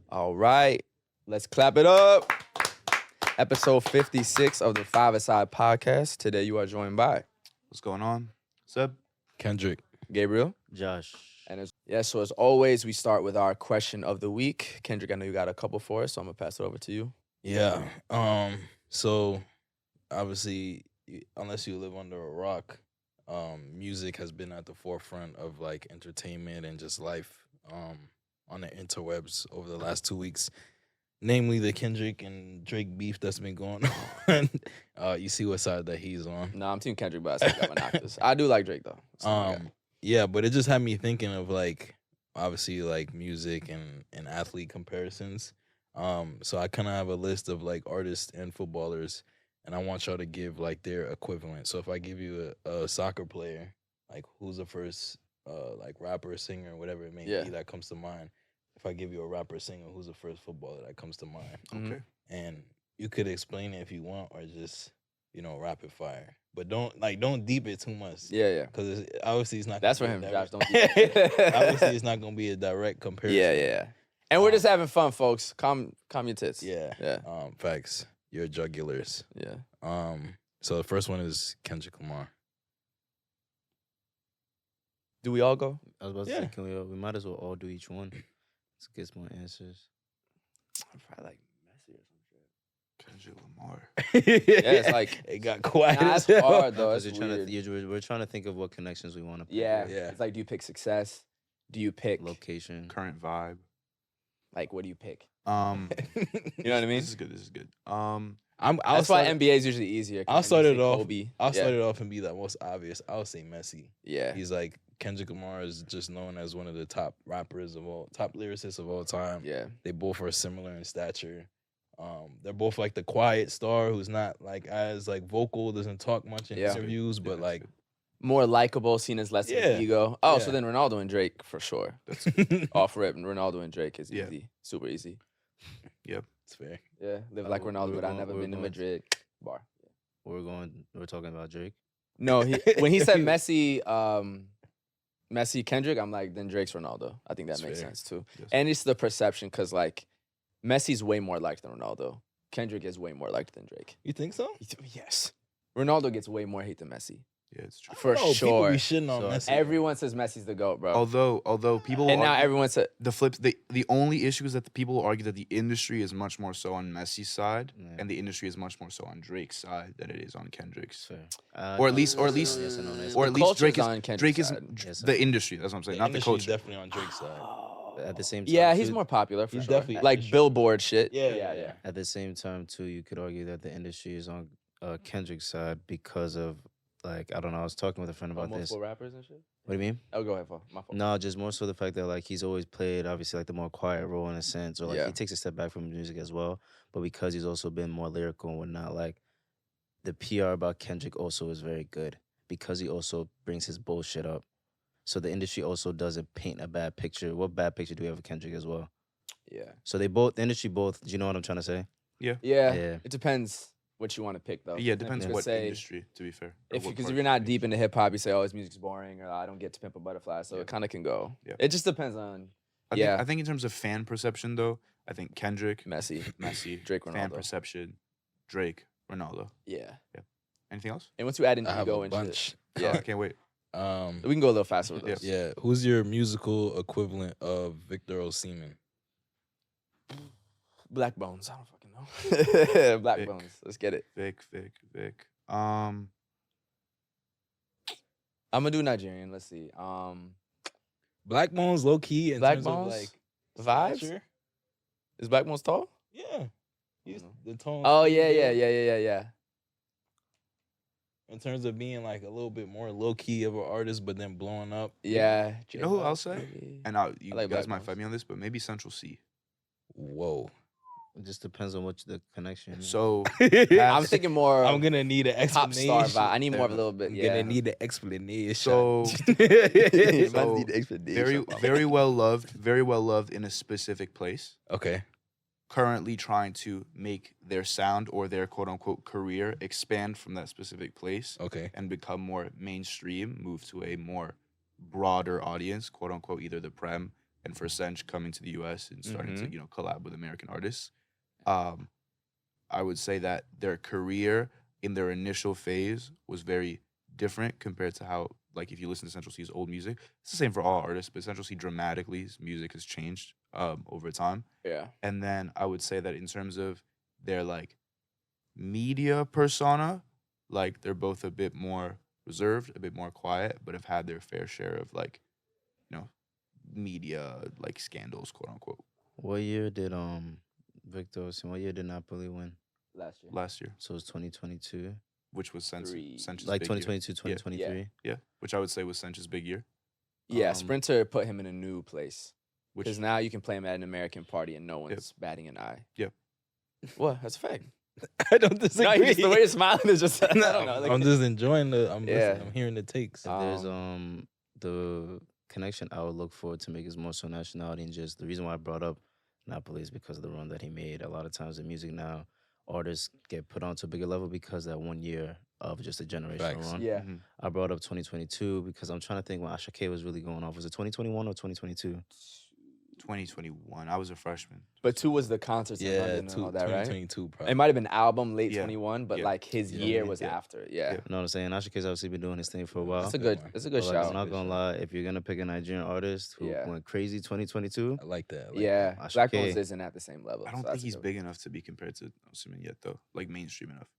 All right, let's clap it up. Episode 56 of the 5ASIDE podcast. Today you are joined by What's going on? Seb? Kendrick. Gabriel. Josh. And so as always, we start with our question of the week. Kendrick, I know you got a couple for us, so I'm gonna pass it over to you. Yeah. So obviously, unless you live under a rock, music has been at the forefront of like entertainment and just life on the interwebs over the last 2 weeks. Namely, the Kendrick and Drake beef that's been going on. You see what side that he's on. No, I'm Team Kendrick, but I still gotta knock this. I do like Drake though. So, Yeah, but it just had me thinking of like obviously like music and athlete comparisons. So I kind of have a list of like artists and footballers, and I want y'all to give like their equivalent. So if I give you a soccer player, like who's the first like rapper, singer, whatever it may be that comes to mind. If I give you a rapper, singer, who's the first footballer that comes to mind? Okay. And you could explain it if you want, or just rapid fire. But don't deep it too much. Yeah. Because obviously it's not. That's for him, Josh. Don't do that. Obviously, it's not gonna be a direct comparison. Yeah. And we're just having fun, folks. Calm your tits. Yeah. Facts. Your jugulars. Yeah. So the first one is Kendrick Lamar. Do we all go? I was about to say, can we might as well all do each one. Let's get some more answers. Probably like Messi or some shit. Kendrick Lamar. Yeah, it's like it got quiet. Nah, as it's hell. hard though. It's We're trying to think of what connections we want to pick. Yeah. Yeah. It's like, do you pick success? Do you pick Location. Current vibe. like what do you pick? You know what I mean? This is good. That's why NBA is usually easier. I'll start it off. Kobe. I'll start it off and be the most obvious. I'll say Messi. Yeah. He's like Kendrick Lamar is just known as one of the top lyricists of all time. Yeah. They both are similar in stature. They're both like the quiet star who's not like as like vocal, doesn't talk much in interviews, but like more likable, seen as less of an ego. Oh, so Yeah. then Ronaldo and Drake for sure. That's Off rip, Ronaldo and Drake is Yeah. easy. Super easy. it's fair. Yeah. Live like Ronaldo, but I've never been to going- Madrid. Bar. We're talking about Drake. No, when he said Messi, Kendrick, I'm like, then Drake's Ronaldo. I think that That's makes fair. sense too. Yes. And it's the perception because like Messi's way more liked than Ronaldo. Kendrick is way more liked than Drake. You think so? Yes. Ronaldo gets way more hate than Messi. Yeah, it's true. For People sure. be shitting on So Messi. Everyone says Messi's the GOAT, bro. Although people and now argue- everyone said the only issue is that the people argue that the industry is much more so on Messi's side, Yeah. and the industry is much more so on Drake's side than it is on Kendrick's. Fair. Or at least yes and no, yes. Or at least culture's Drake is on Kendrick's Drake is side. Yes, the industry. That's what I'm saying, not the industry is culture. definitely on Drake's side. At the same time, Yeah, he's too, more popular for He's sure. definitely like industry. Billboard shit. Yeah. At the same time, too, you could argue that the industry is on Kendrick's side because of, like, I don't know, I was talking with a friend about this. Multiple rappers and shit. What do you mean? Oh, go ahead, my fault. No, just more so the fact that, like, he's always played, obviously, like, the more quiet role in a sense, or, like, Yeah. he takes a step back from music as well, but because he's also been more lyrical and whatnot, like, the PR about Kendrick also is very good because he also brings his bullshit up. So the industry also doesn't paint a bad picture. What bad picture do we have of Kendrick as well? Yeah. So the industry both, do you know what I'm trying to say? Yeah. Yeah. It depends what you want to pick, though. Yeah, it depends If you what say- industry, to be fair. or Because what if part you're of not the deep industry. into hip hop, you say, "Oh, his music's boring," or "I don't get to Pimp a Butterfly." So Yeah. it kind of can go. Yeah. It just depends on I think in terms of fan perception, though, I think Kendrick, Messi, Messi, Drake, fan Ronaldo. perception, Drake, Ronaldo. Yeah. Anything else? And once you add in I have ego a and bunch. shit, I yeah, can't wait. we can go a little faster with Yeah. this. Yeah. Who's your musical equivalent of Victor Osimhen? Black Bones. I don't fucking know. Black Vic. Bones. Let's get it. Vic. I'm gonna do Nigerian. Let's see. Black Bones, low key. In Black terms Bones? of like Vibes. stature. Is Black Bones tall? Yeah. He's know. the tone. Oh yeah. In terms of being like a little bit more low key of an artist, but then blowing up. Yeah. You know who J-Pop, I'll say? maybe. And you I like guys Black might Bones. fight me on this, but maybe Central C. Whoa. It just depends on what the connection is. So I'm thinking more. I'm gonna need an pop explanation. star vibe. I need more of a Fair little bit. I'm Yeah. gonna need an explanation. so So, very well loved in a specific place. Okay. Currently trying to make their sound or their quote unquote career expand from that specific place Okay. and become more mainstream, move to a more broader audience, quote unquote, either the Prem, and for Sancho coming to the U.S. and starting to Mhm. collab with American artists. I would say that their career in their initial phase was very different compared to how, like, if you listen to Central C's old music, it's the same for all artists, but Central C dramatically, his music has changed over time. Yeah. And then I would say that in terms of their, like, media persona, like, they're both a bit more reserved, a bit more quiet, but have had their fair share of, like, media, like, scandals, quote unquote, What year did Victor? What year did Napoli win? Last year. last year, So it's 2022, which was Three. Sancho's like big year. 2022, 2023. Yeah, which I would say was Sancho's big year. Yeah, Um, Sprinter put him in a new place. Which Because now you can play him at an American party and no one's batting an eye. Yep. What? That's a fact. I don't disagree. No, the way you're smiling is just. I don't know. I'm just enjoying I'm Yeah. I'm hearing the takes. If there's the connection I would look forward to make is more so nationality, and just the reason why I brought up Napoli is because of the run that he made. A lot of times in music now, artists get put onto a bigger level because that 1 year of just a generational Facts. run. Yeah. Mhm. I brought up 2022 because I'm trying to think when Asha K was really going off. Was it 2021 or 2022? 2021. I was a freshman. But 2 was the concerts in Yeah, London and all that, right? 2022 probably. It might have been album late Yeah. 21, but Yeah. like his Yeah. year was Yeah. after. Yeah. You know what I'm saying? Asha K's obviously been doing his thing for a while. That's a good good. one. That's a good But, like, shout. I'm not gonna lie. If you're gonna pick a Nigerian artist who Yeah. went crazy 2022, I like that. I like Yeah, Asha Black K. Bones isn't at the same level. I don't so think that's a he's good- big enough to be compared to Osimhen yet, though. Like, mainstream enough.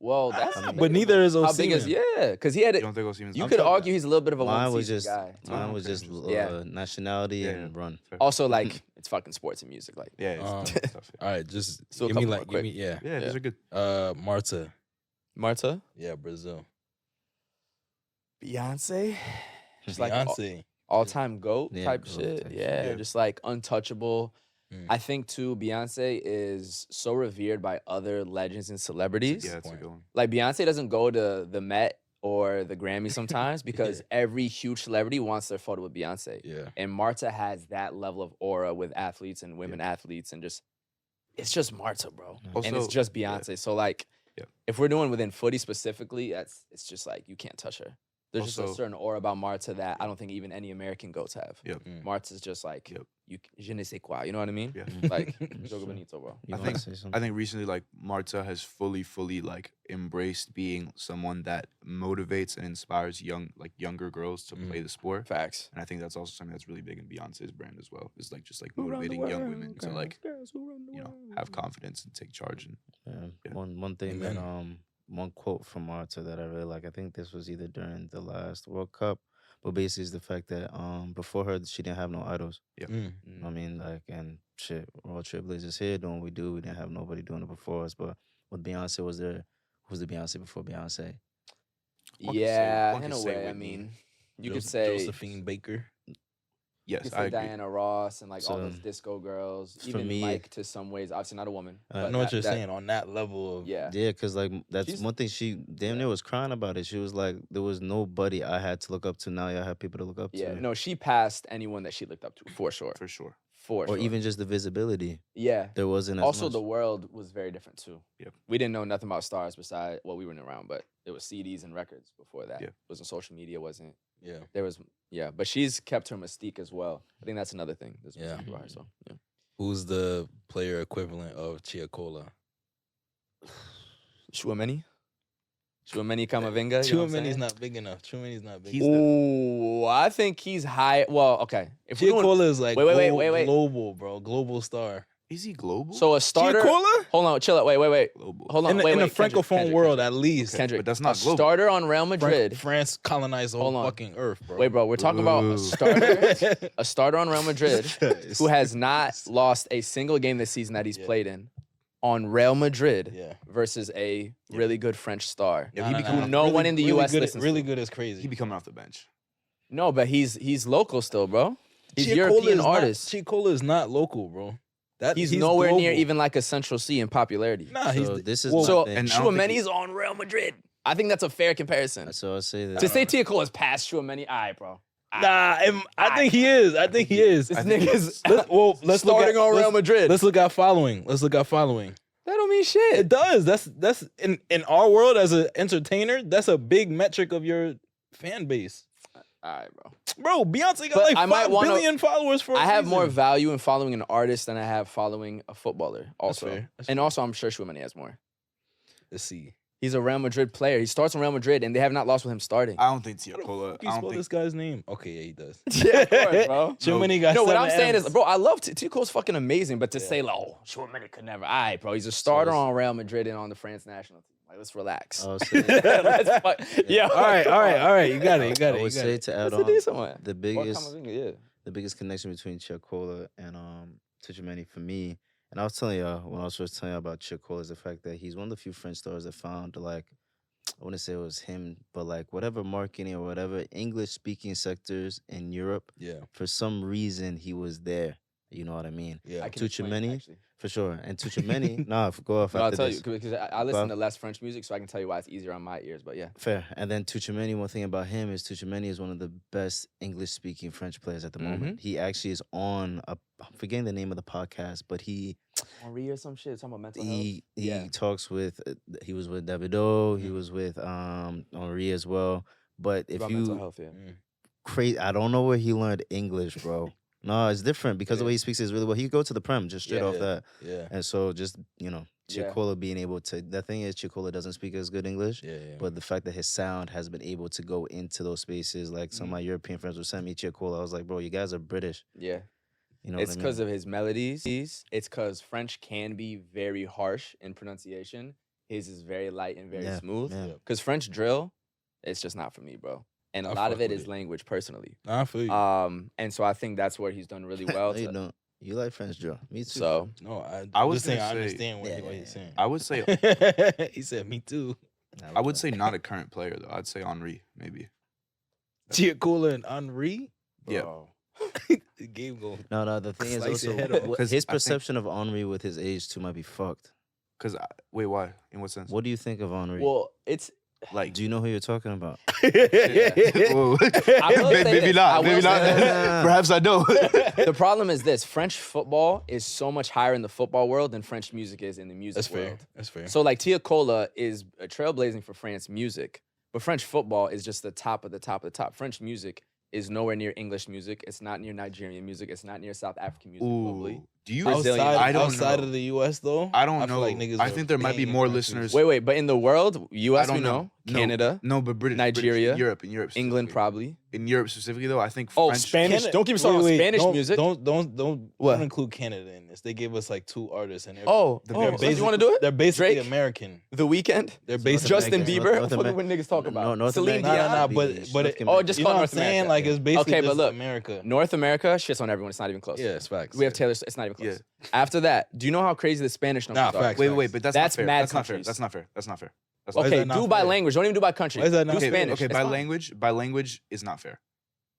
Well, that's that. I mean- But neither is how big is Osimhen. yeah? Because he had You it. don't think Osimhen's You not could big? argue he's a little bit of a mine one was season just guy. mine was okay, just interesting. Yeah. nationality Yeah, and run. Fair. Also, like it's fucking sports and music. Like Yeah, it's tough. All right, just So a give me couple like more give me quick. Yeah, these are good. Marta. Marta, Yeah, Brazil. Beyonce, just like Beyonce. all-time goat Yeah, type GOAT shit. type Yeah, shit. just like untouchable. Mm. I think too, Beyonce is so revered by other legends and celebrities. Yeah, that's a point. good one. Like Beyonce doesn't go to the Met or the Grammy sometimes because every huge celebrity wants their photo with Beyonce. Yeah. And Marta has that level of aura with athletes and women athletes and just it's just Marta, bro. and it's Also- just Beyonce. So like Yeah. if we're doing within footy specifically, it's just like you can't touch her. There's just a Also- certain aura about Marta that I don't think even any American goats have. Yep. Mm. Marta's just like Yep. you je ne sais quoi, you know what I mean? Yeah. Like Jogo Bonito, bro. You I wanna think- say something? I think recently, like, Marta has fully like embraced being someone that motivates and inspires younger girls to play the sport. Facts. And I think that's also something that's really big in Beyonce's brand as well. Is like just like motivating young women to like have confidence and take charge. And Yeah. Yeah. One thing that Amen. one quote from Marta that I really like. I think this was either during the last World Cup, but basically is the fact that before her she didn't have no idols. Mm. I mean, like, and shit, we're all trailblazers here doing what we do. We didn't have nobody doing it before us. But with Beyonce was there, who's the Beyonce before Beyonce? One could say- Yeah, one in could a say way. I Whitney. mean, you could say Josephine Baker. You yes, could I say agree. Diana Ross and like all So, those disco girls. for Even me- Mike to some ways, obviously not a woman. I but know what that- you're that- saying on that level of Yeah. Yeah, because like that's She's- one thing she damn near was crying about it. She was like, there was nobody I had to look up to. Now I have people to look up Yeah. to. No, she passed anyone that she looked up to for sure. For sure. For Or sure. even just the visibility. yeah. There wasn't as Also, much. the world was very different too. Yep. We didn't know nothing about stars besides we weren't around, but it was CDs and records before that. Yeah. Wasn't social media, wasn't yeah. there was but she's kept her mystique as well. I think that's another thing. That's Yeah. mystique about her, so yeah. Who's the player equivalent of Chiacola? Chouameni? Chouameni Kamavinga? you know what I'm Chouameni's saying? not big enough. Chouameni's not big He's enough. Ooh, I think he's high. Well, okay. If we're doing, Chiacola is like wait. global, bro. Global star. Is he global? so a starter. Chiacola? Hold on, chill out. Wait. global. Hold on, In the, wait. in the Kendrick, francophone world, at least. Kendrick, but that's not a global. starter on Real Madrid. France colonized the whole Hold on. fucking earth, bro. Wait, bro, we're talking about Ooh. a starter, a starter on Real Madrid who has not lost a single game this season that he's Yeah. played in on Real Madrid Yeah. versus a really good French star. Yeah, he become No one in the US good, listens really to. good is crazy. He be coming off the bench. No, but he's local still, bro. He's Chiacola European is artist. Chiacola is not local, bro. He's nowhere near global. even like a Central C in popularity. Nah, So he's this is well, my So thing. and I don't think Chouameni's on Real Madrid. I think that's a fair comparison. So I'll say that. To say Tiacola's past Chouameni, all right, bro. Nah, I think he is. I think he is. This I think nigga's Let's look starting at, on Real let's- Madrid. Let's look at following. Let's look at following. That don't mean shit. It does. That's in our world as an entertainer. That's a big metric of your fan base. All right, bro. Bro, Beyonce got But like I might 5 wanna- billion followers for a I have more reason. value in following an artist than I have following a footballer. Also, fair. That's and fair. also I'm sure Chouameni has more. Let's see. He's a Real Madrid player. He starts in Real Madrid, and they have not lost with him starting. I don't think How the Tiakola. fuck you I spell don't think. this guy's name? Okay, yeah, he does. Yeah, of course, bro. Chouameni got No, what 7 I'm saying M's. is, bro, I love Tico's fucking amazing, but to Yeah. say, like, oh, Chouameni could never. All right, bro, he's a starter it's- on Real Madrid and on the France national team. Like, let's relax. I would Let's say, yeah. All right, all right, all right. You got it. You got I it. would You got say it. to add That's a on decent one. the Or biggest Camavinga, yeah. the biggest connection between Chiacola and Tuchemani for me, and I was telling y'all when I was first telling y'all about Chiacola, is the fact that he's one of the few French stars that found, like, I wouldn't say it was him, but like whatever marketing or whatever English speaking sectors in Europe, Yeah, for some reason he was there. You know what I mean? yeah. I can explain it, Tuchemani? actually. For sure. And Tuchemani, go off No, I'll after tell this. you because I listen Go to less French music, so I can tell you why it's easier on my ears. But yeah, Fair. And then Tuchemani, one thing about him is Tuchemani is one of the best English-speaking French players at the moment. He actually is on, I'm forgetting the name of the podcast, but he Henri or some shit talking about mental health. he Yeah. talks with, he was with Davido, he was with Henri as well. But if About mental you, health, yeah. crazy, I don't know where he learned English, bro. No, it's different because the Yeah. way he speaks is really well. He go to the Prem just straight Yeah. off that. Yeah, And so just, Yeah. Chiacola being able to, the thing is Chiacola doesn't speak as good English. yeah, yeah. But the fact that his sound has been able to go into those spaces, like some of my European friends would send me Chiacola. I was like, bro, you guys are British. Yeah. You know It's what I because mean? of his melodies. It's because French can be very harsh in pronunciation. His is very light and very Yeah, smooth. yeah. Because French drill, it's just not for me, bro. And a I lot of fuck it with is it. language, personally. Nah, I feel you. And so I think that's where he's done really well. No, you to- don't. You like French drill. Me too. so No, I I'm was just saying. gonna I say- understand what, Yeah, what yeah, he's saying. I would say. He said, "Me too." Nah, I would say not a current player though. I'd say Henri maybe. Chiacola and Henri. Yeah. bro. The game go. No, the thing is Slice your also head off. what- 'Cause his I think- perception of Henri with his age too might be fucked. Cause wait, why? In what sense? What do you think of Henri? Well, it's Like. Do you know who you're talking about? Whoa. I will say Maybe this. not. I will Maybe say not. this. Perhaps I don't. the problem is this: French football is so much higher in the football world than French music is in the music That's world. fair. That's fair. So like Tiakola is trailblazing for France music, but French football is just the top of the top of the top. French music is nowhere near English music. It's not near Nigerian music. It's not near South African music globally. Ooh. Do you? Brazilian. I don't outside know. of the U.S. though, I don't feel know. like niggas I are think there might be banging more countries. listeners. Wait, but in the world, U.S. I we don't know, No, Canada, No, but British. Nigeria, Europe, England specifically. probably. In Europe specifically, though, I think Oh, French. Spanish. Don't keep me started on Spanish don't, music. Don't What? include Canada in this. They gave us like 2 artists and they're Oh, The oh, basic- you want to do it? They're basically Drake? American. The Weeknd? They're North basically Justin American. Bieber? North What Amer- when niggas talk about? North Celine American. Dion? Nah, Be but North it, Oh, just you call know what I'm North saying? America. Like it's basically Okay, but just look, America. North America shits on everyone. It's not even close. Yeah, it's facts. We have Taylor. It's not even close. Yeah. After that, do you know how crazy the Spanish numbers are? facts. Wait, but that's That's not fair. mad That's not fair. countries. That's not fair. That's not fair. That's Why not is Okay, that not do by fair? language. Don't even do by country. Why is that not do fair? Spanish. Okay, It's by fine. language is not fair.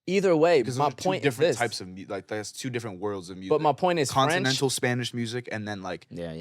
Either way, Because my those are two point is different this. types of like that's 2 different worlds of music. But my point is continental French. Spanish music and then like Yeah.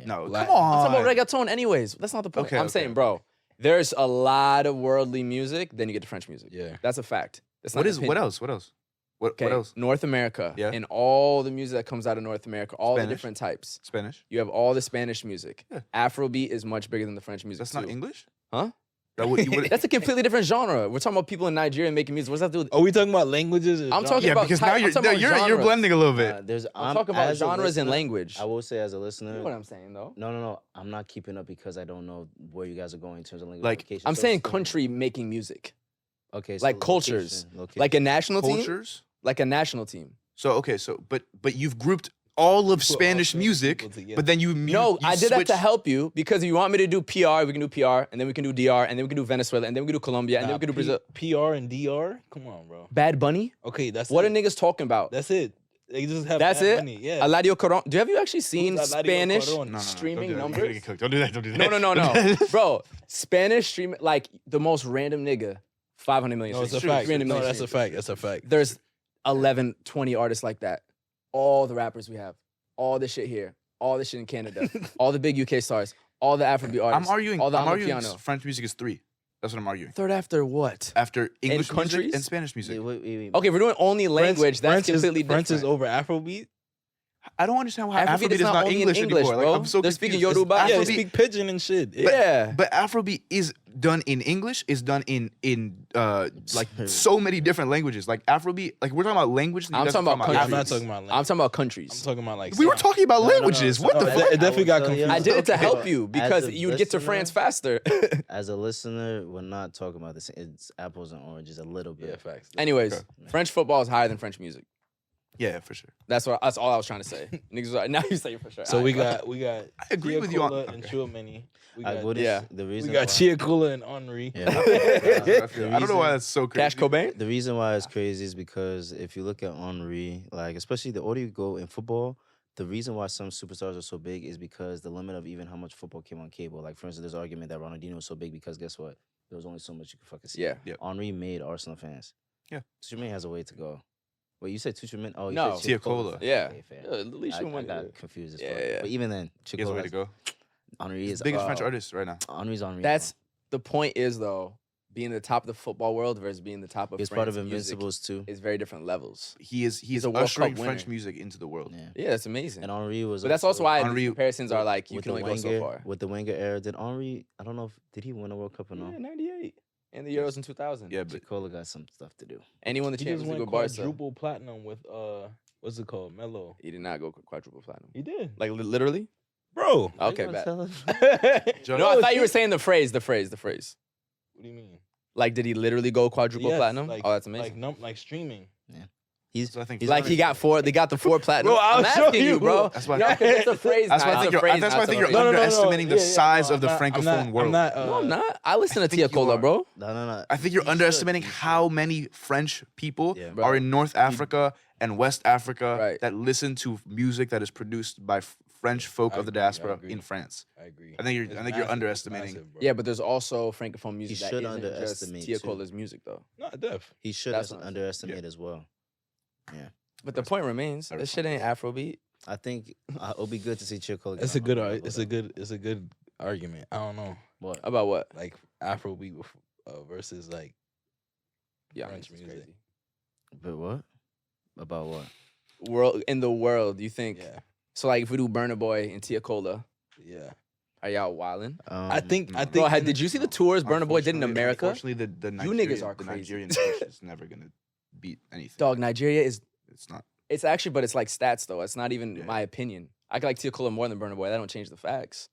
no, Black- come on. I'm talking about reggaeton, anyways. That's not the point. Okay, I'm okay, saying, okay. bro, there's a lot of worldly music. Then you get to French music. Yeah. That's a fact. That's not What an is what opinion. else? What else? What Okay, else? North America. Yeah. And all the music that comes out of North America, all the Spanish? different types. Spanish? You have all the Spanish music. Yeah. Afrobeat is much bigger than the French music. That's too. not English? Huh? That would, you would, That's a completely different genre. We're talking about people in Nigeria making music. What's that do with? Are we talking about languages? or I'm genres? talking yeah, about because type- now I'm you're talking about you're genres. blending a little bit. I'm talking about as a genres and listener, language. I will say as a You listener, know what I'm saying, though? no. I'm not keeping up because I don't know where you guys are going in terms of language. Like, location. I'm So saying still- country making music, Okay, like cultures. location. like a national team, Cultures? like a national team. So okay, but you've grouped all of Put all Spanish Spanish music, people together. but then you No, I did that to switch- help you because if you want me to do PR, we can do PR, and then we can do DR, and then we can do Venezuela, and then we can do Colombia, and then we can do Brazil. PR and DR? Come on, bro. Bad Bunny? Okay, that's What it. are niggas talking about? That's it. They just have That's Bad it? Bunny. Yeah. Eladio Coron. Have you actually seen Who's Eladio Spanish Coron? No, streaming don't do that. You're gonna numbers? get cooked. Don't do that. Don't do that. No. Bro, Spanish stream, like the most random nigga, 500 million No, it's a streams. fact. 300 No, million that's a streams. fact. That's a fact. There's 11, 20 artists like that. All the rappers we have. All this shit here. All this shit in Canada. All the big UK stars. All the Afrobeat I'm artists. arguing. All the I'm arguing. Amapiano. French music is 3. That's what I'm arguing. Third after what? After English music countries? and Spanish music. Wait. Okay, if we're doing only language, that's French completely is, French different. is over Afrobeat. I don't understand why Afrobeat Afrobeat is is not not only in English English, anymore. bro. Like, I'm so They're speaking confused. Yoruba. Yeah, they Afrobeat- speak pidgin and shit. Yeah. But Afrobeat is done in English, is done in like so many different languages. Like Afrobeat, like we're talking about language. and you I'm guys are talking about I'm countries. not talking about I'm language. talking about I'm countries. talking about like. We were talking about No, no, no, languages. so What the no, fuck? it definitely got I would tell you- confused. I did it to Okay. help you because As a you'd get to listener- France faster. As a listener, we're not talking about this. It's apples and oranges a little bit. Yeah, facts. Anyways, Okay. French football is higher than French music. Yeah, for sure. That's all I was trying to say. Niggas was like, now you say it for sure. So All we right, got I agree with you on- Chiacola and okay. Chouameni. We I got wouldn't yeah. s- the we reason got why, Chiacola and Henri. Yeah. I don't know why that's so crazy. Cash Cobain. the reason why it's crazy is because if you look at Henri, like especially the older you go in football, the reason why some superstars are so big is because the limit of even how much football came on cable. Like for instance, there's an argument that Ronaldinho was so big because guess what? There was only so much you could fucking see. Yeah. Yep. Henri made Arsenal fans. Yeah. Tuchel has a way to go. Wait, you said Tuchel? Oh, you No. said Tiakola. Yeah. Okay, fair. Yeah, at least I, you I won got it. confused as Yeah, fuck. yeah. But even then, He has a way to go. Henri is Biggest French artist right now. Henri's Henri. That's the point. Is though being the top of the football world versus being the top of He's France part of music Invincibles too. is very different levels. He is a World ushering Cup French winner. music into the world. Yeah. Yeah, it's amazing. And Henri was. But that's also why Henri- these comparisons are like you with can the only go so Wenger, far. with the Wenger era, did Henri? I don't know if did he win a World Cup or Yeah, no. 98 and the Euros in 2000. Yeah, but Chicola got some stuff to do. And he won the He Champions just League went with Barca. quadruple platinum with what's it called? Melo. He did not go quadruple platinum. He did. Like literally? Bro. Okay, Why you bet. gonna Joe- No, I No, thought you were it's- saying the phrase. What do you mean? Like, did he literally go quadruple Yes, platinum? like- Oh, that's amazing. Like streaming. He's So I think he's Like he got four. They got the four platinum. Bro, I'll I'm show asking you, you. bro. That's why- Yo, 'cause it's a phrase. That's why I now. think It's a you're- phrase, that's not why I think you're something. underestimating the size of the I'm not- francophone I'm world. not, No, I'm not. I listen to I think you Tiakola, are. bro. no. I think you're He underestimating should. how many French people Yeah. Bro. are in North Africa and West Africa Right. that listen to music that is produced by French folk I of the agree, I diaspora agree. in France. I agree. I think you're It's you're massive, underestimating. massive, bro. Yeah, but there's also francophone music that should isn't just underestimate, too. Tiakola's music, though. No, def. He should That's what I'm saying. underestimate as well. But the point remains, this shit ain't Afrobeat. I think it'll be good to see Chicola. It's a good. It's a good argument. I don't know, What? About what? like Afrobeat versus like Yeah, French it's music. crazy. But what? About what? World in the world, you think? Yeah, So like, if we do Burna Boy and Tiakola, yeah. are y'all wildin'? I think. Bro, did you see the tours Burna Boy did in Unfortunately- America? Unfortunately, the You Nigerian, niggas are the crazy. Nigerian push is never gonna beat anything. Dog, Nigeria is. It's not. It's actually, but it's like stats though. It's not even Yeah. my opinion. I like Tiakola more than Burna Boy. That don't change the facts.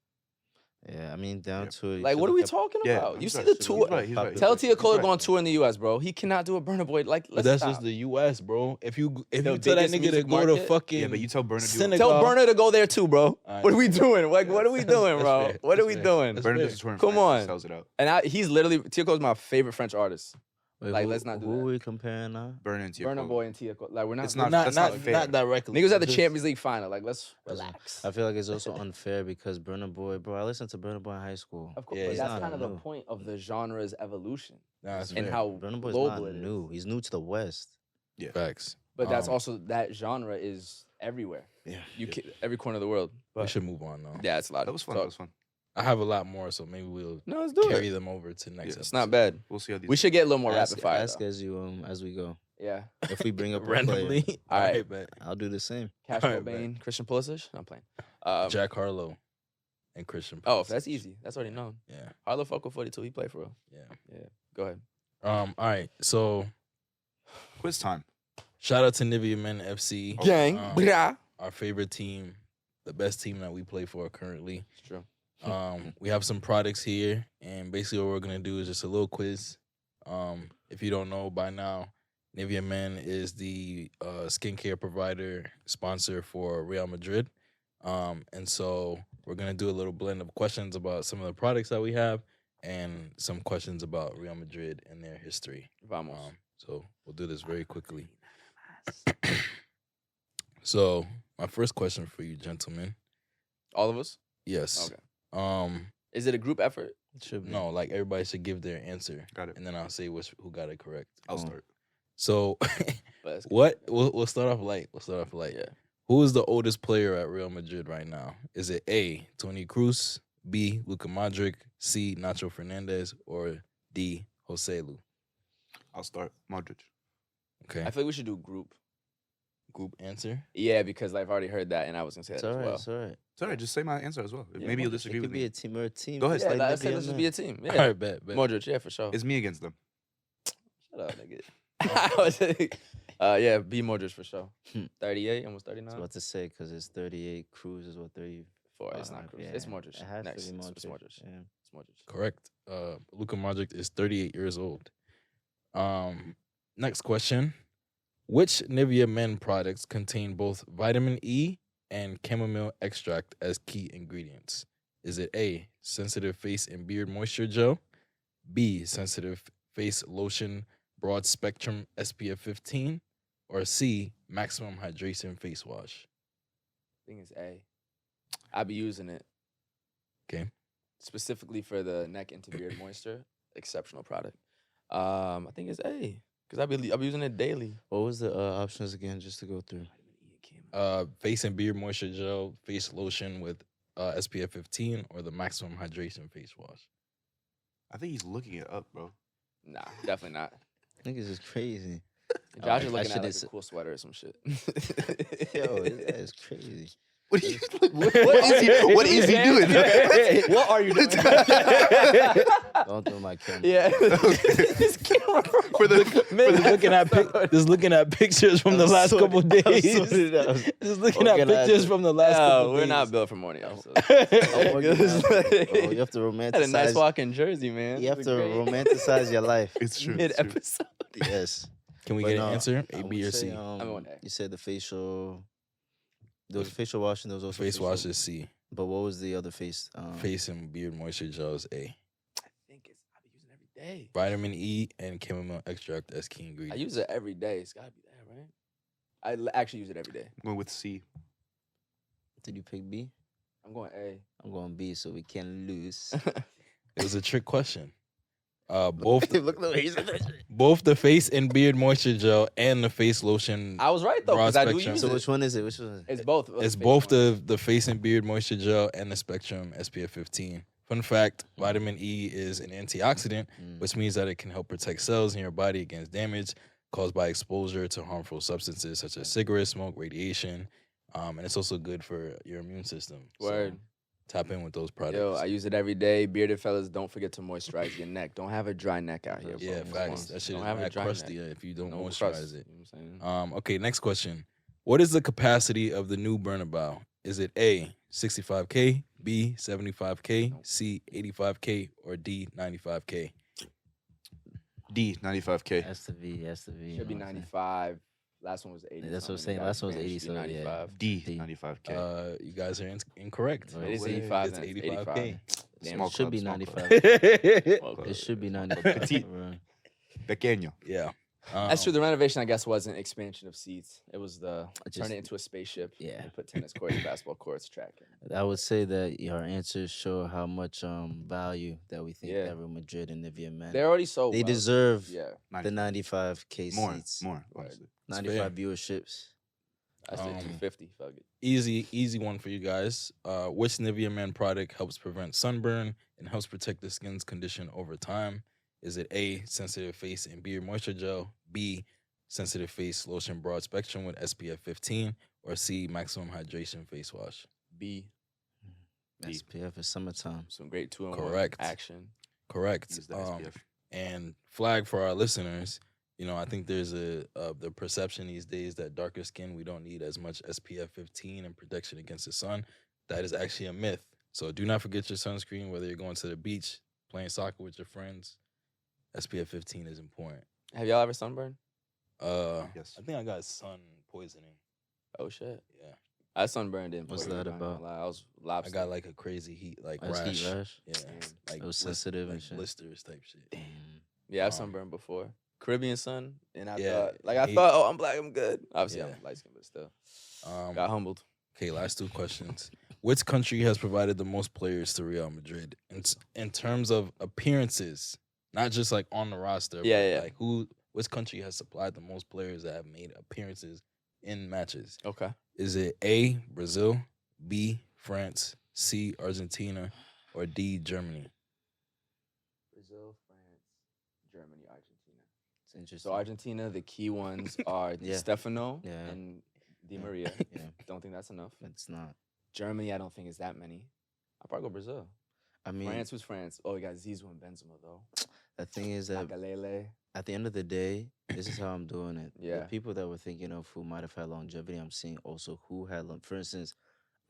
Yeah, I mean down Yep. to it. Like, if what you are we look at- talking Yeah, about? I'm You see sorry, the he's tour. right, he's right, Tell he's right. Tiakola He's to go on right. tour in the U.S., bro. He cannot do a Burna Boy. Like, But let's that's stop. just the U.S., bro. If you The tell that biggest nigga to music go to market? fucking Yeah, but you tell Burner Senegal. Tell Burner to go there too, bro. Alright, What are we that's fair. doing? Like, what are we That's- doing, that's bro? fair. What are That's we fair. doing? That's Burner fair. does a tour in Come France and on. sells it out. And he's literally Tiakola's my favorite French artist. Wait, Like, who- let's not do Who that. are we comparing now? Burner and Burner Tiakola. Boy and Tiakola. Like, we're not. It's we're not- not, that's not fair. not directly. Niggas at the just- Champions League final. Like, let's relax. I feel like it's also unfair because Burna Boy, bro. I listened to Burna Boy in high school. Of course, Yeah, but he's that's not kind of the new. point of the genre's evolution Nah, that's and fair. how Burna Boy's global not it is. new. He's new to the West. Facts. But that's Um, also that genre is everywhere. Yeah. Every corner of the world. We But should move on though. yeah, it's a lot. That was fun. talk. That was fun. I have a lot more, so maybe we'll No, let's do carry it. them over to next. It's not bad. We'll see how these. We should get a little more ask rapid fire. ask though. as we go. Yeah. If we bring up a player, randomly. All right. bet. I'll do the same. Cash All right, Cobain, Christian Pulisic. I'm playing. Jack Harlow and Christian. Oh, Pulisic. that's easy. That's already known. Yeah, Harlow fuck with 42. He played for real. yeah. Go ahead. All right. So quiz time. shout out to Nivea Men FC, Gang. Brah. our favorite team, the best team that we play for currently. It's true. We have some products here, and basically what we're gonna do is just a little quiz. If you don't know by now, Nivea Men is the skincare provider sponsor for Real Madrid. And so we're gonna do a little blend of questions about some of the products that we have and some questions about Real Madrid and their history. Vamos. So we'll do this very quickly. So my first question for you, gentlemen. All of us? Yes. Okay. Is it a group effort? It should be. No, like everybody should give their answer, Got it. and then I'll say who got it correct. I'll Oh. start. So, But it's- what? We'll start off light. We'll start off light. Yeah. Who is the oldest player at Real Madrid right now? Is it A, Toni Kroos, B, Luka Modric, C, Nacho Fernandez, or D, Joselu? I'll start. Modric. Okay. I feel like we should do group. Group answer. Yeah, because I've already heard that, and I was gonna say It's that all as right. well. It's all right. It's all right. Just say my answer as well. Yeah, Maybe you'll Modric. disagree It with could be me. a team or a team. Go ahead. just Yeah, like like I said, Nivea let's just Man. be a team. All Yeah, right, bet. Modric, yeah, for sure. It's me against them. Shut up, nigga. I was like, yeah, B Modric for sure. Hmm. 38, almost I was 39. about to say because it's 38. Cruz is what 30. It's not Cruz. It's Modric. It has Next, to be It's Modric. Modric. Yeah. It's Modric. Correct. Luka Modric is 38 years old. Next question. Which Nivea Men products contain both vitamin E and chamomile extract as key ingredients? Is it A, sensitive face and beard moisture gel, B, sensitive face lotion broad spectrum SPF 15, or C, maximum hydration face wash? I think it's A. I be using it. Okay. Specifically for the neck into beard moisture. Exceptional product. I think it's A. Because I be using it daily. What was the options again, just to go through? Face and beard moisture gel, face lotion with SPF 15, or the maximum hydration face wash? I think he's looking it up, bro. Nah, definitely not. Niggas is crazy. Josh is I looking at like should've a cool sweater or some shit. Yo, that is crazy. What is he? What is he doing? What are you doing? Don't throw my camera. Yeah. This camera. For the Just looking at pictures from the I'm last sorry. couple I'm days. sorry, that was Just looking at organized. pictures from the last couple We're days. not built for morning episodes. organized, bro. You have to Had a nice romanticize. walk in Jersey, man. You have to romanticize your life. It's true. Mid It's true. episode. Yes. Can we But get no, an answer? I A, would B, or say, C? I'm going A. You said the facial. There was facial wash and there was also Face facial. wash is C. But what was the other face? Face and beard moisture gel is A. I think I be using it every day. Vitamin E and chamomile extract as key I ingredients. use it every day. It's gotta be that, right? I actually use it every day. I'm going with C. Did you pick B? I'm going A. I'm going B, so we can't lose. It was a trick question. Both Look the way he's both the face and beard moisture gel and the face lotion. I was right though, Broad because I do spectrum. use So it. which one is it? Which one? Is it? It's both. It's both the face and beard moisture gel and the Spectrum SPF 15. Fun fact, vitamin E is an antioxidant, which means that it can help protect cells in your body against damage caused by exposure to harmful substances such as cigarette smoke, radiation, and it's also good for your immune system. Word. So tap in with those products. Yo, I use it every day. Bearded fellas, don't forget to moisturize your neck. Don't have a dry neck out here, bro. yeah, Come facts. on. That shit Don't is have a mad dry crusty neck. if you don't No moisturize crust, it. you know what I'm saying? Okay, next question. What is the capacity of the new Bernabeu? Is it A, 65K, B, 75K, C, 85K, or D, 95K? D, 95K. Has to be. Has to be. Should be you know what I'm saying? 95. Last one was 80. That's what I'm something. saying. Gotta Last one was be 80, should be so yeah. 95. D, D. 95K. You guys are incorrect. No It is way. 85. It's then 85K. Damn, Small It should club, be small club. 95. Well, It should be 95. Petite. bro. Pequeño. Yeah. That's true. The renovation, I guess, wasn't expansion of seats. It was the Just- turn it into a spaceship. yeah. And put tennis courts, basketball courts, track. I would say that our answers show how much value that we think Yeah. that Real Madrid and Nivea Men. They're already sold. They well. deserve Yeah. the 95K More, seats. more, honestly. 95 viewerships. I say Um, 250. Fuck it. Easy one for you guys. Which Nivea Men product helps prevent sunburn and helps protect the skin's condition over time? Is it A, sensitive face and beard moisture gel, B, sensitive face lotion broad spectrum with SPF 15, or C, maximum hydration face wash? B. D. SPF is summertime. Some great 2-in-1 Correct. action. Correct. Use the SPF. And flag for our listeners, you know, I think there's the perception these days that darker skin, we don't need as much SPF 15 and protection against the sun. That is actually a myth. So do not forget your sunscreen, whether you're going to the beach, playing soccer with your friends. SPF 15 is important. Have y'all ever sunburned? Yes. I think I got sun poisoning. Oh shit. Yeah. I sunburned in. What's Puerto that Rico, I ain't about? gonna lie. I was I lobster. got like a crazy heat, like That's rash. heat rash. Yeah. Like It was blis- sensitive and like shit. blisters type shit. Yeah, I've Um, sunburned before. Caribbean sun, and I Yeah, thought, like, I he- thought, oh, I'm black, I'm good. Obviously, Yeah. I'm light skinned, but still, Um, got humbled. Okay, last two questions. Which country has provided the most players to Real Madrid in terms of appearances, not just like on the roster? Yeah, but yeah. Like which country has supplied the most players that have made appearances in matches? Okay. Is it A, Brazil, B, France, C, Argentina, or D, Germany? Brazil, France, Germany, Argentina. It's interesting. So Argentina, the key ones are Di Yeah. Stefano Yeah. and Di Yeah. Maria. Yeah, Don't think that's enough. it's not. Germany, I don't think is that many. I'll probably go Brazil. I mean, France, who's France? Oh, we got Zizou and Benzema though. the thing is that Makalele. at the end of the day, this is how I'm doing it. Yeah. The people that were thinking of who might have had longevity, I'm seeing also who had, for instance,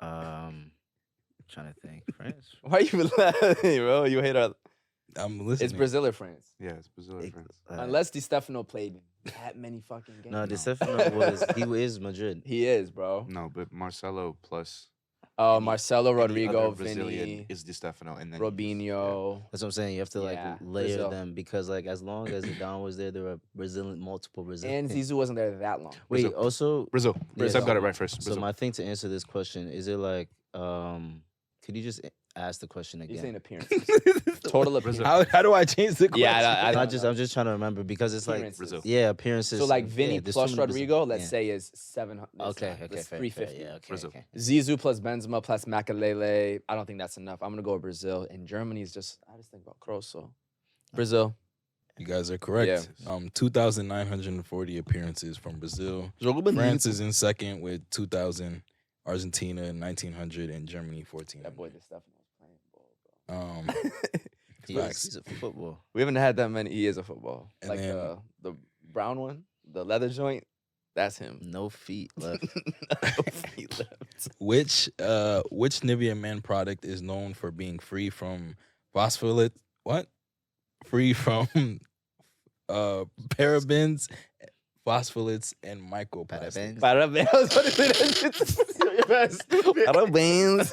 trying to think, France. Why you laughing, bro? You hate our. I'm listening. It's Brazil or France. Yeah, it's Brazil or France. Unless Di Stefano played that many fucking games. No, Di Stefano he is Madrid. He is, bro. No, but Marcelo plus Marcelo, any Rodrigo, other Brazilian Vinny, is Di Stefano, and then Robinho. That's what I'm saying. You have to like Yeah, layer Brazil. them because like as long as Zidane was there were multiple Brazilian. And Zizou wasn't there that long. Wait, Brazil. also Brazil. Yeah, Seb got so- it right first. so Brazil. my thing to answer this question is it like could you just ask the question He's saying again? appearances. Total appearances. How do I change the question? Yeah, I I'm don't just know. I'm just trying to remember because it's like Appearances. Brazil. yeah, appearances. So like yeah, Vinny there's plus too many Rodrigo, let's yeah. say is 700. Okay, That's fair, 350. yeah, okay, Brazil. okay. Zizou plus Benzema plus Makalele. I don't think that's enough. I'm gonna go with Brazil. And Germany is just. I just think about Kroos. So Brazil. You guys are correct. Yeah. 2,940 appearances from Brazil. France is in second with 2,000. Argentina 1,900 and Germany 1,400. That boy Di Stefano was playing ball, bro. Facts. He's a football. We haven't had that many. He is a football. And Like then- the brown one, the leather joint. That's him. No feet left. He left. Which Nivea men product is known for being free from phosphorus? What? Free from parabens, phospholates, and microplastics. Parabens. Parabéns. I was about to say that shit. Your ass stupid. Parabéns.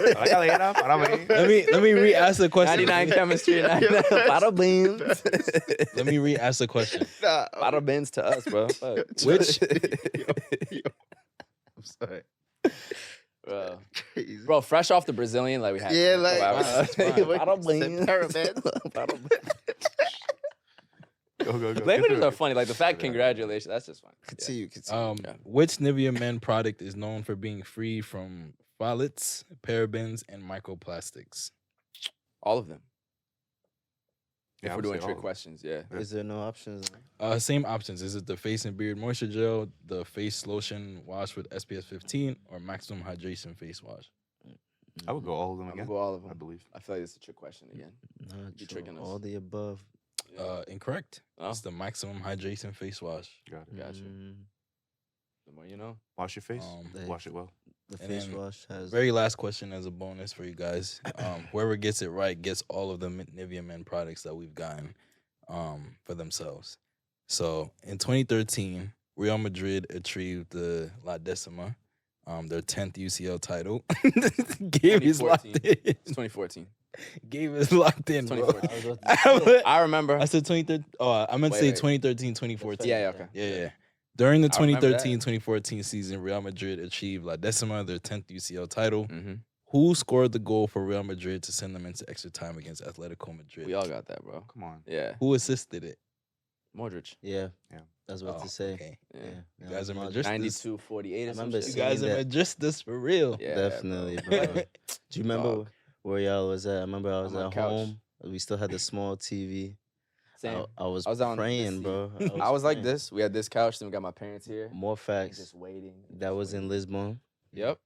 Let me re-ask the question. 99 chemistry. 99. Parabéns. Let me re-ask the question. Parabéns to us, bro. Fuck. Which I'm sorry. Bro. Crazy. Bro, fresh off the Brazilian, like we had. Yeah, like- It's fine. Parabéns. Parabéns. Go. Languages are funny. Like the fact, congratulations. That's just fun. Continue. Yeah. Which Nivea men product is known for being free from phthalates, parabens, and microplastics? All of them. Yeah, If I we're would doing say all trick of them. questions, yeah. Is there no options? Same options. Is it the face and beard moisture gel, the face lotion wash with SPF 15, or maximum hydration face wash? I would go all of them I'm again. gonna go all of I them. believe. I feel like it's a trick question again. Not You sure. tricking us. All the above. Incorrect. Oh. It's the maximum hydration face wash. Got it. Gotcha. Mm, The more you know. Wash your face. the- Wash it well. The And face then wash has. Very last question as a bonus for you guys. Whoever gets it right gets all of the Nivea men products that we've gotten for themselves. So in 2013, Real Madrid achieved the La Decima, their 10th UCL title. Gabe is locked 2014. in. It's 2014. Gabe is locked in, bro. 2014. I remember. I said 2013. Oh, I meant to Wait, say wait. 2013, 2014. Yeah, okay. Yeah. During the I remember that. 2013-2014 season, Real Madrid achieved La Decima, their 10th UCL title. Mm-hmm. Who scored the goal for Real Madrid to send them into extra time against Atletico Madrid? We all got that, bro. Come on. Yeah. Who assisted it? Modric. Yeah. Yeah. That's what Oh, to say. okay. Yeah. You guys are Madrid. Madrid. 92, 48 or I some remember shit. You seeing guys are that. Madrid for real. Yeah, Definitely, bro. bro. Do you remember Dog. where y'all was at? I remember I was On my at couch. home. We still had the small TV. Same. I was I was on this praying, seat. bro. I was like praying. this. We had this couch, then we got my parents here. More and facts. Just waiting. That was in Lisbon. Yep.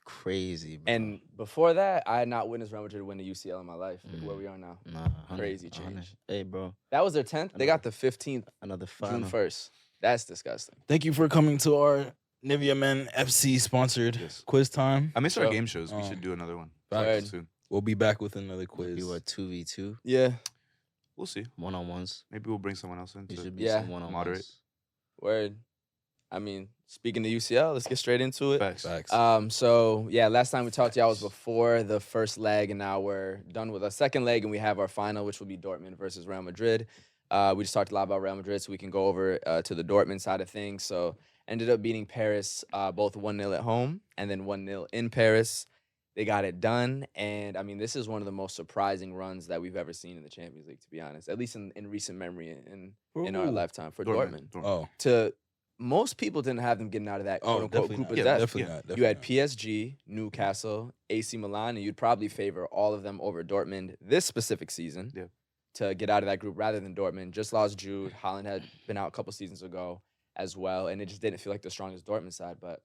Crazy, bro. And before that, I had not witnessed Real Madrid win the UCL in my life. Look where Mm. we are now. Nah, 100, Crazy 100. change. Hey, bro. That was their 10th. They got the 15th, Another June final. 1st. That's disgusting. Thank you for coming to our Nivea Men FC sponsored Yes. quiz time. I miss our So, game shows. We should do another one Facts. soon. We'll be back with another Be quiz. what 2v2 Yeah. We'll see.1-on-ones. Maybe we'll bring someone else in. It to- should be Yeah. some 1-on-ones. Moderate. Word. I mean, speaking of UCL, let's get straight into it. Facts. Facts. So yeah, last time we talked to y'all was before the first leg, and now we're done with our second leg, and we have our final, which will be Dortmund versus Real Madrid. We just talked a lot about Real Madrid, so we can go over to the Dortmund side of things. So ended up beating Paris both 1-0 at home and then 1-0 in Paris. They got it done, and I mean, this is one of the most surprising runs that we've ever seen in the Champions League, to be honest, at least in recent memory in our Ooh. lifetime for Dortmund. Oh, To most people didn't have them getting out of that quote unquote definitely group not. of death. Definitely Yeah. not. You Definitely had not. PSG, Newcastle, AC Milan, and you'd probably favor all of them over Dortmund this specific season Yeah. to get out of that group rather than Dortmund. Just lost Jude. Holland had been out a couple seasons ago as well, and it just didn't feel like the strongest Dortmund side. But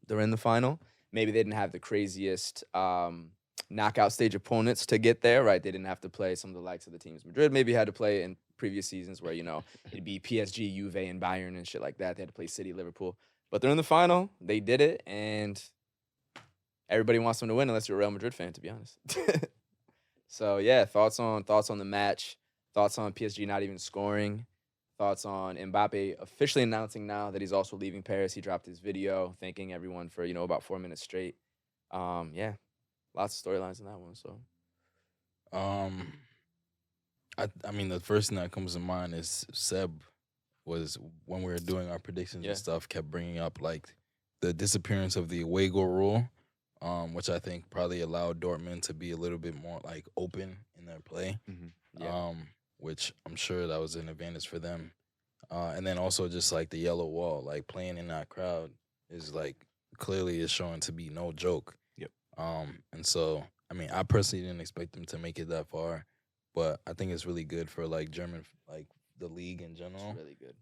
they're in the final. Maybe they didn't have the craziest knockout stage opponents to get there, right? They didn't have to play some of the likes of the teams Madrid maybe had to play in previous seasons where, it'd be PSG, Juve, and Bayern and shit like that. They had to play City, Liverpool. But they're in the final. They did it, and everybody wants them to win unless you're a Real Madrid fan, to be honest. So, yeah, thoughts on the match, thoughts on PSG not even scoring, thoughts on Mbappe officially announcing now that he's also leaving Paris. He dropped his video thanking everyone for, about 4 minutes straight. Yeah, lots of storylines in that one. So, I mean, the first thing that comes to mind is Seb was, when we were doing our predictions and stuff, kept bringing up like the disappearance of the away goal rule, which I think probably allowed Dortmund to be a little bit more like open in their play. Which I'm sure that was an advantage for them. And then also just like the yellow wall, like playing in that crowd is like clearly is showing to be no joke. Yep. And so, I mean, I personally didn't expect them to make it that far, but I think it's really good for like German, like the league in general. it's really good.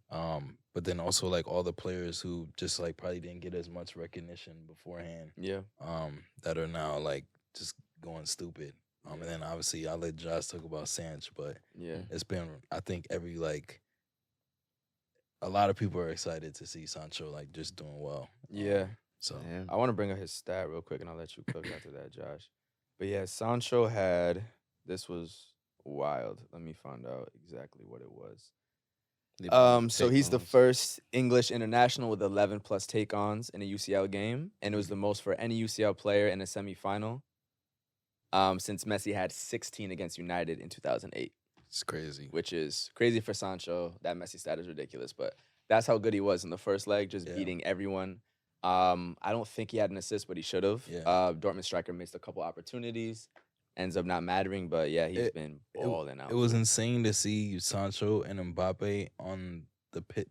But then also like all the players who just like probably didn't get as much recognition beforehand. Yeah. That are now like just going stupid. And then obviously I'll let Josh talk about Sancho, but Yeah. it's been, I think a lot of people are excited to see Sancho like just doing well. Yeah. So Yeah. I want to bring up his stat real quick, and I'll let you cook after that, Josh. But yeah, Sancho had, this was wild. Let me find out exactly what it was. So he's the first English international with 11 plus take-ons in a UCL game, and it was the most for any UCL player in a semifinal since Messi had 16 against United in 2008, it's crazy. which is crazy for Sancho. That Messi stat is ridiculous, but that's how good he was in the first leg, just beating everyone. I don't think he had an assist, but he should have. Yeah. Dortmund striker missed a couple opportunities, ends up not mattering, but yeah, he's been balling out. It was insane to see Sancho and Mbappe on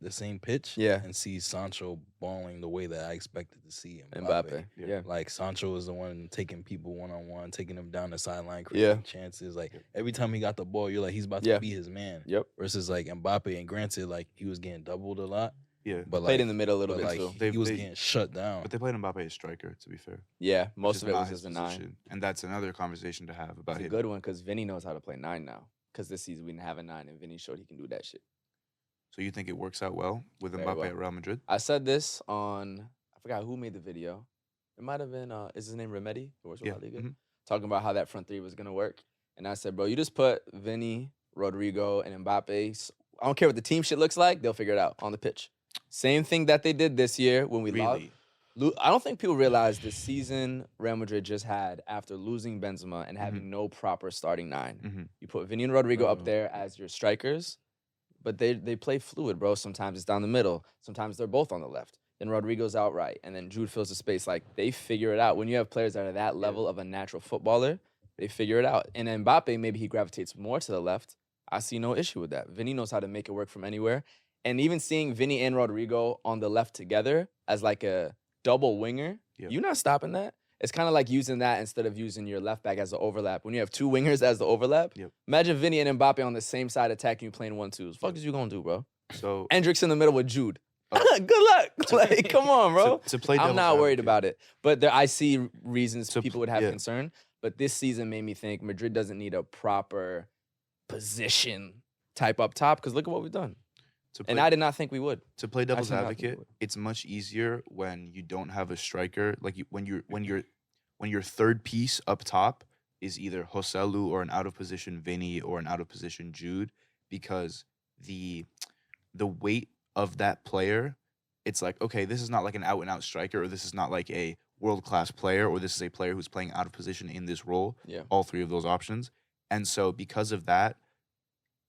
the same pitch. Yeah. And see Sancho balling the way that I expected to see Mbappe. Yeah. Like Sancho was the one taking people one-on-one, taking them down the sideline, creating chances. Like every time he got the ball, you're like, he's about to be his man. Yep. Versus like Mbappe, and granted, like he was getting doubled a lot. Yeah. But Played like, in the middle a little but, bit like, too. he was getting shut down. But they played Mbappe as striker, to be fair. Yeah, which most is of it not was his just a 9. position. And that's another conversation to have about It's a him. good one because Vinny knows how to play 9 now. Because this season we didn't have a 9, and Vinny showed he can do that shit. So you think it works out well with Very Mbappe well. at Real Madrid? I said this on, I forgot who made the video. It might have been, is his name Remedy? Who works with La Liga? Mhm. Talking about how that front three was going to work. And I said, bro, you just put Vinny, Rodrigo, and Mbappe. I don't care what the team shit looks like. They'll figure it out on the pitch. Same thing that they did this year when we lost. Really? I don't think people realize the season Real Madrid just had after losing Benzema and having no proper starting 9. Mhm. You put Vinny and Rodrigo up there as your strikers, but they play fluid, bro. Sometimes it's down the middle. Sometimes they're both on the left. Then Rodrigo's out right, and then Jude fills the space. Like, they figure it out. When you have players that are that level of a natural footballer, they figure it out. And Mbappe, maybe he gravitates more to the left. I see no issue with that. Vinny knows how to make it work from anywhere. And even seeing Vinny and Rodrigo on the left together as like a double winger, you're not stopping that. It's kind of like using that instead of using your left back as the overlap. When you have 2 wingers as the overlap, imagine Vinny and Mbappe on the same side attacking you playing 1-2s. Fuck is you gonna do, bro? So Endrick's in the middle with Jude. Good luck. Like, come on, bro. to play I'm devil's not worried advocate. about it. But I see reasons To people pl- would have yeah. concern. But this season made me think Madrid doesn't need a proper position type up top because look at what we've done. And I did not think we would. To play devil's did not think advocate, it would. it's much easier when you don't have a striker. Like when your third piece up top is either Joselu or an out of position Vinny or an out of position Jude, because the weight of that player, it's like, okay, this is not like an out and out striker, or this is not like a world class player, or this is a player who's playing out of position in this role. Yeah. All 3 of those options, and so because of that,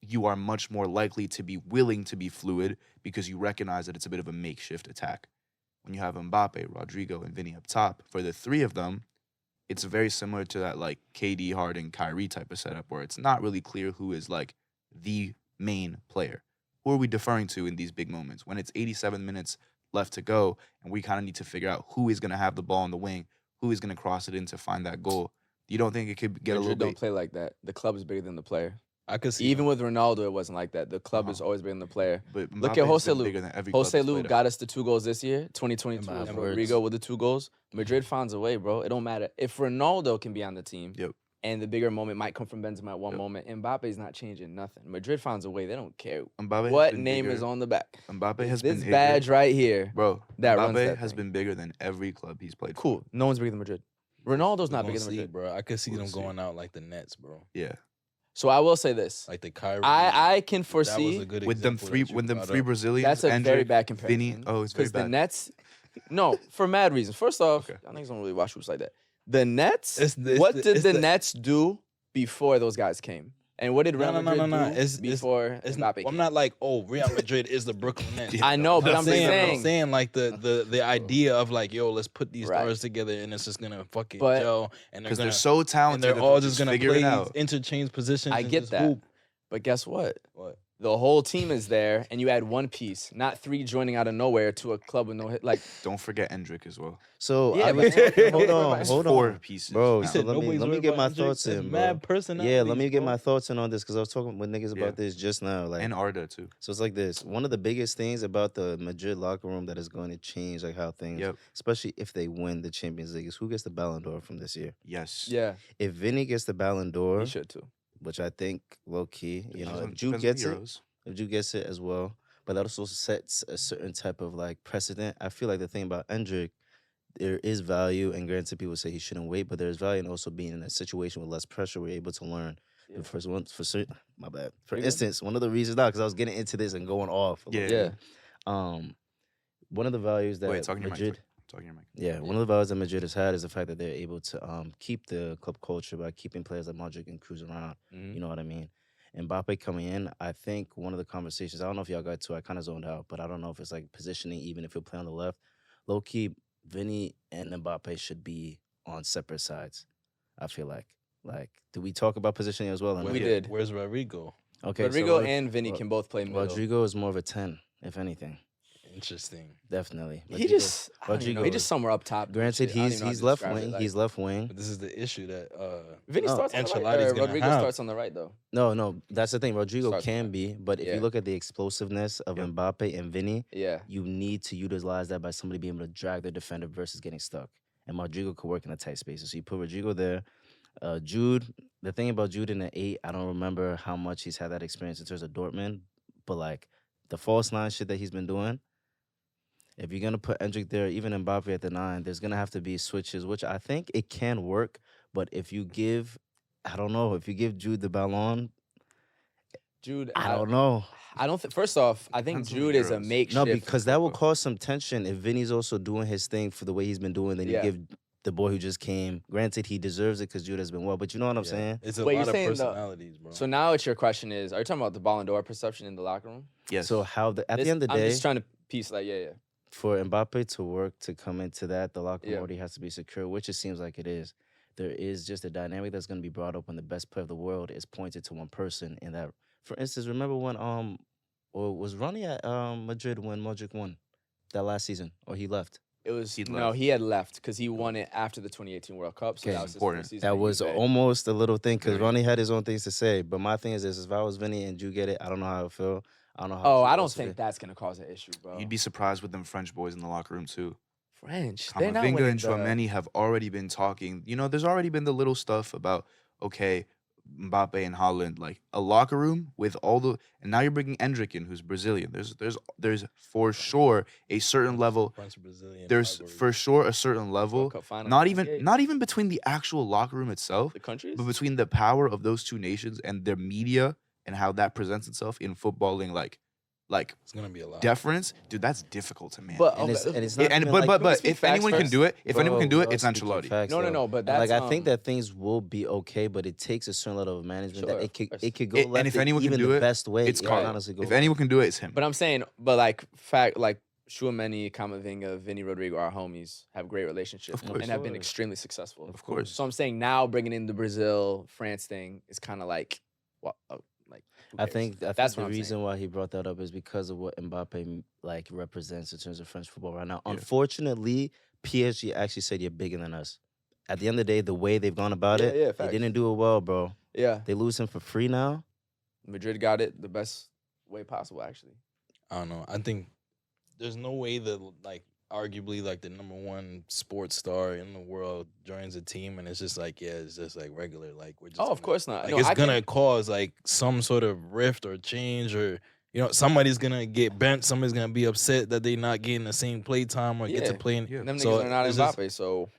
you are much more likely to be willing to be fluid because you recognize that it's a bit of a makeshift attack. When you have Mbappe, Rodrigo, and Vinny up top, for the 3 of them, it's very similar to that like KD, Harden, Kyrie type of setup where it's not really clear who is like the main player. Who are we deferring to in these big moments? When it's 87 minutes left to go and we kind of need to figure out who is going to have the ball on the wing, who is going to cross it in to find that goal. You don't think it could get a little Madrid don't bit... play like that. The club is bigger than the player. I could see Even with Ronaldo, it wasn't like that. The club is always bigger than the player. But Look Mbappe at has been Joselu. bigger than every club he's played Joselu at. got us the 2 goals this year. 2022 In my was words. Rodrigo with the 2 goals. Madrid finds a way, bro. It don't matter. If Ronaldo can be on the team, Yep. and the bigger moment might come from Benzema at one Yep. moment, Mbappe's not changing nothing. Madrid finds a way. They don't care Mbappe has what been name bigger. is on the back. Mbappe has This been badge bigger. right here. Bro, that runs Mbappe that has thing. been bigger than every club he's played for. Cool. No one's bigger than Madrid. Ronaldo's We're not gonna bigger than see, Madrid. bro. I could see We'll them see. going out like the Nets, bro. Yeah. So I will say this. Like the Kyrie. I can that was foresee a good With them example three that you when them brought 3 up. Brazilians, that's a very Endrick, bad comparison. Vinny. Oh, it's very Because the bad. Nets, no, for mad reasons. First off, Okay. I think don't really watch hoops like that. The Nets, It's what the- did it's the the- Nets do before those guys came? And what did Real No. Madrid do It's before It's Mbappe I'm came? not like, oh, Real Madrid is the Brooklyn Nets. Yeah. I know, but I'm saying, I'm saying like the idea of like, yo, let's put these Right. stars together and it's just gonna fucking But- gel and Because they're they're gonna so and talented. they're if all they just gonna figure play it out. interchange positions. I and get just that. hoop. But guess what? What? The whole team is there, and you add one piece, not 3 joining out of nowhere to a club with no hit. Like, Don't forget Endrick as well. So Yeah, I but- was hold on, That's hold 4 on, pieces. bro. now. So let me Nobody's get my worried about thoughts Hendrick. in, There's bro. mad personalities, Yeah, let me get bro. my thoughts in on this because I was talking with niggas Yeah. about this just now. Like, And Arda too. so it's like this. One of the biggest things about the Madrid locker room that is going to change like how things, Yep. especially if they win the Champions League, is who gets the Ballon d'Or from this year. Yes. yeah, If Vinny gets the Ballon d'Or, he should too. which I think low key, you know, if Depends Jude on gets the it, Euros. if Jude gets it as well, but that also sets a certain type of like precedent. I feel like the thing about Endrick, there is value, and granted, people say he shouldn't wait, but there's value in also being in a situation with less pressure. We're able to learn. Yeah. The first one, for certain, my bad. For You're good. instance, one of the reasons now, because I was getting into this and going off. a Yeah. little Yeah. bit. One of the values that Wait, talking your mic. Madrid. Talking your mic. Yeah, one of the values that Madrid has had is the fact that they're able to keep the club culture by keeping players like Modric and Cruz around. Mhm. You know what I mean? Mbappe coming in, I think one of the conversations, I don't know if y'all got to, I kind of zoned out, but I don't know if it's like positioning, even if he'll play on the left. Low key, Vinny and Mbappe should be on separate sides, I feel like. Like, do we talk about positioning as well? or We not? did. Where's Rodrigo? Okay, Rodrigo so and Vinny Ro- can both play middle. Rodrigo is more of a 10, if anything. Interesting. Definitely. He Rodrigo- just, I don't even know, he Rodrigo- just somewhere up top. doing Granted, shit. I don't he's even know how he's to left describe it, wing. like- He's left wing. But this is the issue that Vinny No, starts on the right. Ancelotti's gonna Rodrigo have. starts on the right though. No, that's the thing. Rodrigo Starts can with be, but if Yeah. you look at the explosiveness of Yep. Mbappe and Vinny, Yeah, you need to utilize that by somebody being able to drag the defender versus getting stuck. And Rodrigo could work in the tight spaces. So you put Rodrigo there. Jude, the thing about Jude in the 8, I don't remember how much he's had that experience in terms of Dortmund, but like the false 9 shit that he's been doing, if you're going to put Endrick there, even Mbappe at the 9, there's going to have to be switches, which I think it can work. But if you give, I don't know, if you give Jude the ballon, Jude. I don't know. I don't think. First off, I think Depends on the Jude is a Euros. makeshift. No, because that will football. cause some tension if Vinny's also doing his thing for the way he's been doing. Then Yeah. you give the boy who just came. Granted, he deserves it because Jude has been well. But you know what I'm Yeah. saying? It's a Wait, lot you're of saying the- personalities, bro. So now it's your question is: are you talking about the Ballon d'Or perception in the locker room? Yes. So how at This- the end of the I'm day, just trying to piece like yeah. for Mbappe to work to come into that, the locker room Yeah. already has to be secure, which it seems like it is. There is just a dynamic that's going to be brought up when the best player of the world is pointed to one person. In that, for instance, remember when or was Ronnie at Madrid when Modric won that last season, or he left? It was He no, left. he had left because he won it after the 2018 World Cup. So Okay. that was his Important. first season That at was Juve. almost a little thing because Very. Ronnie had his own things to say. But my thing is this: if I was Vinny and Jude get it, I don't know how I feel. I don't know how. Oh, Jude I don't also think feel. that's gonna cause an issue, bro. You'd be surprised with them French boys in the locker room too. French. They're not Camavinga winning and the- Chouameni have already been talking. You know, there's already been the little stuff about okay, Mbappe and Holland, like a locker room with all the, and now you're bringing Endrick in, who's Brazilian. There's for sure a certain level. French Brazilian. There's rivalry. for sure a certain level. World Cup final Not 98. even between the actual locker room itself, the countries. but between the power of those two nations and their media and how that presents itself in footballing, like It's gonna be a lot. deference, dude. That's difficult to manage. But And it's okay, it's not And even but like, let's speak if facts anyone can first. do it, if anyone can do Bro, it, it's we're speaking Ancelotti. facts, No, though. no, but And, that's like I think that things will be okay, but it takes a certain level of management Sure, that of course. it could go And left if in anyone can even do the it, best way. it's it Carlo. can honestly go If left. anyone can do it, it's him. But I'm saying, but like fact, like Chouameni, Camavinga, Vinny Rodrigo, our homies, have great relationships Of course. and have been Sure. extremely successful. Of course. So I'm saying now bringing in the Brazil France thing is kind of like, well, like who I cares? think That's the what I'm reason saying. why he brought that up is because of what Mbappe like represents in terms of French football right now. Yeah. Unfortunately, PSG actually said you're bigger than us. At the end of the day, the way they've gone about Yeah, it, yeah, they facts. didn't do it well, bro. Yeah, They lose him for free now. Madrid got it the best way possible, actually. I don't know. I think there's no way that like arguably like the number one sports star in the world joins a team and it's just like it's just like regular. Like we're just Oh, of course not. like No, it's I gonna think- cause like some sort of rift or change or somebody's gonna get bent. Somebody's gonna be upset that they're not getting the same play time or get to Yeah. play. Yeah. Them So niggas are not it's just- Mbappe, so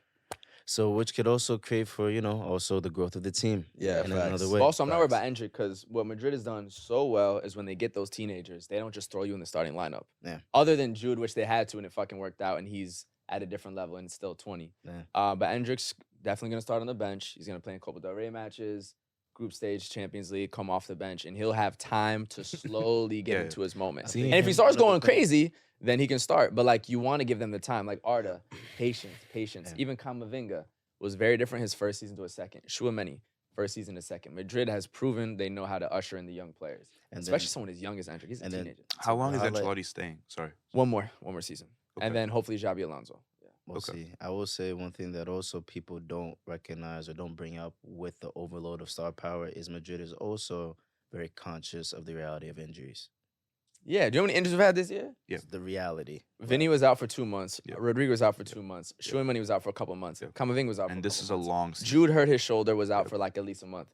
So which could also create for, also the growth of the team. Yeah, in facts. another But way. also, I'm not worried Facts. about Endrick because what Madrid has done so well is when they get those teenagers, they don't just throw you in the starting lineup. Yeah. Other than Jude, which they had to, and it fucking worked out, and he's at a different level and still 20. Yeah. But Endrick's definitely going to start on the bench. He's going to play in Copa del Rey matches, group stage, Champions League, come off the bench, and he'll have time to slowly get Yeah. into his moment. See, And if he and starts one of going the things- crazy, then he can start. But like you want to give them the time. Like Arda, patience. Yeah. Even Kamavinga was very different his first season to his second. Chouameni, first season to second. Madrid has proven they know how to usher in the young players, And especially then- someone as young as Endrick. He's a and then- teenager. How long is highlight- Ancelotti staying? Sorry. One more season, Okay. and then hopefully Xabi Alonso. Yeah. We'll Okay. see. I will say one thing that also people don't recognize or don't bring up with the overload of star power is Madrid is also very conscious of the reality of injuries. Yeah. Do you know how many injuries we've had this year? Yeah. It's the reality. Vinny was out for 2 months. Yeah. Rodrigo was out for 2 months. Yeah. Chouameni was out for a couple months. Yeah. Kamavinga was out for And a this couple is a months. long season. Jude hurt his shoulder, was out Yep. for like at least a month.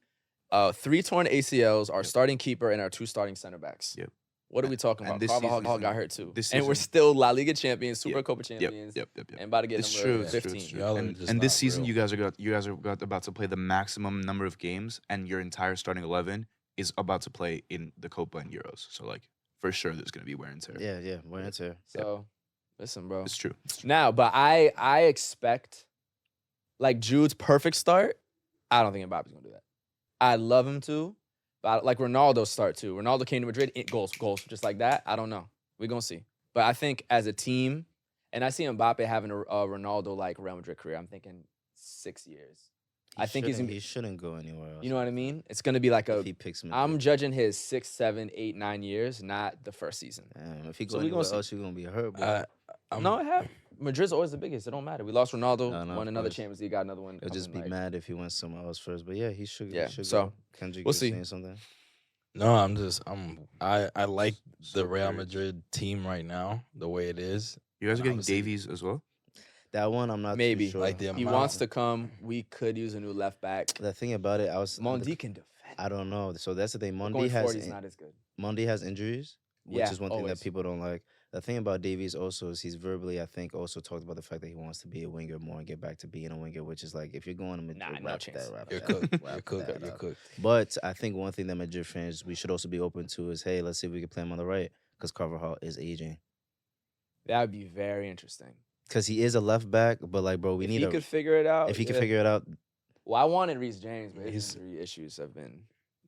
3 torn ACLs, our Yep. starting keeper, and our 2 starting center backs. Yep. What are we talking And about? this Carvajal season- got hurt too. this And we're season- still La Liga champions, Super Yep. Copa Yep. champions, Yep. and about to get It's number true. It's true. 15. It's true. Y'all are And, just and this not season, real. you guys are about to play the maximum number of games, and your entire starting 11 is about to play in the Copa and Euros. So like for sure, there's gonna be wear and tear. Yeah, wear and tear. So, listen, bro. It's true. Now, but I expect like Jude's perfect start. I don't think Mbappe's gonna do that. I'd love him to, but like Ronaldo's start too. Ronaldo came to Madrid, goals, just like that. I don't know. We're gonna see. But I think as a team, and I see Mbappe having a Ronaldo like Real Madrid career. I'm thinking 6 years. I think he's gonna be. He shouldn't go anywhere else. You know what I mean? It's gonna be like If a. he picks him, I'm judging his 6, 7, 8, 9 years, not the first season. Damn, if he So go we gonna anywhere see. else, you're gonna be hurt. Boy. No, it happened. Madrid's always the biggest. It don't matter. We lost Ronaldo, No, won of another course. Champions League, got another one. I'll just be coming, like- mad if he went somewhere else first. But yeah, he should. Yeah, He should so, go. Kendrick, we'll you see. saying something? No, I like So the Real curious. Madrid team right now, the way it is. You guys are getting Obviously- Davies as well. That one, I'm not too Maybe. sure. Like the He amount- wants to come. We could use a new left back. The thing about it, Mondi can defend. I don't know. So that's the thing. But Mondi going has forward, he's not as good. Mondi has injuries, which Yeah, is one thing always. that people don't like. The thing about Davies also is he's verbally, I think, also talked about the fact that he wants to be a winger more and get back to being a winger, which is like if you're going to Madrid, Nah, no wrap chance. that, wrap You're that, cooked. wrap You're cooked. that You're up. cooked. But I think one thing that Madrid fans we should also be open to is, hey, let's see if we can play him on the right because Carvajal is aging. That would be very interesting. Because he is a left back, but like, bro, we If need he a. could figure it out. If he can yeah. figure it out, Well, I wanted Reece James, but his He's- injury issues have been.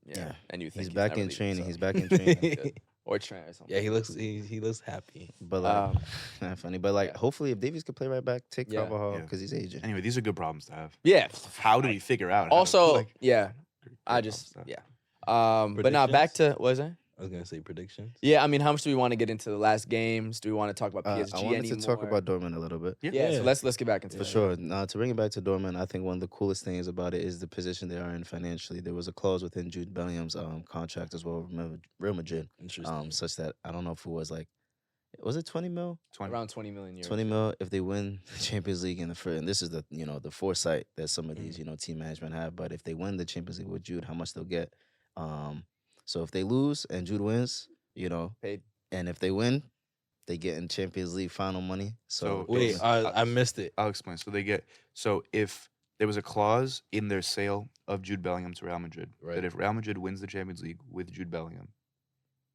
Yeah. Yeah. And you think he's back never in leaving, training. so- He's back in training. Good. Or Trent or something. Yeah, he looks happy. But like, not funny. But like, yeah. hopefully, if Davies could play right back, take Yeah. Carvajal Yeah. because he's aging. Anyway, these are good problems to have. Yeah. How do we figure out? how to, Also, like, yeah. good I problems just to have? yeah. But now back to what is it? I was gonna say predictions. Yeah, I mean, how much do we want to get into the last games? Do we want to talk about PSG I wanted anymore? to talk about Dortmund a little bit. Yeah, so let's get back into For it. sure. Now, to bring it back to Dortmund, I think one of the coolest things about it is the position they are in financially. There was a clause within Jude Bellingham's contract as well, Real Madrid, Interesting. such that I don't know if it was like, was it 20 mil? 20. Around 20 million euros. 20 mil if they win the Champions League in the first, and this is the the foresight that some of these team management have. But if they win the Champions League with Jude, how much they'll get? So if they lose and Jude wins, Paid. and if they win, they get in Champions League final money. So Wait, Dortmund- I missed it. I'll explain. So if there was a clause in their sale of Jude Bellingham to Real Madrid Right. that if Real Madrid wins the Champions League with Jude Bellingham,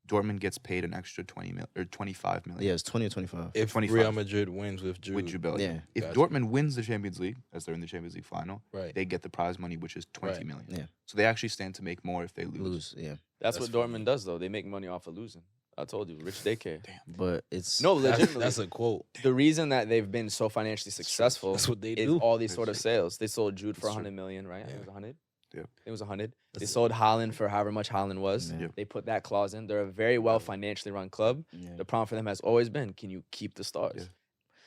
Dortmund gets paid an extra 25 million yeah, it's 20 or 25. If 25. Real Madrid wins with Jude, with Jude Bellingham. Yeah. If Gotcha. Dortmund wins the Champions League, as they're in the Champions League final, right? they get the prize money, which is 20 Right. million. Yeah. So they actually stand to make more if they lose. Lose, yeah. That's That's what funny. Dortmund does, though. They make money off of losing. I told you, rich daycare. But it's No, That's, legitimately. that's a quote. The reason that they've been so financially successful That's what they is do. all these That's sort of true. sales. They sold Jude for That's true. 100 million, right? I think it was 100. Yeah. It was 100. They That's- sold Haaland for however much Haaland was. Yeah. Yeah. They put that clause in. They're a very well financially run club. yeah. The problem for them has always been, can you keep the stars? Yeah.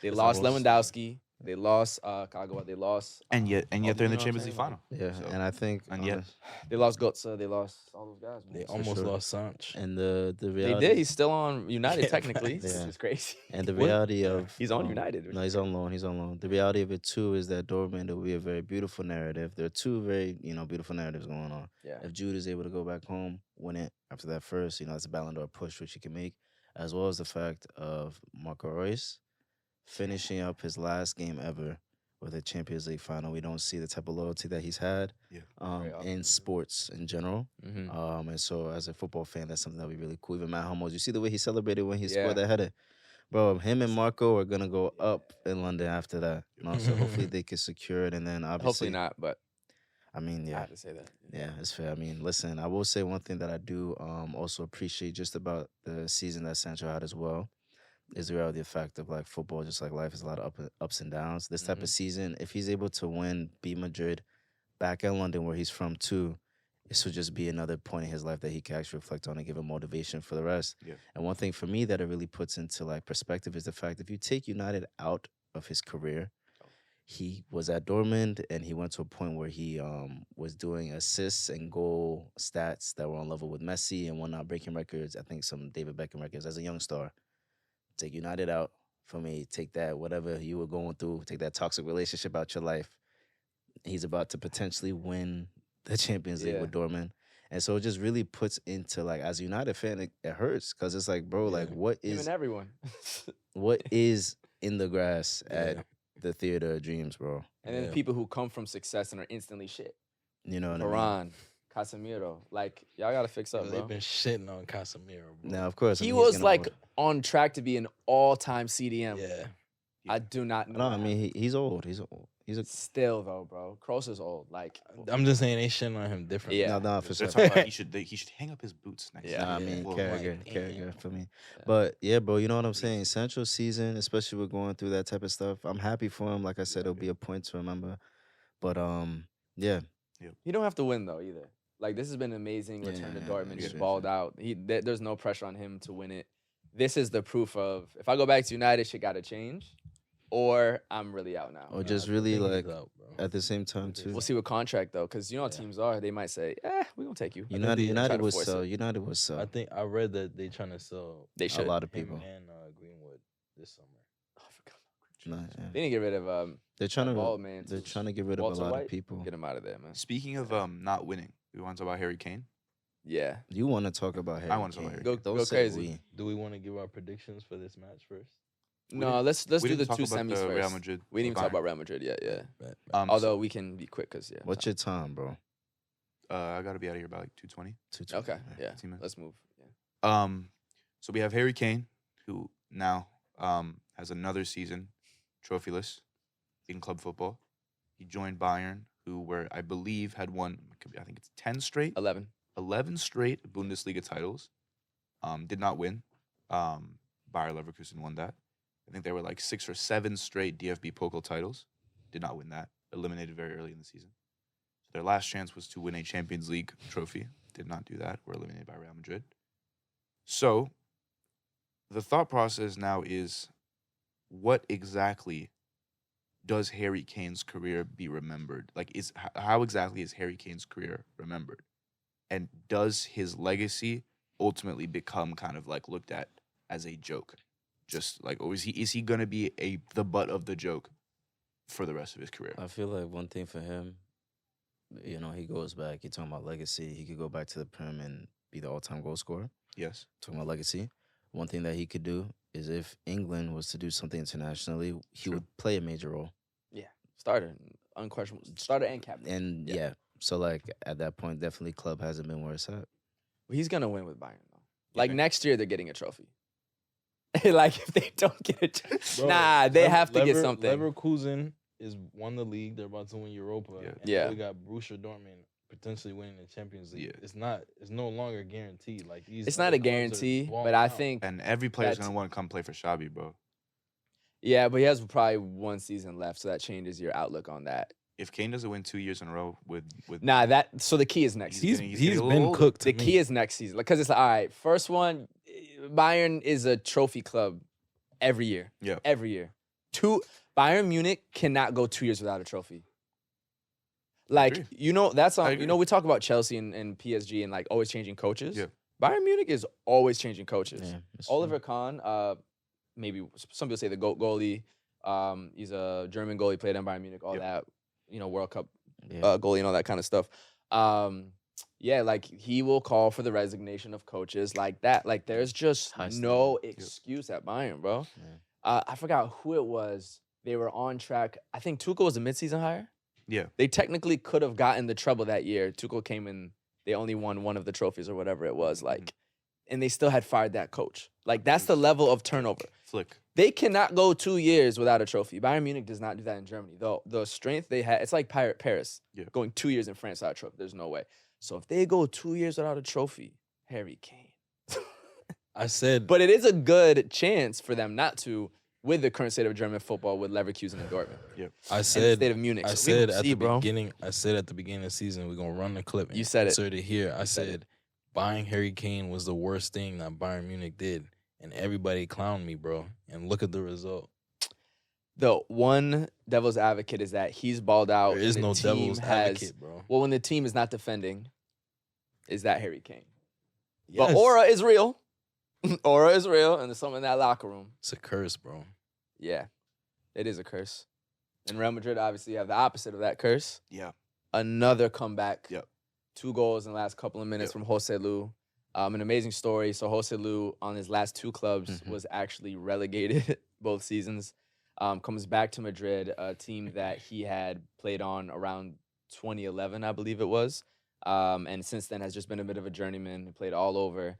They It's lost almost- Lewandowski. They lost Kagawa. They lost. And yet they're in the you know what I'm Champions League saying? final. Yeah, So- and I think and yet- They lost Götze. They lost all those guys. They Man. almost sure. lost Sancho. and the They reality did. He's still on United Yeah, technically. facts. This Yeah. is crazy. and the What? reality Yeah. of He's on United, which No, is he's on loan. He's on loan. The reality of it too is that Dortmund, it will be a very beautiful narrative. There are two very beautiful narratives going on. Yeah. If Jude is able to go back home, win it after that first, that's a Ballon d'Or push which he can make, as well as the fact of Marco Reus finishing up his last game ever with a Champions League final. We don't see the type of loyalty that he's had Yeah. Very often, in yeah. sports in general. Mhm. And so as a football fan, that's something that would be really cool. Even Matt Hummels, you see the way he celebrated when he Yeah. scored that header. Bro, him and Marco are gonna go up in London after that. So hopefully they can secure it, and then obviously, Hopefully not, but I mean, I yeah, have to say that. yeah, it's fair. I mean, listen, I will say one thing that I do also appreciate just about the season that Sancho had as well is the reality of fact of like football, just like life, is a lot of ups and downs. This type of season, if he's able to win, beat Madrid, back in London where he's from too, this will just be another point in his life that he can actually reflect on and give him motivation for the rest. Yeah. And one thing for me that it really puts into like perspective is the fact if you take United out of his career, he was at Dortmund and he went to a point where he was doing assists and goal stats that were on level with Messi and whatnot, breaking records. I think some David Beckham records as a young star. Take United out for me. Take that, whatever you were going through, take that toxic relationship out your life. He's about to potentially win the Champions League Yeah. with Dortmund. And so it just really puts into like, as a United fan, it hurts because it's like, bro, like what Him is and everyone. what is in the grass Yeah. at the Theater of Dreams, bro? And then Yeah. people who come from success and are instantly shit. You know what I mean? Varane, Casemiro. Like, y'all got to fix up, They've bro. been shitting on Casemiro, bro. Now, of course, I He mean, he's was gonna like hold- on track to be an all-time CDM. Yeah. I do not know. No, I that. mean he's old. He's old. He's a Still though, bro. Kroos is old. Like, I'm just saying they shitting on him different. Yeah. no, for They're sure. talking about he should hang up his boots next. Yeah. to Nah, I him. mean, Well, Carragher, like, Carragher damn. for me. Yeah. But yeah, bro, you know what I'm saying? Central season, especially with going through that type of stuff. I'm happy for him. Like I said, it'll be a point to remember. But yeah, he don't have to win though either. Like, this has been an amazing Yeah, return to yeah, Dortmund. yeah, Just yeah, balled out. There's no pressure on him to win it. This is the proof of if I go back to United, shit got to change, or I'm really out now. or Nah, just I really think he's like out, bro. at the same time Okay. too. We'll see what contract though, because you know how Yeah. teams are. They might say, we're gonna take you. United, they try United to was force so. it. United was so. I think I read that they trying to sell They A should. lot of him people. and Greenwood this summer. Oh, I forgot about Nah, Greenwood. yeah. They need to get rid of They're trying to. bald man. They're too. trying to get rid of Walter a lot White? of people. Get him out of there, man. Speaking of not winning, we want to talk about Harry Kane. Yeah. You want to talk about Harry? I wanna talk about Kane. Harry Go- Don't go say crazy. we. Do we want to give our predictions for this match first? No, let's We do the didn't talk two about semis the first. Real Madrid. We didn't even talk Bayern. about Real Madrid yet. Yeah. So, Although we can be quick because yeah. What's your time, bro? I gotta be out of here by like 2:20. 2:20. Okay. Yeah. 15 minutes. Let's move. Yeah. So we have Harry Kane, who now has another season trophyless in club football. He joined Bayern, who were I believe had won. I think it's 10 straight. 11 straight Bundesliga titles. Did not win. Bayer Leverkusen won that. I think there were like 6 or 7 straight DFB Pokal titles. Did not win that. Eliminated very early in the season. So their last chance was to win a Champions League trophy. Did not do that. Were eliminated by Real Madrid. So the thought process now is, what exactly does Harry Kane's career be remembered? Like, how exactly is Harry Kane's career remembered? And does his legacy ultimately become kind of like looked at as a joke? Just like, or is he gonna be the butt of the joke for the rest of his career? I feel like one thing for him, he goes back. You're talking about legacy. He could go back to the Prem and be the all-time goal scorer. Yes. Talking about legacy. One thing that he could do is if England was to do something internationally, he True. would play a major role. Starter, unquestionable. Starter and captain. And Yeah. yeah, so like at that point, definitely club hasn't been where it's at. He's gonna win with Bayern though. You Like think? next year, they're getting a trophy. Like if they don't get a trophy, Bro, nah, they have to get something. Leverkusen is won the league. They're about to win Europa. Yeah. And Yeah. we got Borussia Dortmund potentially winning the Champions League. Yeah. It's no longer guaranteed. Like these. It's not other a clubs are guarantee, but balling I out. think And every player's That's- gonna want to come play for Xabi, bro. yeah, but he has probably one season left, so that changes your outlook on that. If Kane doesn't win 2 years in a row with Nah, so the key is next season. He's He's getting a little been older. cooked. The to key me. is next season, because it's like, all right. First one, Bayern is a trophy club every year. Yeah. every year. Bayern Munich cannot go 2 years without a trophy. Like, agree. That's I on. agree. We talk about Chelsea and PSG and like always changing coaches. Yeah. Bayern Munich is always changing coaches. Yeah, it's Oliver Kahn, maybe some people say the GOAT goalie. He's a German goalie, played in Bayern Munich, all that, World Cup true. goalie and all that kind of stuff. Yeah, like he will call for the resignation of coaches like that. Like there's just High no standard. excuse at Bayern, bro. Yeah. I forgot who it was. They were on track. I think Tuchel was a midseason hire. Yeah. They technically could have gotten the treble that year. Tuchel came in, they only won one of the trophies or whatever it was. Like, and they still had fired that coach. Like, that's the level of turnover. Flick. They cannot go 2 years without a trophy. Bayern Munich does not do that in Germany. The strength they had, it's like Paris going 2 years in France without a trophy. There's no way. So if they go 2 years without a trophy, Harry Kane. I said, But it is a good chance for them not to, with the current state of German football with Leverkusen and Dortmund. I And the said, state of Munich. I So we said will at see, the bro. beginning. I said at the beginning of the season we're gonna run the clip. You said it. Insert it here. I said said buying Harry Kane was the worst thing that Bayern Munich did, and everybody clowned me, bro. And look at the result. The one devil's advocate is that he's balled out. There is and the no team devil's has, advocate, bro. Well, when the team is not defending, is that Harry Kane? Yes. But aura is real. Aura is real, and there's something in that locker room. It's a curse, bro. Yeah, it is a curse. And Real Madrid obviously have the opposite of that curse. Yeah. Another comeback. Yep. 2 goals in the last couple of minutes from Joselu. An amazing story. So Joselu on his last 2 clubs was actually relegated both seasons. Comes back to Madrid, a team that he had played on around 2011, I believe it was. And since then has just been a bit of a journeyman. He played all over.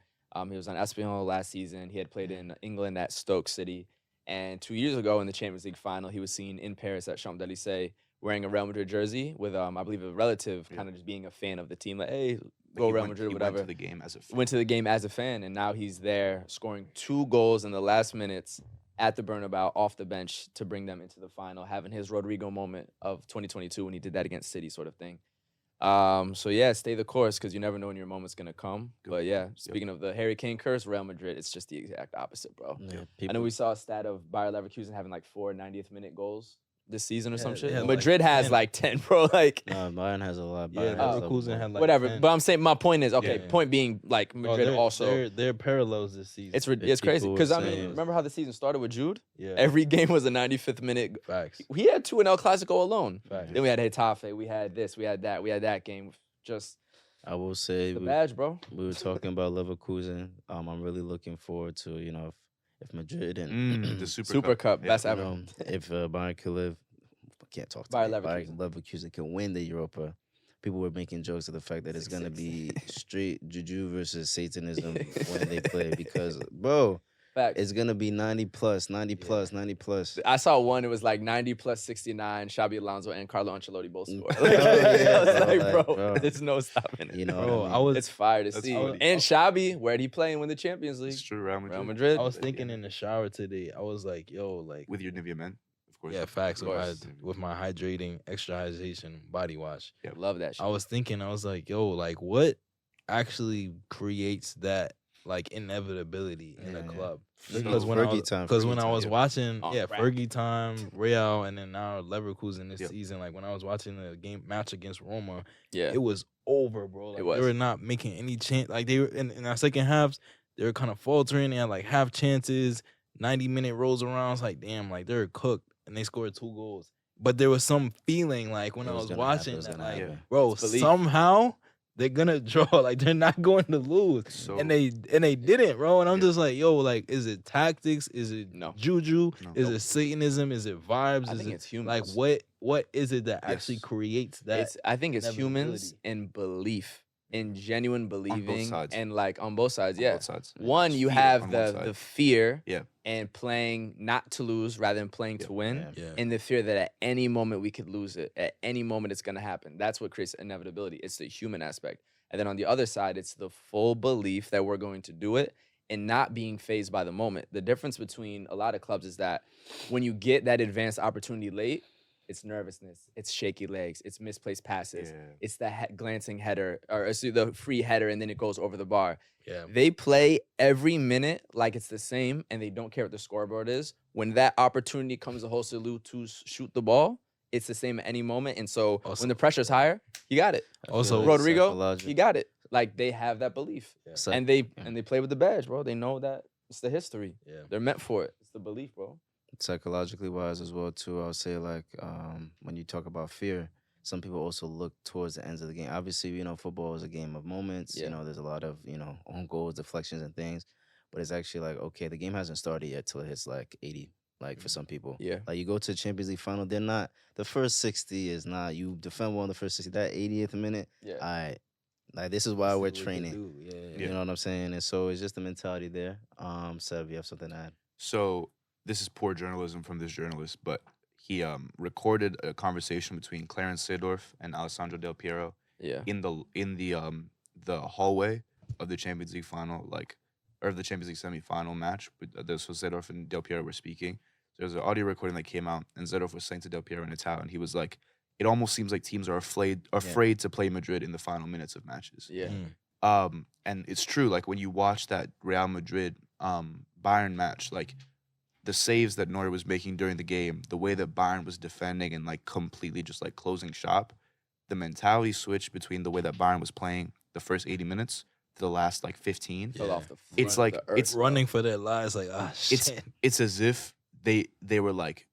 He was on Espanyol last season. He had played in England at Stoke City. And 2 years ago in the Champions League final, he was seen in Paris at Champs-Élysées wearing a Real Madrid jersey with, I believe, a relative kind of just being a fan of the team. Like, hey, go Real Madrid, whatever. Went to the game as a fan. Went to the game as a fan, and now he's there scoring 2 goals in the last minutes at the Bernabeu off the bench to bring them into the final, having his Rodrigo moment of 2022 when he did that against City sort of thing. So yeah, stay the course because you never know when your moment's gonna come. But yeah, speaking of the Harry Kane curse, Real Madrid, it's just the exact opposite, bro. Yeah, I know we saw a stat of Bayer Leverkusen having like 4 90th minute goals this season or some they shit. had, Madrid like, has 10. like 10, bro. Like Bayern has a lot. Yeah, Bayern has a Leverkusen lot. had like whatever. 10. But I'm saying my point is okay. Yeah. Point being like Oh, Madrid also. they're parallels this season. It's It's crazy people because I saying- mean, remember how the season started with Jude? yeah, Every game was a 95th minute. facts. He had 2 in El Clasico alone. Facts. Then we had Getafe. We had this. We had that. We had that game. Just I will say the we, badge, bro. we were talking about Leverkusen. I'm really looking forward to if Madrid and The Super Cup, best Yeah. ever. if Bayern can live, I can't talk to Bayer Bayern Leverkusen can win the Europa. People were making jokes of the fact that it's gonna be straight juju versus Satanism when they play because bro, Facts. it's gonna be 90 plus, 90 plus, 90 plus. I saw one. It was like 90 plus 69. Xabi Alonso and Carlo Ancelotti both scored. Oh, Like, yeah, I was bro, like, like, bro, bro. there's no stopping it. You know, Bro, what I was It's fire to That's see. funny. And Xabi, where'd he play and win the Champions League? It's true, Real Madrid. Real Madrid. I was thinking in the shower today. I was like, yo, like With your Nivea men, of course. yeah, facts Of course. with my hydrating extra hydration body wash. Love that shit. I was thinking, I was like, yo, like what actually creates that like inevitability in a Yeah, yeah. club? So Because when I Fergie was, time, because Fergie when I time, was yeah. watching, Oh, right. Fergie time, Real, and then now Leverkusen this Yep. season, like when I was watching the match against Roma, Yeah. it was over, bro. Like, It was. They were not making any chance. Like they were in our second halves, they were kind of faltering. They had like half chances. 90-minute rolls around. It's like damn, like they're cooked, and they scored 2 goals. But there was some feeling like when It I was was gonna happen, it watching was that, gonna like, happen. bro, It's belief. somehow they're gonna draw. Like they're not going to lose. So, And they didn't, bro. And I'm Yeah. just like, yo, like, is it tactics? Is it No. juju? No. Is it Satanism? Is it vibes? I Is think it it's humans. like what is it that actually Yes. creates that? I think it's humans inevitability. in belief, in genuine believing, sides. and like on both sides. on Yeah. both sides. One, you Fear have on one the side. fear, Yeah. and playing not to lose rather than playing Yeah. to win, Yeah. Yeah. and the fear that at any moment we could lose it. At any moment it's gonna happen. That's what creates inevitability. It's the human aspect. And then on the other side, it's the full belief that we're going to do it and not being phased by the moment. The difference between a lot of clubs is that when you get that advanced opportunity late, It's nervousness. It's shaky legs. It's misplaced passes. Yeah. It's the glancing header or it's the free header and then it goes over the bar. Yeah. They play every minute like it's the same and they don't care what the scoreboard is. When that opportunity comes to Joselu to shoot the ball, it's the same at any moment. And so Also- when the pressure's higher, you got it. I feel Also- like Rodrigo, psychological- you got it. Like they have that belief. Yeah. psy- And they yeah. and they play with the badge, bro. They know that it's the history. Yeah. They're meant for it. It's the belief, bro. psychologically wise as well too. I would say like when you talk about fear, some people also look towards the ends of the game. Obviously, football is a game of moments. Yeah. There's a lot of own goals, deflections, and things. But it's actually like, okay, the game hasn't started yet till it hits like 80. Like for some people, Yeah. like you go to the Champions League final, they're not the first 60 is not you defend well in the first 60. That 80th minute, Yeah. all right, like this is why we're training. Yeah. You know what I'm saying? And so it's just the mentality there. Seb, you have something to add? So this is poor journalism from this journalist, but he recorded a conversation between Clarence Seedorf and Alessandro Del Piero Yeah. in the hallway of the Champions League final, or the Champions League semifinal match. This was Seedorf and Del Piero were speaking. There was an audio recording that came out, and Seedorf was saying to Del Piero in Italian, he was like, "It almost seems like teams are afraid to play Madrid in the final minutes of matches." Yeah. And it's true. Like when you watch that Real Madrid Bayern match, like the saves that Neuer was making during the game, the way that Bayern was defending and like completely just like closing shop, the mentality switch between the way that Bayern was playing the first 80 minutes to the last like 15. Fell Yeah. off the It's front like- of the earth, it's bro. Running for their lives, like shit. It's as if they were like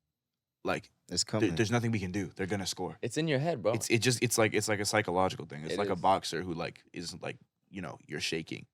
It's coming. there's nothing we can do. They're gonna score. It's in your head, bro. It's like a psychological thing. It's It like a is. boxer who like is like, you're shaking,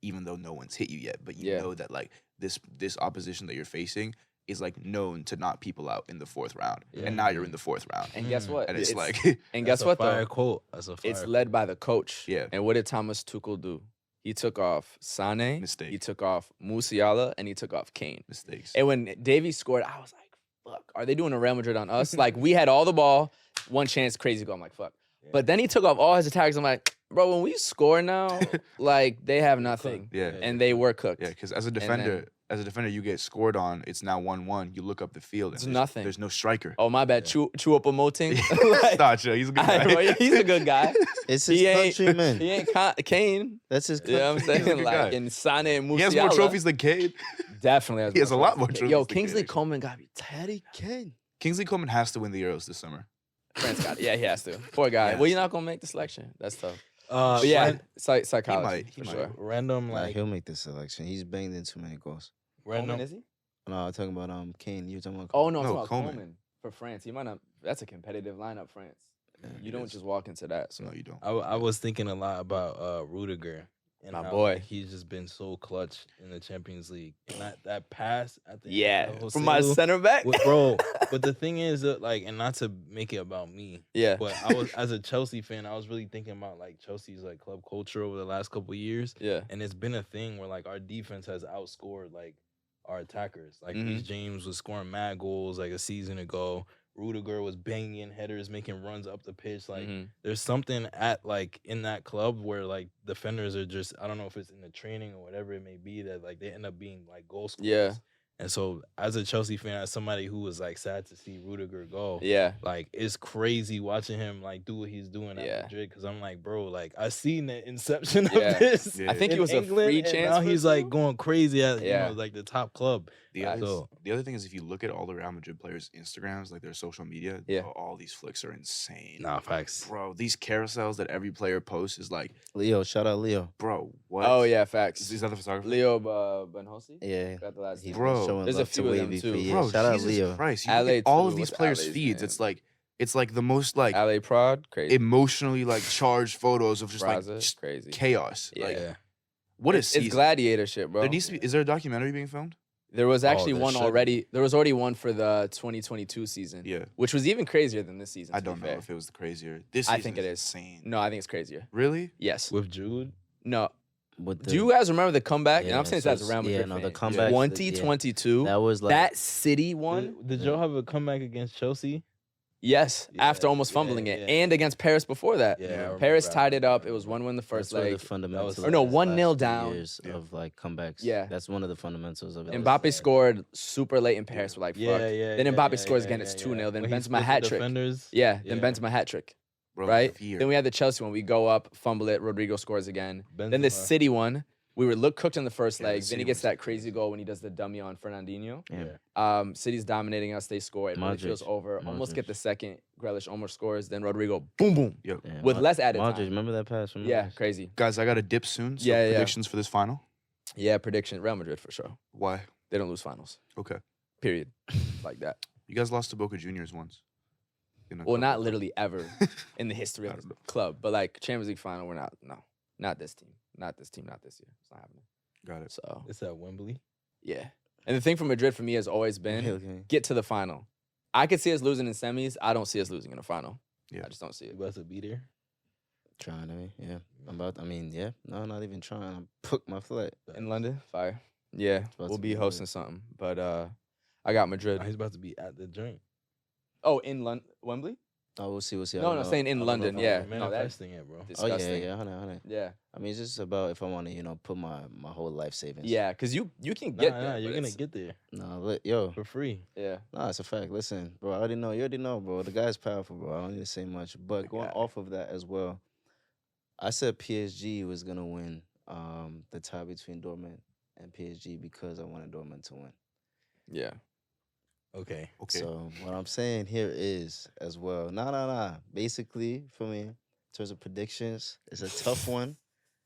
even though no one's hit you yet, but you Yeah. know that like this opposition that you're facing is like known to knock people out in the fourth round, Yeah. and now you're in the fourth round, and guess what? and it's like and That's guess a what fire though? quote. That's a fire It's quote. led by the coach. Yeah. And what did Thomas Tuchel do? He took off Sané. Mistake. He took off Musiala, and he took off Kane. mistakes. And when Davies scored, I was like, "Fuck, are they doing a Real Madrid on us?" Like we had all the ball, one chance, crazy goal. I'm like, "Fuck." Yeah. But then he took off all his attacks. I'm like, "Bro, when we score now, like they have nothing, Yeah. and they were cooked." Yeah, because as a then- defender, you get scored on. It's now 1-1. You look up the field. It's and nothing. There's no striker. Oh my bad, chew up emoting. Like, Sancho, he's a good guy. Bro, he's a good guy. It's his He ain't- countryman. He ain't Kane. That's his You know what I'm country. He's a saying? good Like guy. in Sané and Musiala. He has more trophies than Kane. Definitely has He has a lot more Yo, trophies than Kingsley Kane. Coleman got to be tough. Harry Kane. Kingsley Coleman has to win the Euros this summer. France got it. Yeah, he has to. Poor guy. Yes. Well, you're not gonna make the selection. That's tough. But Yeah, psychology might, he for might. sure. random Nah, like he'll make this selection. He's banged in too many goals. Coleman, random. is he? No, I'm talking about Kane. You're talking about Oh no, I'm No, talking about Coleman. Coleman for France. He might not. That's a competitive lineup, France. You it don't is. just walk into that. So No, you don't. I was thinking a lot about Rudiger and My how, boy. like, he's just been so clutch in the Champions League. And that pass at the yeah, end of from my Joselu, center back, bro. But the thing is, like, and not to make it about me, yeah, but I was as a Chelsea fan, I was really thinking about like Chelsea's like club culture over the last couple of years, yeah, and it's been a thing where like our defense has outscored like our attackers. Like Mhm. Reece James was scoring mad goals like a season ago. Rudiger was banging headers, making runs up the pitch. Like Mhm. there's something at like in that club where like defenders are just, I don't know if it's in the training or whatever it may be, that like they end up being like goal scorers. Yeah. And so as a Chelsea fan, as somebody who was like sad to see Rudiger go, yeah. like it's crazy watching him like do what he's doing at Yeah. Madrid, because I'm like, bro, like I seen the inception Yeah. of this. Yeah. I think in it was a England, free and chance. now he's like going crazy at Yeah. like the top club. The other, So- the other thing is, if you look at all the Real Madrid players' Instagrams, like their social media, Yeah. bro, all these flicks are insane. Nah, facts. Bro, these carousels that every player posts is like, Leo. Shout out Leo. bro, what? Oh yeah, facts. Is that the photographer? Leo Benhosi. Yeah. Got the last He's name. Bro, been showing there's a love few to of them Wavy too. for years. Bro, Shout out Jesus Leo. Christ. You LA look at all too. of these What's players' LA's feeds. name? It's like the most like LA Prod, crazy. emotionally like charged photos of just like Braza, just crazy. chaos. Yeah. Like Yeah. what a It's season. gladiator shit, bro. There needs to be. Is there a documentary being filmed? There was actually there one should already. There was already one for the 2022 season. Yeah. Which was even crazier than this season. I to be don't know fair. if it was the crazier. This I season think it is. insane. No, I think it's crazier. Really? Yes. With Jude. No. With Do you guys remember the comeback? and Yeah, I'm saying so this as a Real it's- yeah, Madrid no, the fan. comeback- 2022. that was like That City one. Did y'all have a comeback against Chelsea? Yes, after Yeah, almost yeah, fumbling it, yeah. and against Paris before that. Yeah, I remember, Paris I tied it remember, up. I It was remember. 1-1 the first That's where the leg. fundamentals. Or no, of his 1-0 last 2 down. Years Yeah. of like comebacks. Yeah. That's one of the fundamentals of it. That was Mbappe sad. scored super late in Paris. We're like, fuck. Yeah, yeah. Then yeah, Mbappe yeah, scores yeah, again. yeah, It's yeah. 2-0. Then When he Benzema split the hat trick. defenders. Yeah, then Yeah. Benzema hat trick. Bro, Right? fear. Then we had the Chelsea one. We go up, fumble it. Rodrigo scores again. Then the Benzema. City one. We were cooked in the first Yeah, the leg. Then City he gets one's that crazy goal when he does the dummy on Fernandinho. Yeah. City's dominating us. They score. It really feels Modric. over. Almost get Modric. the second. Grealish almost scores. Then Rodrigo, boom, boom. Yep. Yeah, With less added Modric, time. remember that pass from Yeah, Modric? crazy. Guys, I got a dip soon. So Yeah, yeah. predictions for this final. Yeah, prediction. Real Madrid for sure. Why? They don't lose finals. Okay. Period. Like that. You guys lost to Boca Juniors once. In a Well, couple- not literally ever in the history I of the don't know. club, but like Champions League final, we're not. No, not this team. Not this team. Not this year. It's not happening. Got it. So It's at Wembley. yeah. And the thing for Madrid for me has always been Okay. get to the final. I could see us losing in semis. I don't see us losing in a final. Yeah. I just don't see You it. about to be there? Trying to, yeah. Yeah. No, not even trying. I booked my flight. In London, fire. Yeah, about we'll to be be lit. hosting something. But I got Madrid. He's about to be at the joint. Oh, in Wembley? Oh, we'll see. I No, don't no, know. saying I in don't know London. if Yeah, I'm- Man, no, that's manifesting it, bro. Oh, yeah, disgusting. yeah, 100. Yeah, I mean, it's just about if I want to, put my whole life savings. yeah, because you can get Nah, there. you're but gonna it's- get there No, yo. for free. Yeah, Nah, it's a fact. Listen, bro, I already know. You already know, bro. The guy's powerful, bro. I don't need to say much. But The going guy. off of that as well, I said PSG was going to win the tie between Dortmund and PSG because I wanted Dortmund to win. yeah. Okay. Okay. So what I'm saying here is as well. Nah. Basically, for me, in terms of predictions, it's a tough one.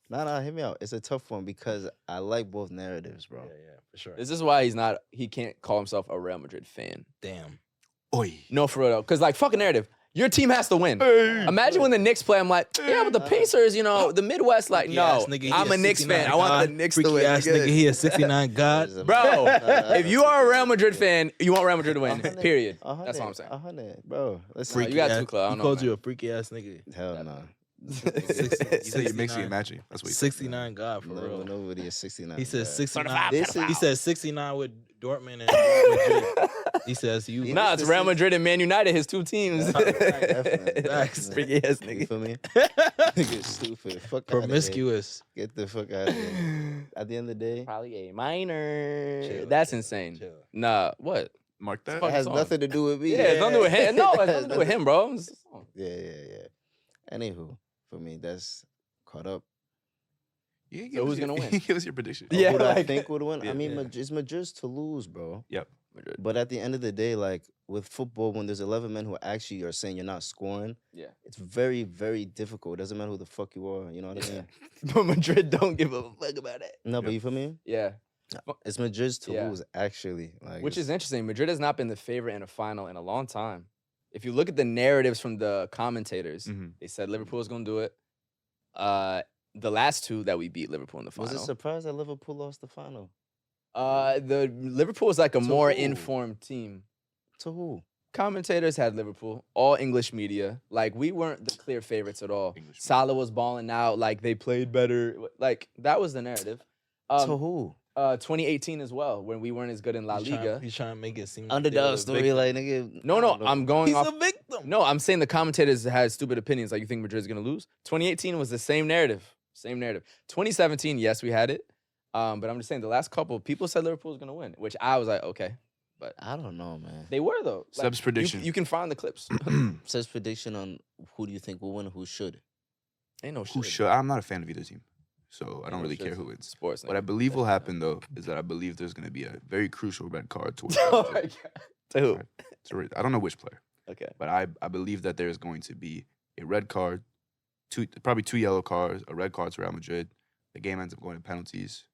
Hear me out. It's a tough one because I like both narratives, bro. Yeah, for sure. This is why he can't call himself a Real Madrid fan. Damn. Oi. No, for real though. Because like fucking narrative. Your team has to win. Imagine when the Knicks play, I'm like, yeah, but the Pacers, the Midwest, like, Freaky no, ass nigga, he I'm a Knicks 69 fan. I want God. the Knicks to Freaky win. ass nigga. nigga, he a 69 God. Bro, if you are a Real Madrid fan, you want Real Madrid to win. 100, Period. 100, That's what I'm saying. 100, bro. Listen, Freaky. You got two clubs. I don't He know, called man. you a freaky ass nigga. hell no. You said you're mixing 69. and matching. That's what you said. 69 God for No, real. nobody is 69. He says bro. 69. This is- He says 69 with Dortmund and Madrid. He says you. Nah, it's Real Madrid and Man United, his two teams. Definitely. Facts. Freaky ass You nigga. feel me? Nigga stupid. Fuck outta here. Promiscuous. Get the fuck out of here. At the end of the day, Probably a minor. Chill, That's chill, insane. chill. Nah, what? Mark that. Fuck it has song. nothing to do with me. Yeah, it's nothing to do with him. No, it's nothing to do with him, bro. It's a song. Yeah. Anywho, for me, that's caught up. Yeah, So who's gonna win? Give us your prediction. Yeah, Who do I like- think would win? Yeah. I mean, Yeah. it's Madrid's to lose, bro. Madrid. But at the end of the day, like with football, when there's 11 men who actually are saying you're not scoring, Yeah. it's very, very difficult. It doesn't matter who the fuck you are. You know what I mean? But Madrid don't give a fuck about it. No, but you feel me? Yeah. It's Madrid's to Yeah. lose, actually. Like, Which it's- is interesting. Madrid has not been the favorite in a final in a long time. If you look at the narratives from the commentators, Mhm. they said Liverpool's going to do it. The last two that we beat Liverpool in the was final. it surprised that Liverpool lost the final? The Liverpool is like a To more who? informed team. To who? Commentators had Liverpool, all English media. Like we weren't the clear favorites at all. English media. Salah was balling out. Like they played better. Like that was the narrative. To who? 2018 as well, when we weren't as good in La Liga. He's trying to make it seem like they were Underdog the story, victim. like nigga. No, I no, don't know. I'm going He's off. a victim. No, I'm saying the commentators had stupid opinions. Like you think Madrid's gonna lose. 2018 was the same narrative. 2017, yes, we had it. But I'm just saying the last couple people said Liverpool was gonna win, which I was like, okay. I don't know, man. They were though. Like, Seb's prediction. You can find the clips. Says prediction on who do you think will win and who should. Ain't no Who shit. should? I'm not a fan of either team, so I Ain't don't no really shit. care who wins. Sports. What I nigga. believe will happen though is that I believe there's going to be a very crucial red card towards. Oh my god. To who? Right. I don't know which player, Okay. but I believe that there is going to be a red card, probably two yellow cards, a red card to Real Madrid. The game ends up going to penalties,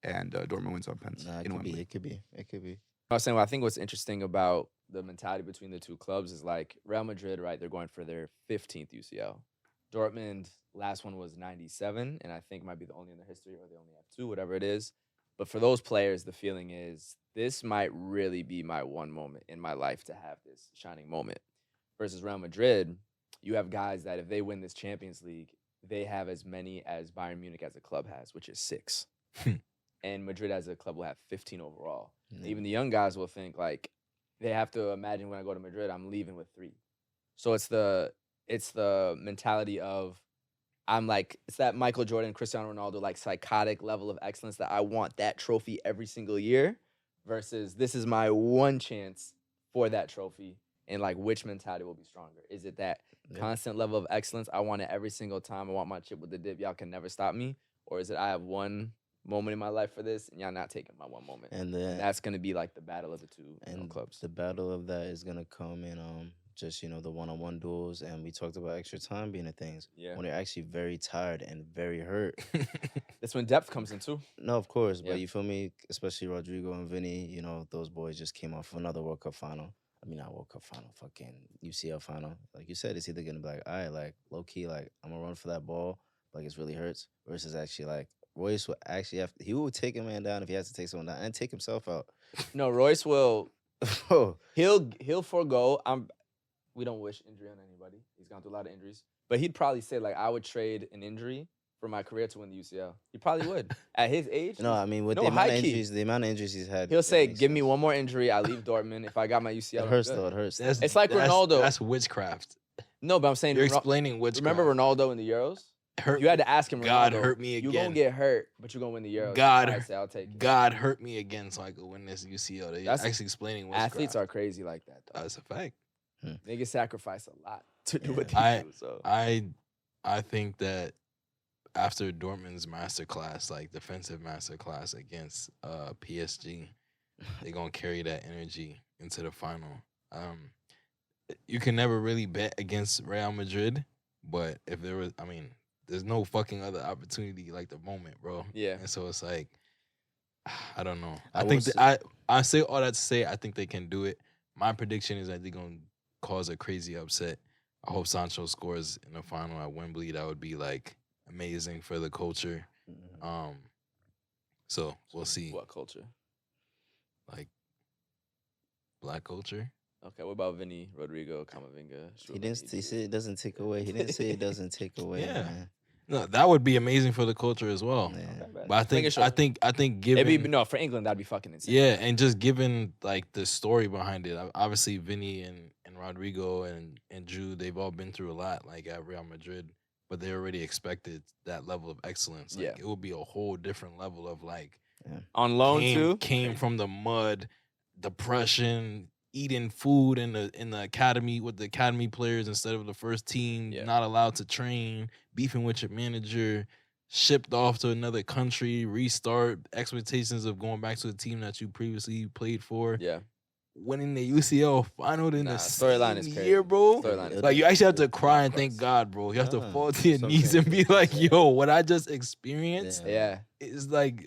and Dortmund wins on penalties. Nah, it in could be. Wembley. It could be. I was saying, I think what's interesting about the mentality between the two clubs is like Real Madrid, right? They're going for their 15th UCL. Dortmund, last one was 97, and I think might be the only in their history, or they only have two, whatever it is. But for those players, the feeling is this might really be my one moment in my life to have this shining moment. Versus Real Madrid, you have guys that if they win this Champions League, they have as many as Bayern Munich as a club has, which is 6. And Madrid as a club will have 15 overall. Yeah. Even the young guys will think like they have to imagine when I go to Madrid, I'm leaving with 3. So it's the mentality of I'm like, it's that Michael Jordan, Cristiano Ronaldo, like psychotic level of excellence that I want that trophy every single year versus this is my one chance for that trophy. And like, which mentality will be stronger? Is it that constant level of excellence? I want it every single time. I want my chip with the dip. Y'all can never stop me. Or is it I have one moment in my life for this and y'all not taking my one moment? And that's going to be like the battle of the two clubs. The battle of that is going to come in just, the one-on-one duels. And we talked about extra time being a thing. Yeah. When they're actually very tired and very hurt. That's when depth comes in too. No, of course. Yeah. But you feel me? Especially Rodrigo and Vinny, those boys just came off another World Cup final. I mean, not World Cup final, fucking UCL final. Like you said, it's either going to be like, all right, like, low-key, like, I'm going to run for that ball, like, it really hurts, versus actually, like, Royce will actually he will take a man down if he has to take someone down and take himself out. No, Royce will. He'll forego. We don't wish injury on anybody. He's gone through a lot of injuries. But he'd probably say, like, I would trade an injury for my career to win the UCL. He probably would. At his age. No, I mean, with the amount of injuries he's had. He'll say, give me one more injury, I leave Dortmund. If I got my UCL, it hurts, though. It hurts. It's like Ronaldo. That's witchcraft. No, but I'm saying. You're explaining witchcraft. Remember Ronaldo in the Euros? You had to ask him, Ronaldo, God hurt me again. You're going to get hurt, but you're going to win the Euros. I'll take it. God hurt me again so I could win this UCL. That's actually explaining witchcraft. Athletes are crazy like that, though. That's a fact. Niggas sacrifice a lot to do what they do. So I think that after Dortmund's masterclass, like defensive masterclass against PSG, they're gonna carry that energy into the final. You can never really bet against Real Madrid, but if there was, there's no fucking other opportunity like the moment, bro. Yeah. And so it's like, I don't know. I say all that to say I think they can do it. My prediction is that they're gonna cause a crazy upset. I hope Sancho scores in the final at Wembley. That would be like amazing for the culture. So we'll see. What culture? Like black culture. Okay, what about Vinny, Rodrigo, Camavinga? He said it doesn't take away. He didn't say it doesn't take away. Yeah. Man. No, that would be amazing for the culture as well. Yeah. Okay, but I think given no, for England that'd be fucking insane. Yeah, and just given like the story behind it. Obviously Vinny and Rodrigo and Jude, they've all been through a lot like at Real Madrid, but they already expected that level of excellence. Like it would be a whole different level of like on loan too. Came from the mud, depression, eating food in the academy with the academy players instead of the first team, not allowed to train, beefing with your manager, shipped off to another country, restart, expectations of going back to the team that you previously played for. Yeah. Winning the UCL final in the storyline is crazy. year, bro. Like you actually have to cry and thank God, bro. You have to fall to your knees and be like, yo, what I just experienced is like,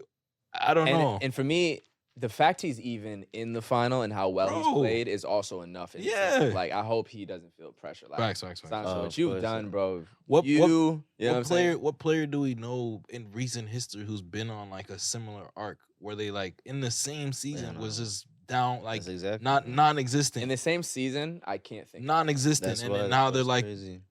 I don't know. And for me, the fact he's even in the final and how well he's played is also enough. Like, I hope he doesn't feel pressure. Like, facts. Sancho, what you've done, bro. What player do we know in recent history who's been on like a similar arc where they like in the same season was just down, like not non-existent. In the same season, I can't think. Non-existent, and then now they're like crazy.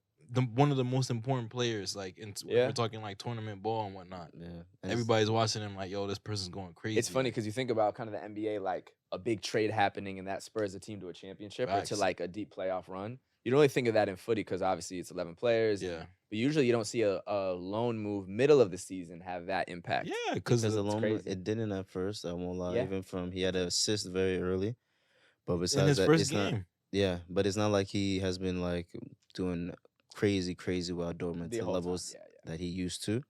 One of the most important players. Like we're talking like tournament ball and whatnot. Yeah, everybody's watching him like, yo, this person's going crazy. It's funny because you think about kind of the NBA, like a big trade happening, and that spurs a team to a championship or to like a deep playoff run. You don't really think of that in footy because obviously it's 11 players. Yeah. But usually you don't see a loan move middle of the season have that impact. Yeah, because the loan move, it didn't at first. I won't lie. Yeah. Even from he had an assist very early, but besides in his that, first it's game. not. Yeah, but it's not like he has been like doing crazy well Dortmund to levels that he used to.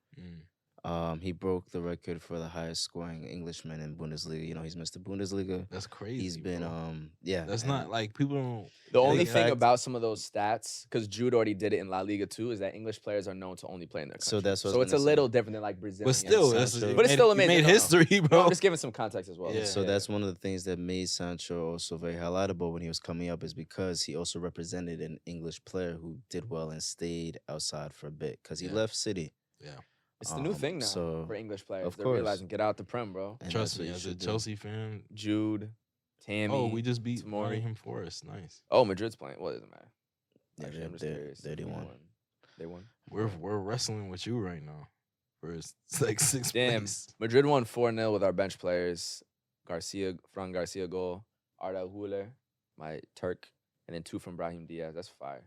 He broke the record for the highest scoring Englishman in Bundesliga. He's Mr. Bundesliga. That's crazy. He's been bro. That's not like people don't. The only thing about some of those stats, because Jude already did it in La Liga too, is that English players are known to only play in their country. So that's what so it's a little different than like Brazil. But still, it's still amazing. Made history, bro. I'm just giving some context as well. Yeah. So that's one of the things that made Sancho also very highlightable when he was coming up, is because he also represented an English player who did well and stayed outside for a bit because he left City. Yeah. It's the new thing now for English players. Of They're course. realizing get out the Prem, bro. And Trust me, as a Chelsea fan, Jude, Tammy. Oh, we just beat Tamori. Nottingham Forest. Nice. Oh, Madrid's playing. What doesn't matter. Yeah, Actually, I'm just curious. they won. They won. We're wrestling with you right now. For like sixth place. Madrid won 4-0 with our bench players. Fran Garcia goal. Arda Güler, my Turk. and then 2 from Brahim Diaz. That's fire.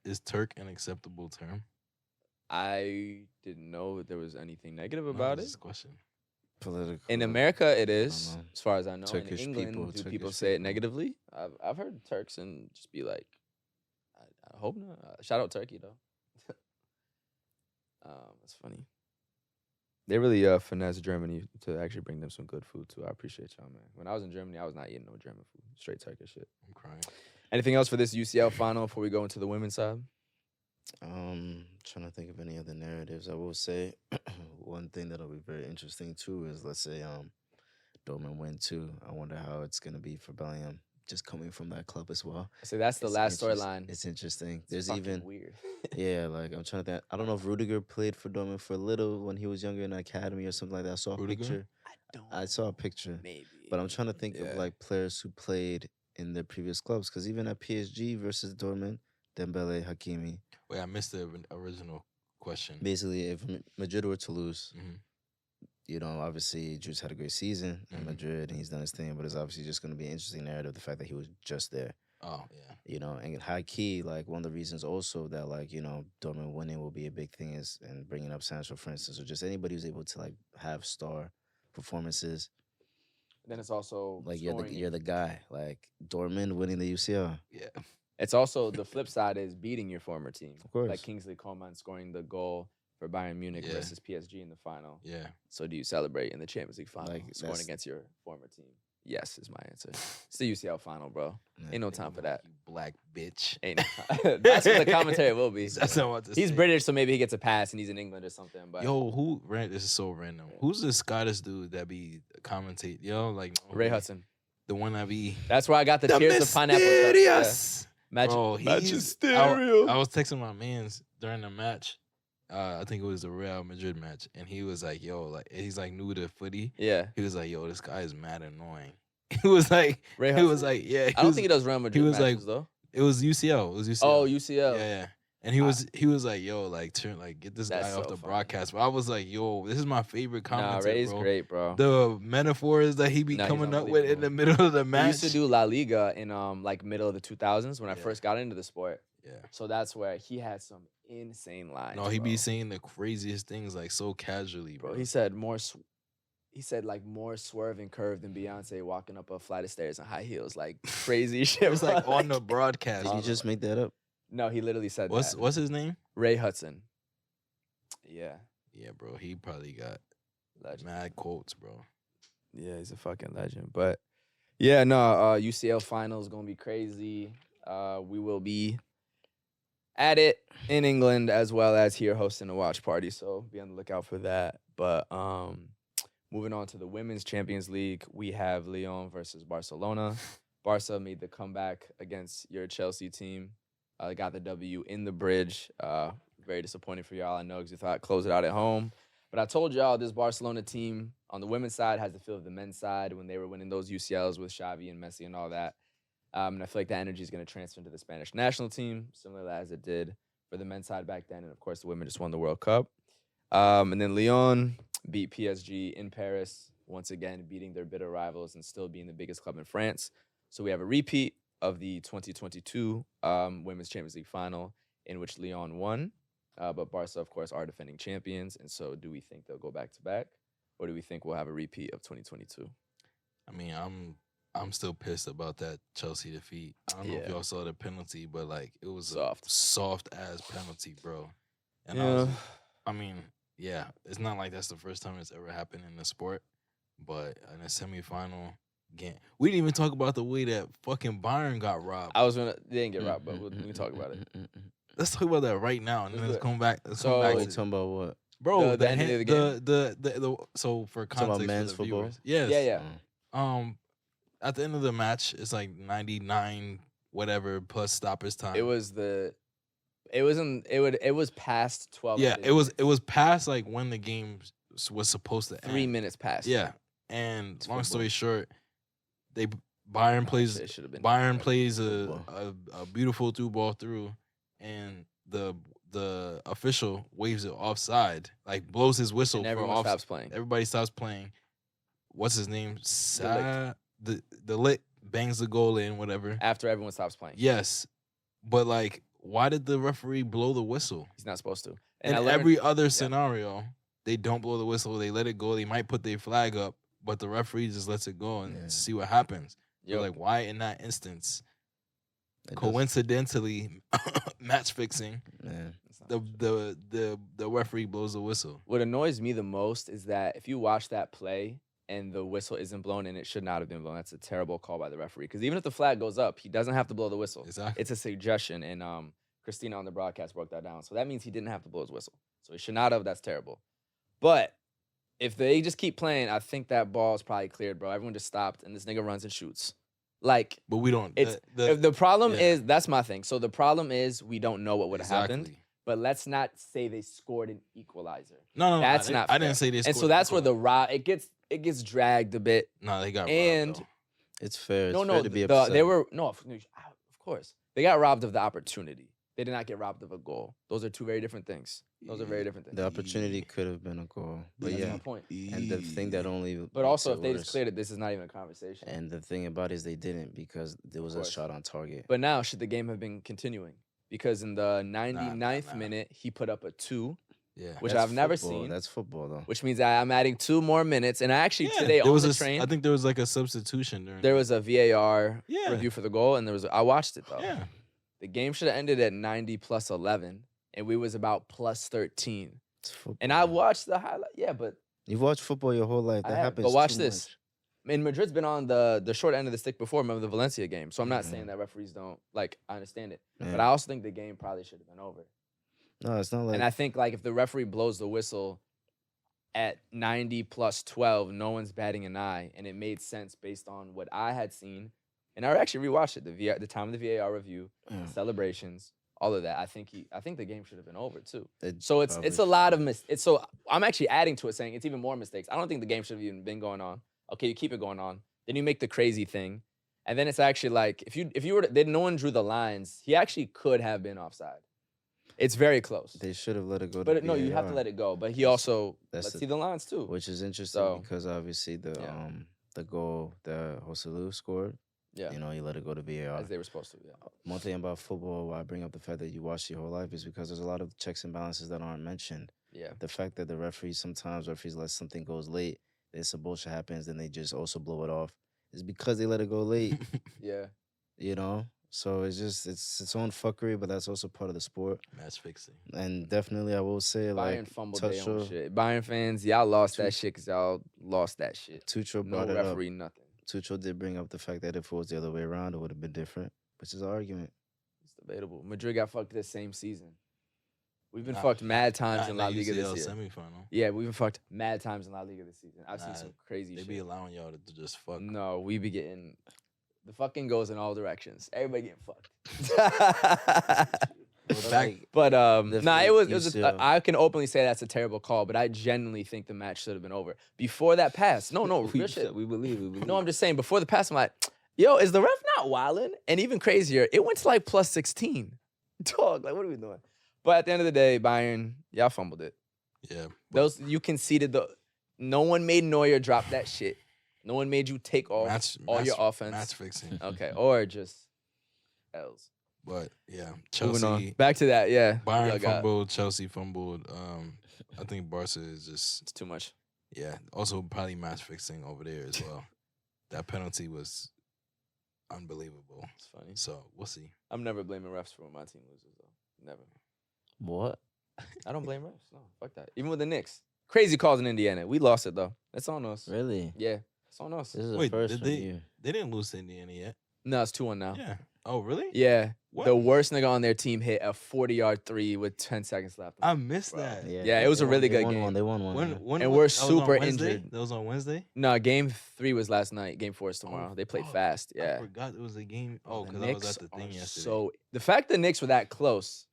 Is Turk an acceptable term? I didn't know there was anything negative No, about this it. is a question. Political. In America, it is, know. as far as I know. Turkish In England, people, do Turkish people say it people. negatively? I've heard Turks and just be like, I hope not. Shout out Turkey though. That's funny. They really finesse Germany to actually bring them some good food too. I appreciate y'all, man. When I was in Germany, I was not eating no German food. Straight Turkish shit. I'm crying. Anything else for this UCL final before we go into the women's side? Trying to think of any other narratives. I will say one thing that'll be very interesting too is, let's say Dortmund win too. I wonder how it's gonna be for Bellingham just coming from that club as well. So that's the It's last interest- storyline. It's interesting. It's There's fucking even weird. yeah, like I'm trying to think. I don't know if Rudiger played for Dortmund for a little when he was younger in the academy or something like that. I saw a Rudiger? picture. I saw a picture. Maybe. But I'm trying to think of like players who played in their previous clubs, because even at PSG versus Dortmund, Dembele, Hakimi. Wait, I missed the original question. Basically, if Madrid were to lose, Mhm. you know, obviously Jude's had a great season in Mhm. Madrid and he's done his thing, but it's obviously just going to be an interesting narrative, the fact that he was just there, Oh, yeah. you know, and high key, like one of the reasons also that, like, you know, Dortmund winning will be a big thing is, and bringing up Sancho, for instance, or just anybody who's able to like have star performances. Then it's also Like scoring. you're the guy, like Dortmund winning the UCL. Yeah. It's also the flip side is beating your former team. Of course. Like Kingsley Coman scoring the goal for Bayern Munich Yeah. versus PSG in the final. Yeah. So do you celebrate in the Champions League final Like, scoring that's- against your former team? Yes, is my answer. It's the UCL final, bro. Ain't no time for that. You black bitch. Ain't no That's what the commentary will be. That's not what to He's say. British, so maybe he gets a pass and he's in England or something. But Yo, this is so random. Who's the Scottish dude that be commentate? Yo, like Ray Hudson. the one that be That's where I got the tears of pineapple. stuff. Yeah. mysterious. Magic. Bro, I was texting my mans during the match. I think it was the Real Madrid match, and he was like, "Yo, like he's like new to footy." Yeah. He was like, "Yo, this guy is mad annoying." He was like, Ray he was Hudson? like, yeah. I don't think he does Real Madrid was like- matches, though. It was UCL. It was UCL. Oh, UCL. Yeah. And he was like, yo, like turn, like get this That's guy off so the funny. broadcast. But I was like, yo, this is my favorite Nah, commentator, Ray's bro. great, bro. The metaphors that he be Nah, he's coming up with in the unbelievable. middle of the We match. used to do La Liga in like middle of the 2000s when I Yeah. first got into the sport. Yeah. So that's where he had some insane lines. No, he bro. be saying the craziest things like so casually, bro. Bro, he said like more swerve and curve than Beyonce walking up a flight of stairs in high heels, like crazy shit. It was like bro. on the broadcast. Did you just make that up? No, he literally said that. What's his name? Ray Hudson. Yeah, Yeah, bro. He probably got legend. mad quotes, bro. Yeah, he's a fucking legend. But yeah, no, UCL finals gonna be crazy. We will be at it in England as well as here hosting a watch party. So be on the lookout for that. But moving on to the Women's Champions League, we have Lyon versus Barcelona. Barca made the comeback against your Chelsea team. Got the W in the bridge. Very disappointing for y'all, I know, because you thought close it out at home. But I told y'all this Barcelona team on the women's side has the feel of the men's side when they were winning those UCLs with Xavi and Messi and all that. And I feel like that energy is going to transfer into the Spanish national team, similar as it did for the men's side back then. And, of course, the women just won the World Cup. And then Lyon beat PSG in Paris, once again beating their bitter rivals and still being the biggest club in France. So we have a repeat of the 2022 Women's Champions League final in which Lyon won. But Barca, of course, are defending champions. And so do we think they'll go back-to-back? Or do we think we'll have a repeat of 2022? I mean, I'm still pissed about that Chelsea defeat. I don't know if Yeah. y'all saw the penalty, but like it was Soft. a soft ass penalty, bro. And Yeah. I mean, yeah, it's not like that's the first time it's ever happened in the sport, but in a semifinal game, we didn't even talk about the way that fucking Bayern got robbed. They didn't get robbed, but we can talk about it. Let's talk about that right now, and then Let's let's do it. come back. Let's So- come back Wait, to, talking about what? bro. the ending of the game. The so for Talking about context, men's for the football? viewers, yes, Yeah. At the end of the match, it's like 99 whatever plus stoppage time. It was past 12. Yeah, added it was past like when the game was supposed to end. 3 minutes past. Yeah, and It's long story football. short, Bayern plays It should have been. Bayern plays Football. a beautiful through ball through, and the official waves it offside, like blows his whistle And for everyone off. stops playing. Everybody stops playing. What's his name? Ligt. The Lit bangs the goal in, whatever. After everyone stops playing. Yes, but like, why did the referee blow the whistle? He's not supposed to. In I learned- every other scenario, they don't blow the whistle. They let it go. They might put their flag up, but the referee just lets it go and see what happens. Yo, Like, why in that instance, It does- coincidentally, match fixing, Yeah. it's not the referee blows the whistle. What annoys me the most is that if you watch that play and the whistle isn't blown and it should not have been blown, that's a terrible call by the referee. Because even if the flag goes up, he doesn't have to blow the whistle. Exactly. It's a suggestion, and Christina on the broadcast broke that down. So that means he didn't have to blow his whistle. So he should not have. That's terrible. But if they just keep playing, I think that ball is probably cleared, bro. Everyone just stopped, and this nigga runs and shoots. Like, But we don't. it's the problem yeah. is that's my thing. So the problem is we don't know what would have happened. Exactly. But let's not say they scored an equalizer. No, That's I not I didn't fair. say they. And so scored that's where equal. it gets dragged a bit. No, they got and- robbed, It's fair. It's No, fair no, to be they upset. were of course they got robbed of the opportunity. They did not get robbed of a goal. Those are two very different things. Those are very different things. The opportunity could have been a goal, but That's yeah. my point. And the thing that only. But also, makes if it they just worse- cleared it, this is not even a conversation. And the thing about it is they didn't because there was a course. shot on target. But now, should the game have been continuing? Because in the 99th nah. minute, he put up a 2, Yeah. which That's I've never football. seen. That's football, though. Which means I'm adding 2 more minutes. And I actually today there on was the a, train, I think there was like a substitution during. there was a VAR Yeah. review for the goal, and I watched it though. Yeah. The game should have ended at 90 plus 11, and we was about plus 13. It's football. And I watched the highlight. Yeah, but You've watched football your whole life. I That have, happens. but watch too this. much. And Madrid's been on the short end of the stick before. Remember the Valencia game. So I'm not Mhm. saying that referees don't like. I understand it, Yeah. but I also think the game probably should have been over. No, it's not like. And I think like if the referee blows the whistle at 90 plus 12, no one's batting an eye, and it made sense based on what I had seen. And I actually rewatched it. The time of the VAR review, Yeah. celebrations, all of that. I think the game should have been over too. It So it's probably a lot of should. it's so I'm actually adding to it saying it's even more mistakes. I don't think the game should have even been going on. Okay, you keep it going on. Then you make the crazy thing. And then it's actually like if you were no one drew the lines, he actually could have been offside. It's very close. They should have let it go. But no, you have to let it go. But he also That's let's the- see the lines too. Which is interesting So, because obviously yeah. the goal that Joselu scored, Yeah. you know, he let it go to VAR. As they were supposed to, yeah. One thing about football, why I bring up the fact that you watch your whole life is because there's a lot of checks and balances that aren't mentioned. Yeah. The fact that the referees let something goes late, then some bullshit happens, then they just also blow it off. Is because they let it go late, Yeah. you know? So it's just it's its own fuckery, but that's also part of the sport. Match fixing. And definitely I will say Bayern like fumbled their own Tuchel, shit. Bayern fans, y'all lost that shit because y'all lost that shit. Tuchel No brought it up. referee, nothing. Tuchel did bring up the fact that if it was the other way around, it would have been different, which is an argument. It's debatable. Madrid got fucked this same season. We've been Nah, fucked mad times Not in in La the Liga UCL this year. semifinal. Yeah, we've been fucked mad times in La Liga this season. I've seen Nah, some crazy They shit. be allowing y'all to just fuck. No, we be getting the fucking goes in all directions. Everybody getting fucked. But back, But Definitely it was. UCL. I can openly say that's a terrible call, but I genuinely think the match should have been over before that pass. No, real shit. We believe. No, I'm just saying before the pass, I'm like, yo, is the ref not wilding? And even crazier, it went to like plus 16. Dog, like what are we doing? But at the end of the day, Bayern, y'all fumbled it. yeah. Those you conceded the. No one made Neuer drop that shit. No one made you take off all your offense. Match fixing. Okay, or just L's. But yeah, Moving on. Chelsea, Back to that, yeah. Y'all Bayern got- fumbled, Chelsea fumbled. I think Barca is just It's too much. yeah. Also probably match fixing over there as well. That penalty was unbelievable. It's funny. So we'll see. I'm never blaming refs for when my team loses, though. Never. What? I don't blame refs. No, fuck that. Even with the Knicks. Crazy calls in Indiana. We lost it, though. That's on us. Really? Yeah, it's on us. This is Wait, the first did from you. They didn't lose to Indiana yet. No, it's 2-1 now. Yeah. Oh really? Yeah. What? The worst nigga on their team hit a 40-yard three with 10 seconds left. I missed Bro. that. Yeah, it was a really good game. They won one. When, yeah. when And was- we're that was on super Wednesday? injured. That was on Wednesday. No, game 3 was last night. Game 4 is tomorrow. Oh, They played fuck. fast. I Yeah. forgot it was a game. Oh, The because I was Knicks at the thing are yesterday. So the fact the Knicks were that close,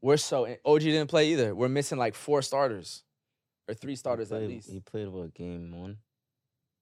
we're so OG didn't play either. We're missing like 4 starters or 3 starters at least. He played what, game 1?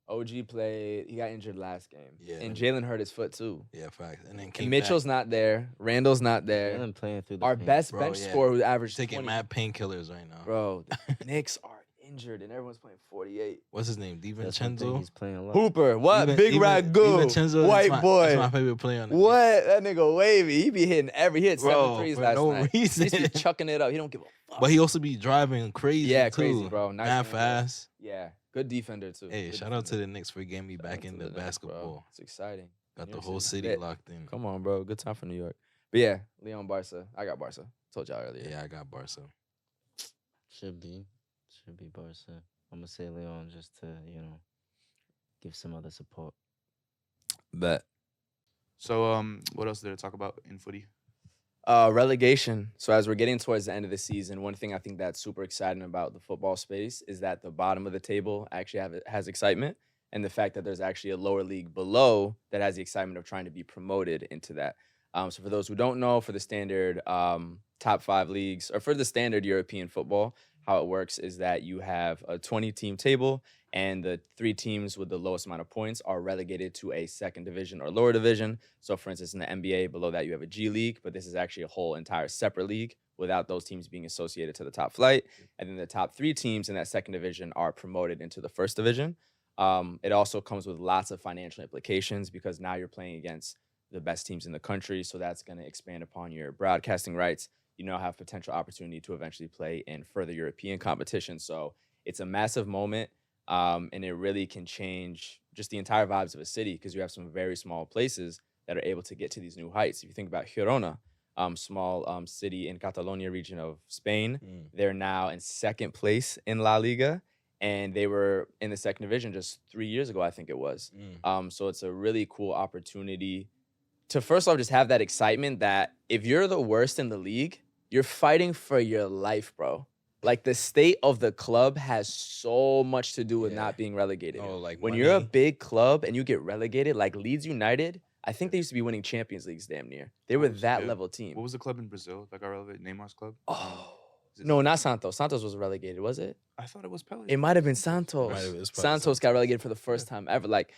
OG played. He got injured last game. Yeah. And Jalen hurt his foot too. Yeah, facts. And then came And Mitchell's not there. Randall's not there. Playing through the Our paint. best Bro, bench yeah. scorer who averaged taking 20. mad painkillers right now. Bro, the Knicks are injured and everyone's playing 48. What's his name? That's one thing, DiVincenzo. he's playing a lot. Hooper, what? Big Ragu, DiVincenzo, white that's boy. my favorite player on the What? That nigga wavy. He be hitting he hit 7 Bro, threes for last no night. reason. He just be chucking it up. He don't give a fuck. But he also be driving crazy. Yeah, too. crazy, bro. Nice Mad man, bro. fast. Yeah, good defender too. Hey, Good shout out to defender. the Knicks for getting me Shout back out to into the Knicks, bro. basketball. It's exciting. Got New the York whole City's city lit. locked in. Come on, bro. Good time for New York. But yeah, Leon Barca. I got Barca. Told y'all earlier. Yeah, I got Barca. Should be Barca. I'm gonna say Leon just to give some other support. Bet. So, what else did I talk about in footy? Relegation. So as we're getting towards the end of the season, one thing I think that's super exciting about the football space is that the bottom of the table actually has excitement, and the fact that there's actually a lower league below that has the excitement of trying to be promoted into that. So for those who don't know, for the standard top 5 leagues, or for the standard European football, how it works is that you have a 20-team table, and the 3 teams with the lowest amount of points are relegated to a second division or lower division. So for instance, in the NBA, below that you have a G League, but this is actually a whole entire separate league without those teams being associated to the top flight. And then the top 3 teams in that second division are promoted into the first division. It also comes with lots of financial implications because now you're playing against the best teams in the country. So that's going to expand upon your broadcasting rights. You now have potential opportunity to eventually play in further European competition. So it's a massive moment. And it really can change just the entire vibes of a city because you have some very small places that are able to get to these new heights. If you think about Girona, small city in Catalonia region of Spain, they're now in second place in La Liga, and they were in the second division just 3 years ago, I think it was. So it's a really cool opportunity to first off just have that excitement that if you're the worst in the league, you're fighting for your life, bro. Like the state of the club has so much to do with not being relegated. Oh, like when money. you're a big club and you get relegated, like Leeds United, I think they used to be winning Champions Leagues damn near. They were that level team. What was the club in Brazil that got relegated? Neymar's club? Oh. No, not Santos. Santos was relegated, was it? I thought it was Pele. It might have been Santos. It's probably Santos got relegated for the first time ever. Like,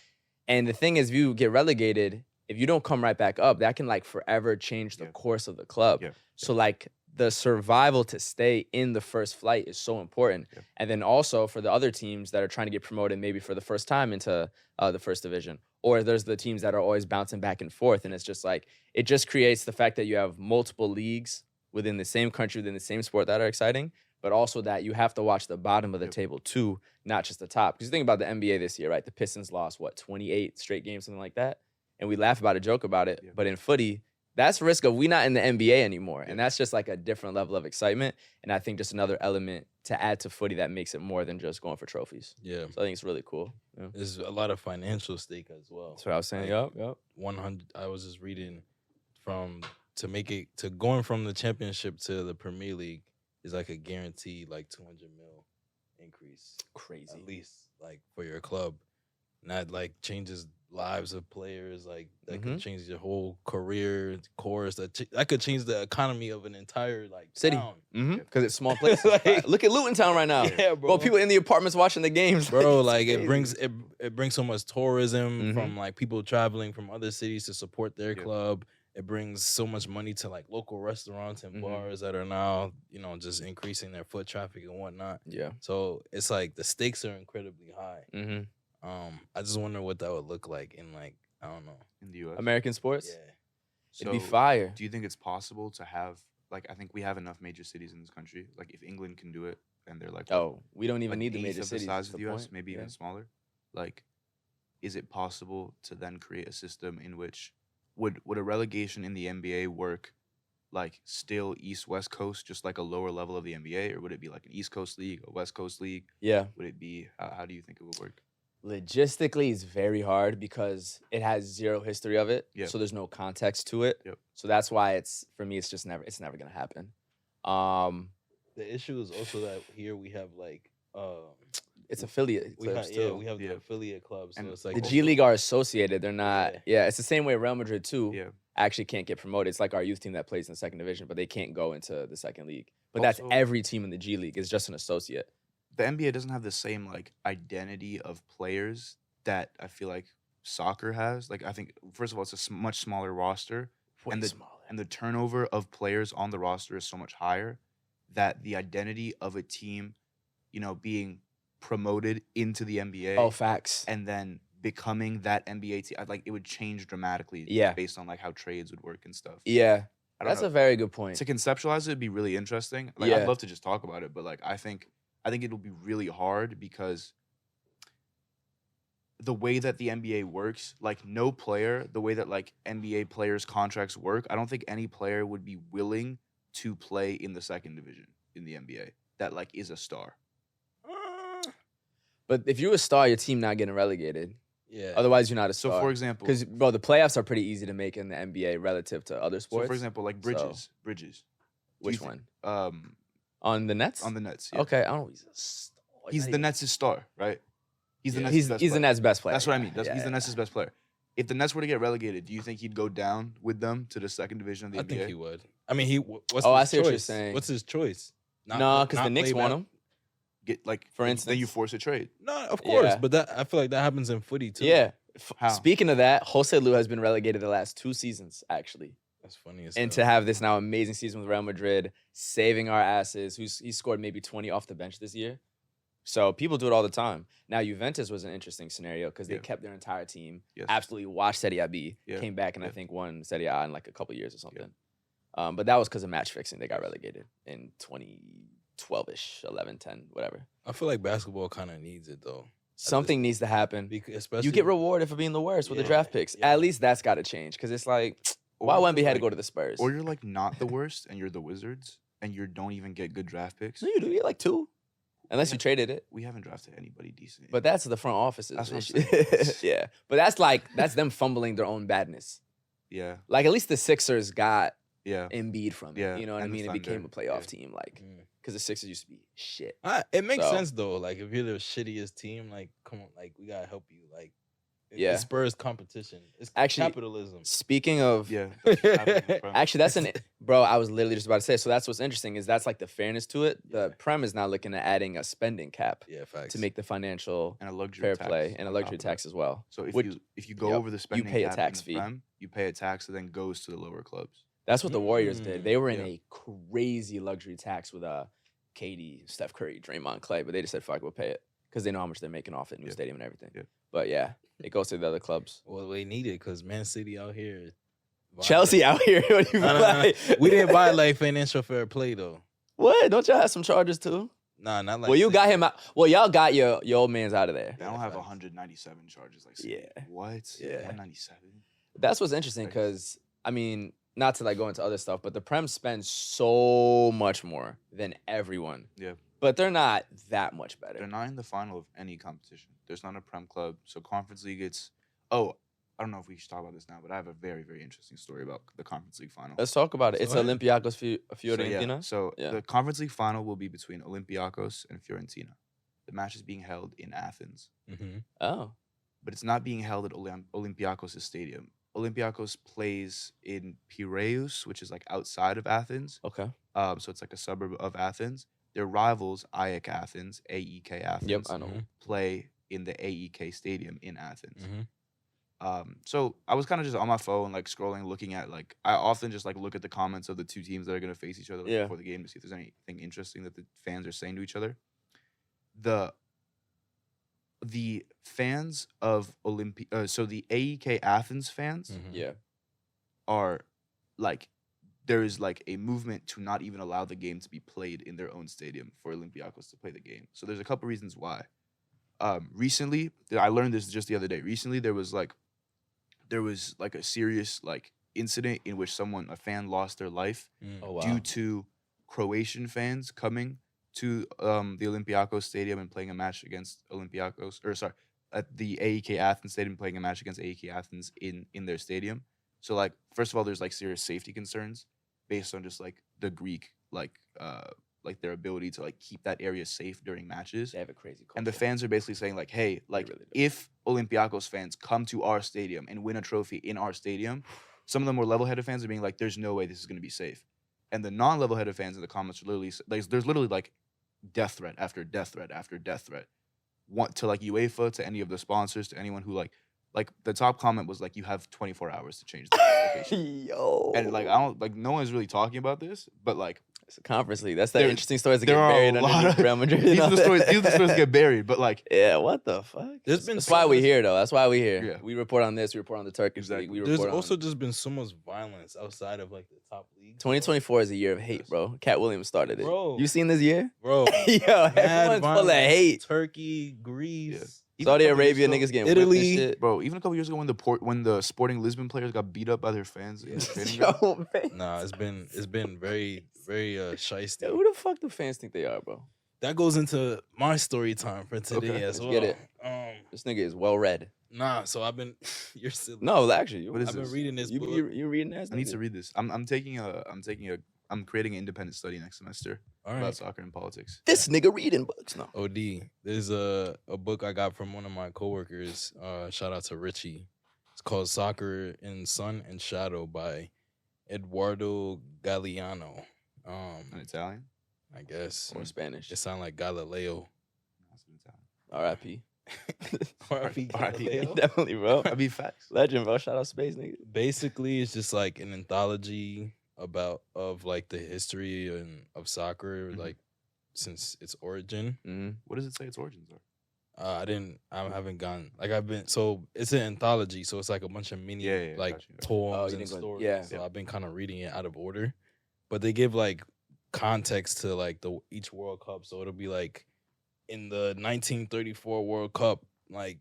and the thing is, if you get relegated, if you don't come right back up, that can like forever change the course of the club. Yeah. So like the survival to stay in the first flight is so important. Yeah. And then also for the other teams that are trying to get promoted maybe for the first time into the first division, or there's the teams that are always bouncing back and forth. And it's just like, it just creates the fact that you have multiple leagues within the same country, within the same sport that are exciting, but also that you have to watch the bottom of the table too, not just the top. Because you think about the NBA this year, right? The Pistons lost, 28 straight games, something like that? And we laugh about it, joke about it. Yeah. But in footy, that's risk of we not in the NBA anymore. And that's just like a different level of excitement. And I think just another element to add to footy that makes it more than just going for trophies. Yeah. So I think it's really cool. Yeah. There's a lot of financial stake as well. That's what I was saying. Like, Yep. 100. I was just reading to going from the championship to the Premier League is like a guaranteed like 200 mil increase. Crazy. At least like for your club. And that like changes lives of players. Like that could change your whole career course. That could change the economy of an entire like City. town. Because it's small places. Like- Look at Luton Town right now. Yeah, bro. Well, people in the apartments watching the games. Bro, It's like crazy. it brings so much tourism Mhm. from like people traveling from other cities to support their club. It brings so much money to like local restaurants and bars that are now, just increasing their foot traffic and whatnot. Yeah. So it's like the stakes are incredibly high. Mm-hmm. I just wonder what that would look like in like, I don't know. in the U.S. American sports? Yeah. It'd be So, fire. Do you think it's possible to have like I think we have enough major cities in this country. Like if England can do it, and they're like Oh, we don't even an need the eighth major of the cities. size That's of the the U.S., point. maybe Yeah. even smaller. Like, is it possible to then create a system in which would a relegation in the NBA work like still East-West Coast, just like a lower level of the NBA, or would it be like an East Coast league, a West Coast league? Yeah. Would it be how do you think it would work? Logistically, it's very hard because it has zero history of it. Yep. So there's no context to it. Yep. So that's why for me, it's never gonna happen. The issue is also that here we have like It's affiliate we have clubs too. we have the Yeah. affiliate clubs. So And it's like The also- G League are associated. They're not. Yeah. Yeah, it's the same way Real Madrid too. Yeah. Actually can't get promoted. It's like our youth team that plays in the second division, but they can't go into the second league. But that's Also- every team in the G League is just an associate. The NBA doesn't have the same like identity of players that I feel like soccer has. Like I think first of all, it's a much smaller roster, Way and smaller. the turnover of players on the roster is so much higher that the identity of a team being promoted into the NBA. Oh, facts. And then becoming that NBA team, like it would change dramatically. Yeah. Based on like how trades would work and stuff. Yeah. I don't That's know. a very good point. To conceptualize it would be really interesting. Like Yeah. I'd love to just talk about it, but like I think it'll be really hard because the way that the NBA works, like no player, the way that like NBA players' contracts work, I don't think any player would be willing to play in the second division in the NBA that like is a star. But if you're a star, your team not getting relegated. Yeah. Otherwise, you're not a So star. for example, because bro, the playoffs are pretty easy to make in the NBA relative to other sports. so for example, like Bridges. Do Which you one? On On the Nets? the Nets. Yeah. Okay, I don't know. He's a star. He's the Nets' star, right? He's the Yeah. Nets' He's best the player. Nets' best player. That's what I mean. Yeah, He's the yeah. Nets' best player. If the Nets were to get relegated, do you think he'd go down with them to the second division of the I NBA? think he would. I mean, what's Oh, his I see what you're choice? saying. What's his choice? No, because the not Knicks play want back- him. Get like For then instance. you force a trade. No, of course, Yeah. but that I feel like that happens in footy too. Yeah. How? Speaking of that, Joselu has been relegated the last 2 seasons, actually. That's funny as And hell. to have this now amazing season with Real Madrid, saving our asses, he scored maybe 20 off the bench this year. So people do it all the time. Now, Juventus was an interesting scenario because they Yeah. kept their entire team, Yes. absolutely watched Serie A B, Yeah. came back and I Yeah. think won Serie A in like a couple years or something. But that was because of match fixing. They got relegated in 2012-ish, 11, 10, whatever. I feel like basketball kind of needs it though. Something needs to happen. Because especially You get rewarded for being the worst with the Yeah, draft picks. yeah. At least that's got to change because it's like, why Or Wemby you're had to like- go to the Spurs? Or you're like not the worst and you're the Wizards and you don't even get good draft picks. No, you do. You get like 2, unless you Yeah. traded it. We haven't drafted anybody decent. But that's the front office's That's what I'm issue. saying. Yeah. But that's them fumbling their own badness. yeah, Like at least the Sixers got yeah. Embiid from it. Yeah, You know what I and the mean? It became a Thunder, playoff yeah. team, like Mm. because the Sixers used to be shit. It makes So- sense though. Like if you're the shittiest team, like come on, like we gotta help you. Like Yeah. it spurs competition. It's Actually, capitalism. Speaking of Yeah. that's what's happening, bro. actually that's bro, I was literally just about to say, so that's what's interesting is that's like the fairness to it. The Yeah. Prem is now looking at adding a spending cap Yeah, facts. to make the financial and a luxury fair tax play and a on luxury top of that. tax as well. So Which- if you go yep, over the spending pay a cap tax in fee. the Prem, you pay a tax that then goes to the lower clubs. That's what the Warriors did. They were in Yeah. a crazy luxury tax with KD, Steph Curry, Draymond, Clay, but they just said, fuck, we'll pay it because they know how much they're making off it, new Yeah. stadium and everything. Yeah. But yeah, it goes to the other clubs. Well, they need it because Man City out here. Chelsea out here. What do you No, no, no. like? We didn't buy like financial fair play though. What? Don't y'all have some charges too? Nah, not like. Well, you City. got him out. Well, y'all got your old man's out of there. They don't have facts. 197 charges like City. Yeah. What? Yeah. 197. That's what's interesting Nice. because, I mean, not to like go into other stuff, but the Prem spends so much more than everyone. Yeah. But they're not that much better. They're not in the final of any competition. There's not a Prem club. So Conference League, it's. Oh, I don't know if we should talk about this now, but I have a very, very interesting story about the Conference League final. Let's talk about it. It's Go ahead. Olympiacos So, yeah, Fiorentina. so Yeah. the Conference League final will be between Olympiacos and Fiorentina. The match is being held in Athens, Mm-hmm. Oh. but it's not being held at Olympiacos' stadium. Olympiacos plays in Piraeus, which is like outside of Athens. Okay. So it's like a suburb of Athens. Their rivals, AEK Athens, AEK Athens, Yep, I know. play in the AEK Stadium in Athens. Mm-hmm. So I was kind of just on my phone, like scrolling, looking at like I often just like look at the comments of the two teams that are gonna face each other like, Yeah. before the game to see if there's anything interesting that the fans are saying to each other. The fans of so the AEK Athens fans Mm-hmm. Yeah. are like there is like a movement to not even allow the game to be played in their own stadium for Olympiacos to play the game. So there's a couple reasons why. Recently, I learned this just the other day. Recently, there was like a serious like incident in which a fan lost their life Oh, wow. due to Croatian fans coming to the Olympiacos stadium and playing a match against at the AEK Athens stadium, playing a match against AEK Athens in their stadium. So like first of all, there's like serious safety concerns based on just like the Greek like their ability to like keep that area safe during matches. They have a crazy culture. And the fans are basically saying like, hey, like really do. if Olympiacos fans come to our stadium and win a trophy in our stadium, some of the more level-headed fans are being like, there's no way this is going to be safe. And the non-level-headed fans in the comments are literally like, there's literally like death threat after death threat after death threat. Want to like UEFA, to any of the sponsors, to anyone who like the top comment was like, you have 24 hours to change the location. Yo. And like I don't like no one's really talking about this, but like It's a Conference League. That's the There- interesting stories that there get are a buried lot underneath of- Real Madrid. These and are all the stories. that. These are the stories that get buried, but like Yeah, what the fuck? There's been That's so why we much- here, though. That's why we here. Yeah. We report on this. We report on the Turkish Exactly. league. We There's report also on. just been so much violence outside of like the top leagues. 2024 is a year of hate, bro. Cat Williams started it. Bro. You seen this year? bro. Yo, Mad everyone's full of violence. hate. Turkey, Greece. Even Saudi a couple years Arabia ago- niggas getting Italy. whipped and shit. Bro, even a couple years ago when the Sporting Lisbon players got beat up by their fans in the training Yo, ground. man. Nah, it's been very shiesty. Yo, who the fuck do fans think they are, bro? That goes into my story time for today Okay, as let's well. get it. Um, This nigga is well read. nah, so I've been you're silly. No, actually, What is I've been this? reading this you, book. you reading that? I need to read this. I'm creating an independent study next semester All about right. soccer and politics. This nigga reading books. No. OD. There's a book I got from one of my coworkers. Shout out to Richie. It's called Soccer in Sun and Shadow by Eduardo Galeano. In Italian? I guess Or Spanish. it sounds like Galileo. That's in Italian. R.I.P. R.I.P. R.I.P. Galileo. Definitely, bro. That'd be facts. Legend, bro. Shout out Space, nigga. Basically, it's just like an anthology of like the history and of soccer, Mhm. like since its origin. Mm-hmm. What does it say its origins are? I haven't gone like I've been. So it's an anthology, so it's like a bunch of mini Yeah, like got you. poems you and didn't go- stories. yeah. So I've been kind of reading it out of order, but they give like context to like each World Cup. So it'll be like in the 1934 World Cup, like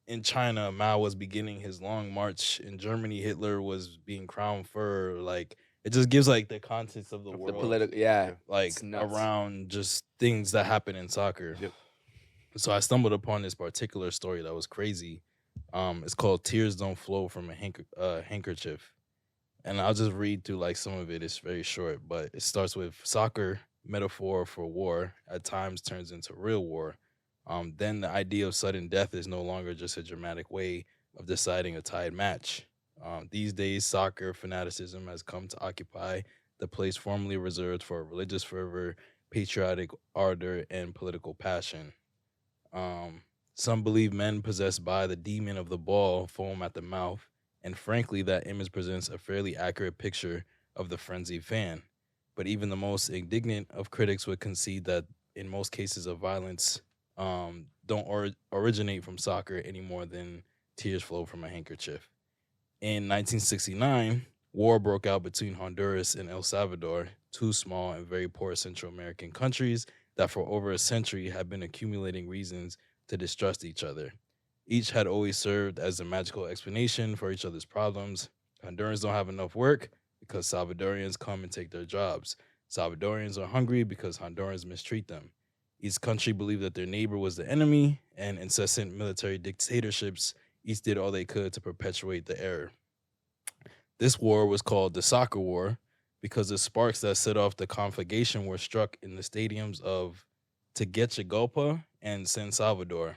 in China, Mao was beginning his long march. In Germany, Hitler was being crowned for like. It just gives like the context of the Of the world, The political, yeah. like it's nuts. around just things that happen in soccer. Yep. So I stumbled upon this particular story that was crazy. It's called "Tears Don't Flow from a Handkerchief," and I'll just read through like some of it. It's very short, but it starts with soccer, metaphor for war, at times turns into real war. Then the idea of sudden death is no longer just a dramatic way of deciding a tied match. These days, soccer fanaticism has come to occupy the place formerly reserved for religious fervor, patriotic ardor, and political passion. Some believe men possessed by the demon of the ball foam at the mouth, and frankly, that image presents a fairly accurate picture of the frenzied fan. But even the most indignant of critics would concede that in most cases of violence, don't originate from soccer any more than tears flow from a handkerchief. In 1969, war broke out between Honduras and El Salvador, two small and very poor Central American countries that for over a century had been accumulating reasons to distrust each other. Each had always served as a magical explanation for each other's problems. Hondurans don't have enough work because Salvadorians come and take their jobs. Salvadorians are hungry because Hondurans mistreat them. Each country believed that their neighbor was the enemy, and incessant military dictatorships each did all they could to perpetuate the error. This war was called the Soccer War because the sparks that set off the conflagration were struck in the stadiums of Tegucigalpa and San Salvador.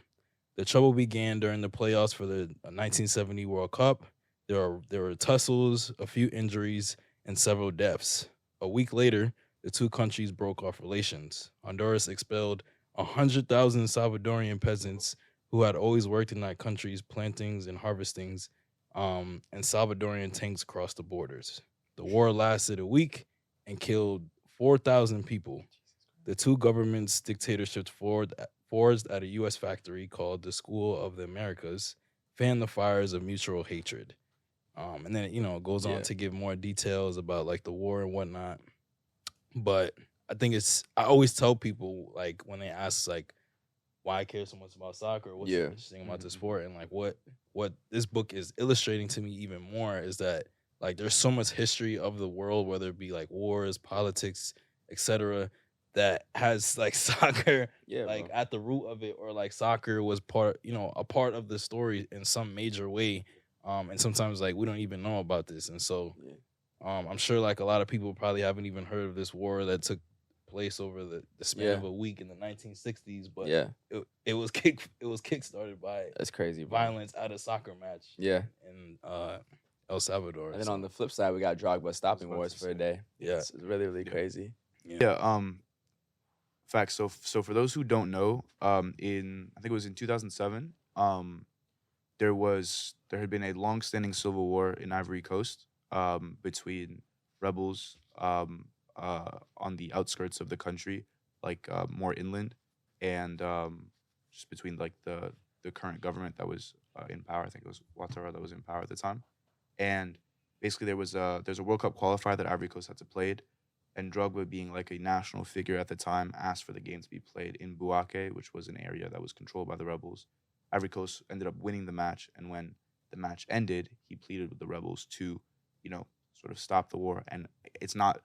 The trouble began during the playoffs for the 1970 World Cup. There were tussles, a few injuries, and several deaths. A week later, the two countries broke off relations. Honduras expelled 100,000 Salvadorian peasants who had always worked in that country's plantings and harvestings, and Salvadorian tanks crossed the borders. The war lasted a week and killed 4,000 people. The two governments' dictatorships forged at a U.S. factory called the School of the Americas fanned the fires of mutual hatred. And then, it goes on to give more details about like the war and whatnot. But I think I always tell people, like, when they ask, like, why I care so much about soccer, what's so interesting about the sport, and like what this book is illustrating to me even more is that like there's so much history of the world, whether it be like wars, politics, etc., that has like soccer like bro. at the root of it, or like soccer was a part of the story in some major way. And sometimes like we don't even know about this, and so I'm sure like a lot of people probably haven't even heard of this war that took place over the span of a week in the 1960s, but it was kickstarted by That's crazy, bro. violence at a soccer match in El Salvador. And then on the flip side, we got Drogba stopping wars for a day. Yeah. It's really, really crazy. Facts. So for those who don't know, I think it was in 2007, there had been a long-standing civil war in Ivory Coast, between rebels, on the outskirts of the country, like more inland, and just between like the current government that was in power. I think it was Ouattara that was in power at the time, and basically there's a World Cup qualifier that Ivory Coast had to play, and Drogba, being like a national figure at the time, asked for the game to be played in Bouaké, which was an area that was controlled by the rebels. Ivory Coast ended up winning the match, and when the match ended, he pleaded with the rebels to, sort of stop the war. And it's not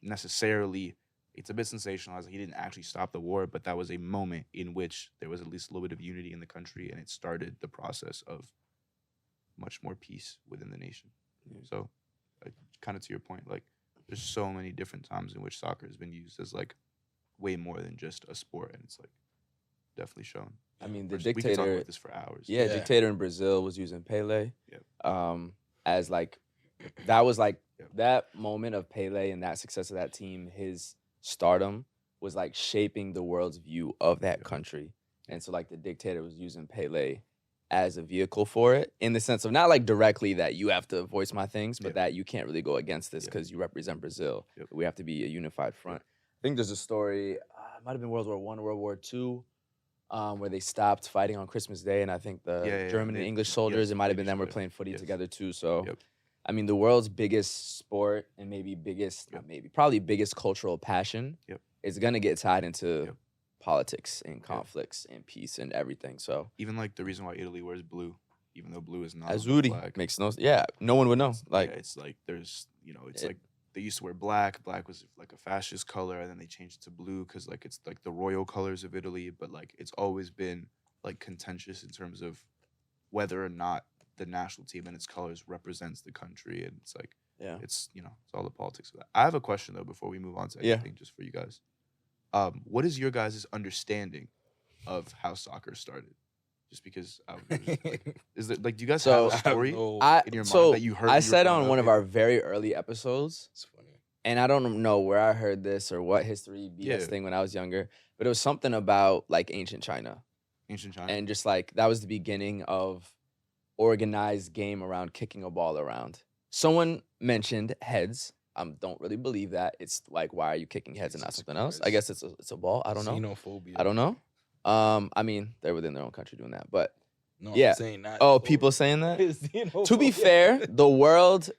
necessarily, it's a bit sensationalized. He didn't actually stop the war, but that was a moment in which there was at least a little bit of unity in the country, and it started the process of much more peace within the nation. Yeah. So, kind of to your point, like, there's so many different times in which soccer has been used as like way more than just a sport, and it's like definitely shown. I mean, the We could talk dictator. about this for hours. Yeah, Yeah. dictator in Brazil was using Pele. Yep. As like, that was like Yep. that moment of Pele and that success of that team. His stardom was like shaping the world's view of that Yep. country, and so like the dictator was using Pele as a vehicle for it, in the sense of not like directly that you have to voice my things, but Yep. that you can't really go against this Yep. because you represent Brazil. Yep. We have to be a unified front. I think there's a story. It might have been World War I or World War II. Where they stopped fighting on Christmas Day, and I think the Yeah, German and they- English yes, soldiers, it might have maybe been them, so, were yeah. playing footy Yes. together too. So, Yep. I mean, the world's biggest sport and maybe biggest, Yep. not maybe, probably biggest cultural passion Yep. is gonna get tied into Yep. politics and conflicts and peace and everything. So, Even like the reason why Italy wears blue, even though blue is not on the Azuri flag. makes no one would know. Like, yeah, it's like there's it's It- like they used to wear black. Black was like a fascist color, and then they changed it to blue because like it's like the royal colors of Italy. But like it's always been like contentious in terms of whether or not the national team and its colors represents the country, and it's like yeah, it's it's all the politics of that. I have a question though before we move on to Yeah. anything, just for you guys. What is your guys' understanding of how soccer started? Just because is it like, do you guys So- have a story in your mind so that you heard? I when you were said growing on up? one of Yeah. our very early episodes, It's funny. and I don't know where I heard this or what history BS Yeah. thing when I was younger, but it was something about like ancient China. Ancient China. And just like that was the beginning of organized game around kicking a ball around. Someone mentioned heads. Don't really believe that. It's like, why are you kicking heads and not Jesus something else? I Christ. guess it's a ball. I don't know. Xenophobia. I don't know. I mean, they're within their own country doing that, but No, Yeah. I'm saying not. oh, people saying that. To be Xenophobia. fair, the world.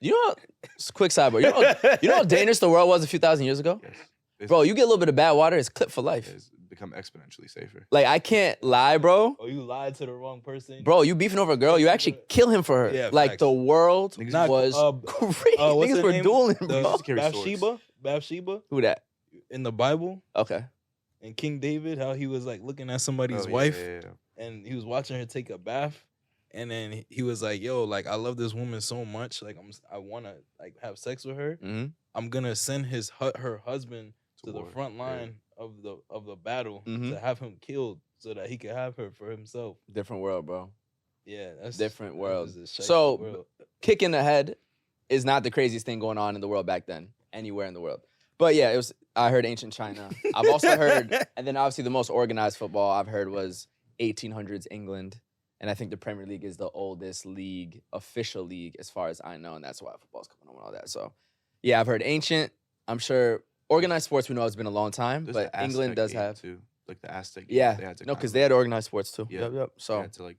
Quick sidebar. You know how dangerous the world was a few thousand years ago, Yes. It's, bro. You get a little bit of bad water, it's clipped for life. it's become exponentially safer. Like I can't lie, bro. Oh, you lied to the wrong person. Bro, you beefing over a girl, you actually kill him for her. Yeah, like facts. the world Niggas Not- was what's crazy. Niggas her were name? dueling, The- bro. Just carry swords. Bathsheba Who that? in the Bible, Okay. and King David, how he was like looking at somebody's Oh, yeah, wife, yeah, yeah. and he was watching her take a bath, and then he was like, "Yo, like I love this woman so much, like I want to like have sex with her. Mm-hmm. I'm gonna send her husband to the war, front yeah. line of the battle Mhm. to have him killed so that he could have her for himself." Different world, bro. Yeah, that's Different that world. is a shifty So, world. Kick in the head is not the craziest thing going on in the world back then, anywhere in the world. But yeah, it was. I heard ancient China. I've also heard, and then obviously the most organized football I've heard was 1800s England, and I think the Premier League is the oldest league, official league, as far as I know, and that's why football's coming on and all that. So, yeah, I've heard ancient. I'm sure organized sports we know has been a long time, There's but the England Aztec does game, have. too. Like the Aztec game, Yeah, they had to no, kind because of, they had organized sports too. Yeah. Yep. they So had to like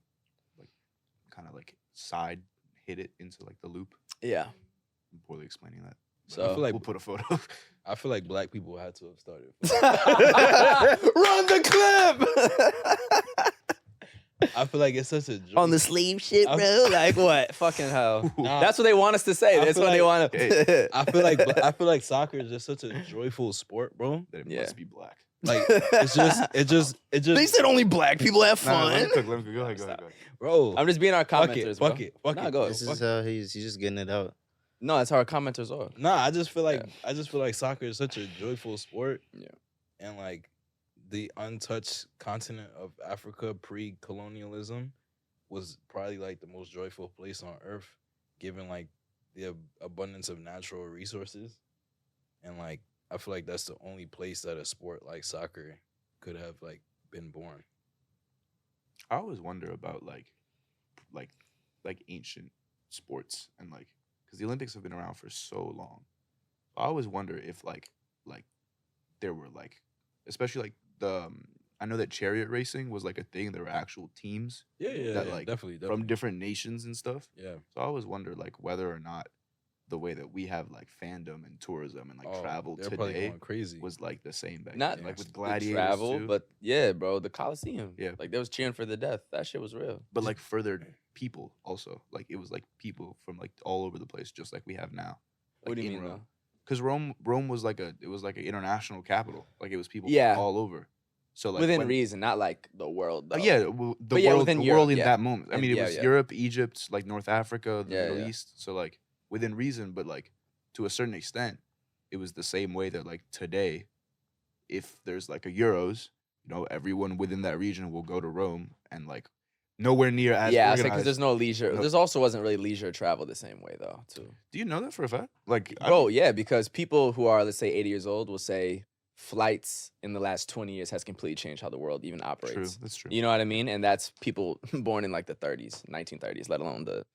kind of like side hit it into like the loop. yeah. I'm poorly explaining that. But So- I feel like we'll put a photo. I feel like black people had to have started. Run the clip I feel like it's such a joke. on the sleeve shit, I'm- bro. Like what? Fucking hell. Nah, That's what they want us to say. I That's feel what they like- want to. I feel like soccer is just such a joyful sport, bro. That it Yeah. must be black. Like it just They said only black people have Nah, fun. let me cook. Go ahead. Go ahead. Go ahead. bro. I'm just being our fuck commenters. it, fuck bro. it, fuck Nah, it. go. This Fuck is how he's just getting it out. No, that's how our commenters are. Nah, I just feel like soccer is such a joyful sport. Yeah. And like the untouched continent of Africa pre-colonialism was probably like the most joyful place on earth, given like the abundance of natural resources. And like I feel like that's the only place that a sport like soccer could have like been born. I always wonder about like ancient sports and like because the Olympics have been around for so long, I always wonder if like there were like, especially like the I know that chariot racing was like a thing. There were actual teams that like definitely from different nations and stuff. Yeah. So I always wonder like whether or not the way that we have like fandom and tourism and like travel they're probably today going crazy. was like the same back Not then. Like with the gladiators travel, too. but yeah, bro, the Coliseum. Yeah. Like they was cheering for the death. That shit was real. But like further people also. Like it was like people from like all over the place, just like we have now. Like What do you in mean Rome. though? Because Rome was like an international capital. Like it was people Yeah. all over. So like Within when, reason, not like the world. Though. yeah, But yeah, within the Europe, world in yeah. that moment. I And mean, it yeah, was yeah. Europe, Egypt, like North Africa, the Yeah, Middle yeah. East. So like within reason, but like to a certain extent, it was the same way that like today, if there's like a Euros, everyone within that region will go to Rome and like nowhere near as Yeah, organized. because there's no leisure. No. There's also wasn't really leisure travel the same way though, too. Do you know that for a fact? Like, Bro, yeah, because people who are, let's say, 80 years old will say flights in the last 20 years has completely changed how the world even operates. true, that's true. You know what I mean? And that's people born in like the 30s, 1930s, let alone the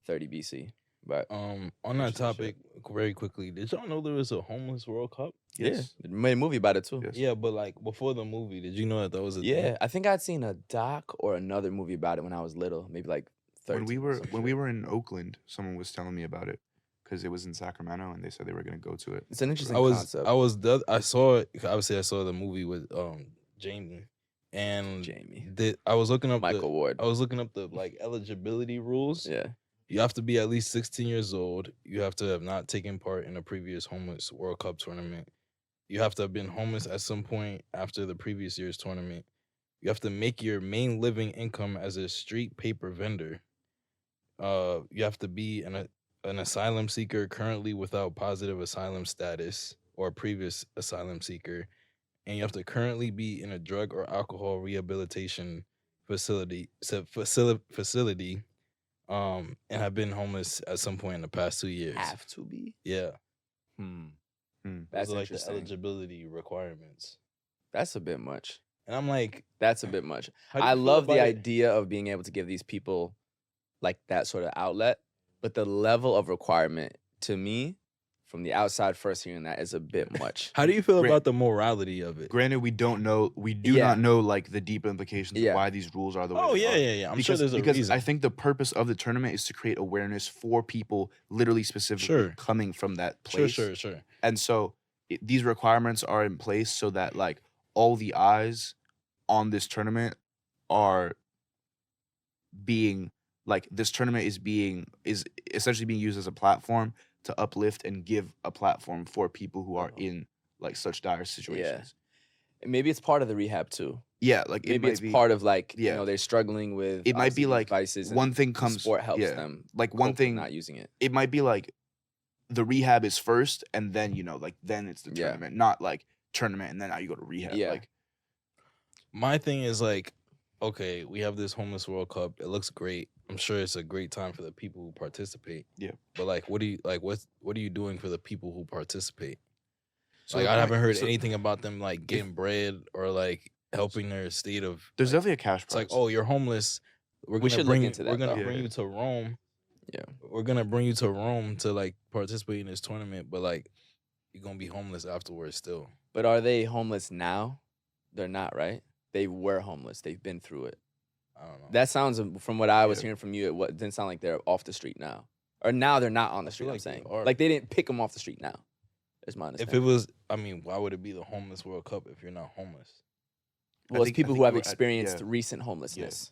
30 BC. But On that topic, very quickly, did y'all know there was a homeless World Cup? Yes. yeah, they made a movie about it too. Yes. Yeah, but like before the movie, did you know that was a Yeah, thing? I think I'd seen a doc or another movie about it when I was little, maybe like 13. When we were in Oakland, someone was telling me about it because it was in Sacramento and they said they were going to go to it. It's an interesting I concept. I saw it. Obviously, I saw the movie with Jamie, and Jamie. I was looking up Michael Ward. I was looking up the like eligibility rules. Yeah. You have to be at least 16 years old. You have to have not taken part in a previous homeless World Cup tournament. You have to have been homeless at some point after the previous year's tournament. You have to make your main living income as a street paper vendor. You have to be an asylum seeker currently without positive asylum status or previous asylum seeker. And you have to currently be in a drug or alcohol rehabilitation facility and have been homeless at some point in the past 2 years. Have to be. Yeah. That's Those are like the interesting. eligibility requirements. That's a bit much. And I'm like, That's a bit much. how do you I feel love the about it? idea of being able to give these people like that sort of outlet, but the level of requirement to me, from the outside first hearing that, is a bit much. How do you feel Great. about the morality of it? Granted, we do Yeah. not know like the deep implications Yeah. of why these rules are the way Oh, they yeah, are. yeah, yeah. I'm sure there's a because reason. I think the purpose of the tournament is to create awareness for people literally specifically Sure. coming from that Sure, place. sure. And so these requirements are in place so that like all the eyes on this tournament are being like this tournament is essentially being used as a platform to uplift and give a platform for people who are in like such dire situations. Maybe it's part of the rehab too. Yeah, like Maybe it's be, part of like yeah. they're struggling with. It might be obviously, like vices. And one thing the comes sport helps yeah, them. like one cope with thing not using it. it might be like the rehab is first and then like then it's the Yeah. tournament, not like tournament and then now you go to rehab. Yeah. Like My thing is like, okay, we have this homeless World Cup. It looks great. I'm sure it's a great time for the people who participate. Yeah. But like, what are you doing for the people who participate? so Like, the I point- haven't heard so anything about them like getting bread or like helping their state of. there's like, definitely a cash it's prize. like, oh, you're homeless. We We're should gonna look bring into that, We're gonna though. bring Yeah. you to Rome. Yeah. We're gonna bring you to Rome to like participate in this tournament, but like, you're gonna be homeless afterwards still. But are they homeless now? They're not, right? They were homeless. They've been through it. I don't know. That sounds, from what I was Yeah. hearing from you, it didn't sound like they're off the street now. Or now they're not on the street, feel I'm like they saying. are. Like they didn't pick them off the street now. Is my If understanding. it was, I mean, why would it be the homeless World Cup if you're not homeless? Well, it's think- people I who think have we're at- experienced yeah. recent homelessness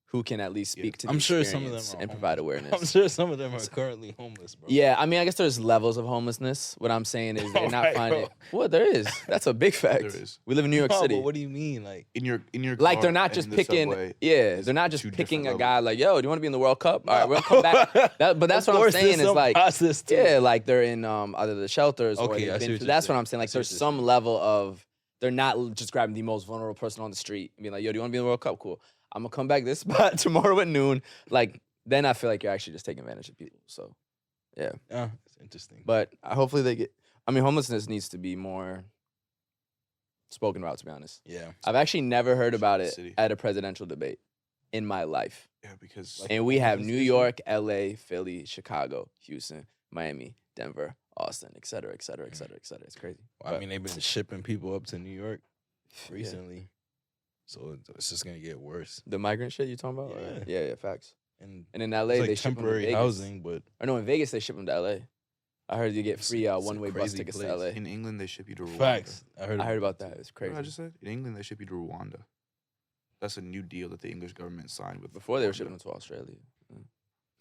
who can at least Yeah. speak to the I'm sure some of them experience are and provide homeless. I'm awareness. sure some of them are currently homeless, bro. Yeah, I mean, I guess there's levels of homelessness. What I'm saying is they're not Alright, finding. bro. What there is. That's a big fact. There is. We live in New York No, City. but what do you mean? Like, in your Like car they're not and just in the picking. subway Yeah, is they're not just two picking a different guy levels. like, yo, do you want to be in the World Cup? All right, we'll come back. But that's what I'm saying is like, process too. yeah, like they're in either the shelters or Okay, they've I see been what through. you're That's what saying. I'm saying. I Like see what there's you're some saying. level of they're not just grabbing the most vulnerable person on the street and being like, yo, do you want to be in the World Cup? Cool. I'm gonna come back this spot tomorrow at noon. Like then I feel like you're actually just taking advantage of people. So Yeah, it's interesting. but hopefully they get. I mean, homelessness needs to be more spoken about. To be honest, Yeah, I've actually never heard about it City. at a presidential debate in my life. Yeah, because Like- And we have homeless New issue? York, LA, Philly, Chicago, Houston, Miami, Denver, Austin, et cetera, et cetera, et cetera, et cetera. It's crazy. I mean, they've been shipping people up to New York Yeah. recently, so it's just gonna get worse. The migrant shit you talking about? Or- yeah, facts. And And in LA, it's like they ship them to temporary Vegas. housing, but Or no, in Vegas they ship them to LA. I heard you get It's- free it's a one-way bus crazy tickets place. to LA. In England, they ship you to Rwanda. facts. I heard about that. too. It's You know crazy. what I just said? In England, they ship you to Rwanda. That's a new deal that the English government signed with. Before they were Rwanda. shipping them to Australia.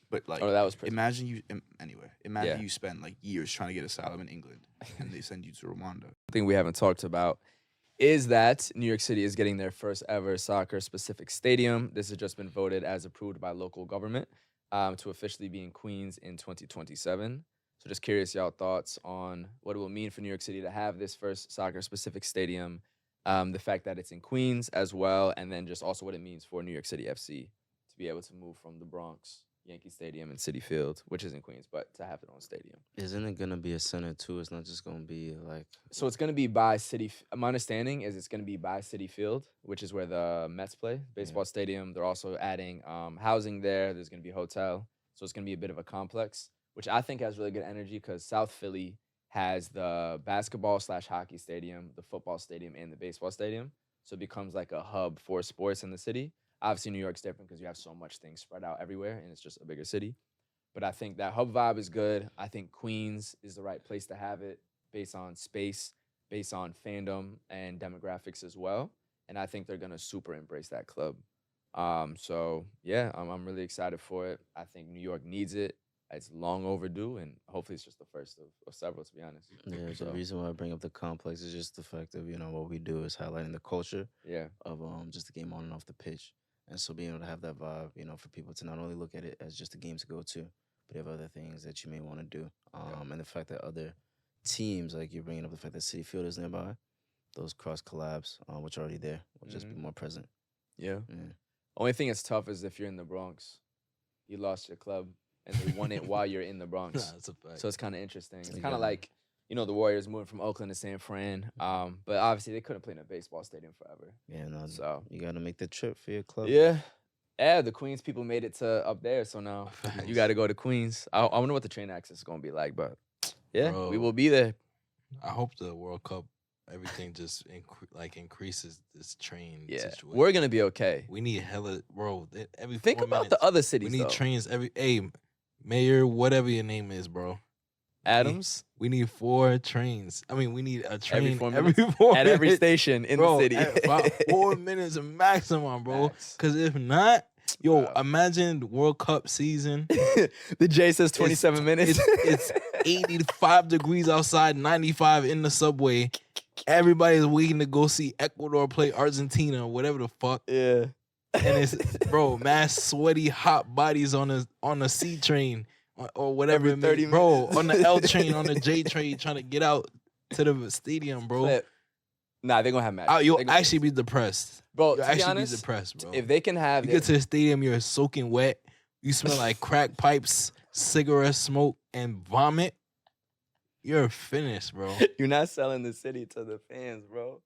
But like, Oh, that was pretty. imagine you. Anyway, imagine Yeah. you spend like years trying to get asylum in England, and they send you to Rwanda. Thing we haven't talked about is that New York City is getting their first ever soccer-specific stadium. This has just been voted as approved by local government to officially be in Queens in 2027. So just curious y'all thoughts on what it will mean for New York City to have this first soccer-specific stadium, the fact that it's in Queens as well, and then just also what it means for New York City FC to be able to move from the Bronx, Yankee Stadium, and City Field, which is in Queens, but to have their own stadium. Isn't it gonna be a center too? It's not just gonna be like. So it's going to be by City. My understanding is it's going to be by City Field, which is where the Mets play, baseball stadium. They're also adding housing there. There's going to be a hotel. So it's going to be a bit of a complex, which I think has really good energy because South Philly has the basketball/hockey stadium, the football stadium, and the baseball stadium. So it becomes like a hub for sports in the city. Obviously, New York's different because you have so much things spread out everywhere, and it's just a bigger city. But I think that hub vibe is good. I think Queens is the right place to have it based on space, based on fandom and demographics as well. And I think they're going to super embrace that club. So, yeah, I'm really excited for it. I think New York needs it. It's long overdue, and hopefully it's just the first of several, to be honest. Yeah, So, the reason why I bring up the complex is just the fact of what we do is highlighting the culture yeah. of just the game on and off the pitch, and so being able to have that vibe, for people to not only look at it as just a game to go to, but you have other things that you may want to do, and the fact that other teams, like you're bringing up the fact that City Field is nearby, those cross collabs, which are already there, will just be more present. Yeah. Yeah. Only thing that's tough is if you're in the Bronx, you lost your club, and they won it while you're in the Bronx. That's a fact. So it's kind of interesting. It's You kind of gotta- like, the Warriors moving from Oakland to San Fran. But obviously they couldn't play in a baseball stadium forever. Yeah, no, So you got to make the trip for your club. yeah. Yeah, the Queens people made it to up there, so now you Facts. got to go to Queens. I wonder what the train access is going to be like, but yeah, we Bro. will be there. I hope the World Cup, everything just increases this train Yeah, situation. we're going to be okay. We need hella, bro. Every Think 4 about minutes, the other we cities, need though. trains every. Hey, Mayor, whatever your name is, bro. Adams, We need 4 trains. I mean, we need a train 4 every minutes? 4 at every minutes, station in bro, the city. at about 4 minutes maximum, bro. Facts. Because if not, yo, Wow. imagine the World Cup season. The J says 27 minutes. It's 85 degrees outside, 95 in the subway. Everybody's waiting to go see Ecuador play Argentina or whatever the fuck. Yeah. And it's bro, mass sweaty hot bodies on a C train or whatever. Every it may- 30 bro, minutes. on the L train, on the J train, trying to get out to the stadium, bro. Flip. Nah, they're gonna have matches. You'll They gonna- actually be depressed. bro. You'll To be actually honest, be depressed, bro. if they can have You it, get to the stadium, you're soaking wet. You smell like crack pipes, cigarette smoke, and vomit. You're finished, bro. you're not selling the city to the fans, bro.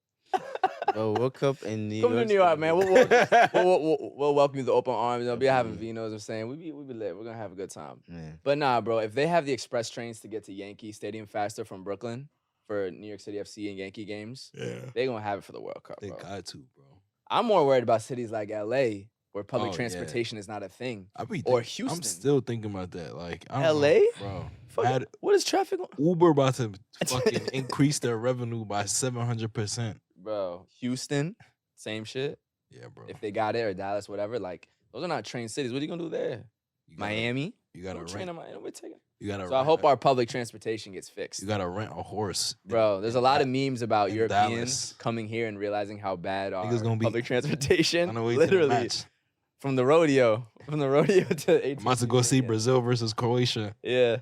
Bro, World Cup in New Come York. to New York, man. We'll welcome you with open arms. They'll be having vinos. I'm saying we be lit. We're gonna have a good time. Man, But nah, bro. If they have the express trains to get to Yankee Stadium faster from Brooklyn for New York City FC and Yankee games, Yeah. they're gonna have it for the World Cup, They bro. got to, bro. I'm more worried about cities like LA where public Oh, yeah. transportation is not a thing. I be Or I'm Houston. still thinking about that. Like, I don't LA? know, bro. Fuck, Had what is traffic on? Uber about to fucking increase their revenue by 700%. Bro, Houston, same shit. Yeah, bro. If they got it, or Dallas, whatever, like those are not train cities. What are you gonna do there? You gotta- Miami? You gotta No train rent. in Miami. We're taking. You gotta. So I rent hope a- our public transportation gets fixed. You gotta rent a horse, Bro, there's a lot of memes about in Europeans Dallas. coming here and realizing how bad our Niggas gonna be public transportation. on the way to the Literally, match. from the rodeo to 18. I'm about to go see Brazil versus Croatia. Yeah.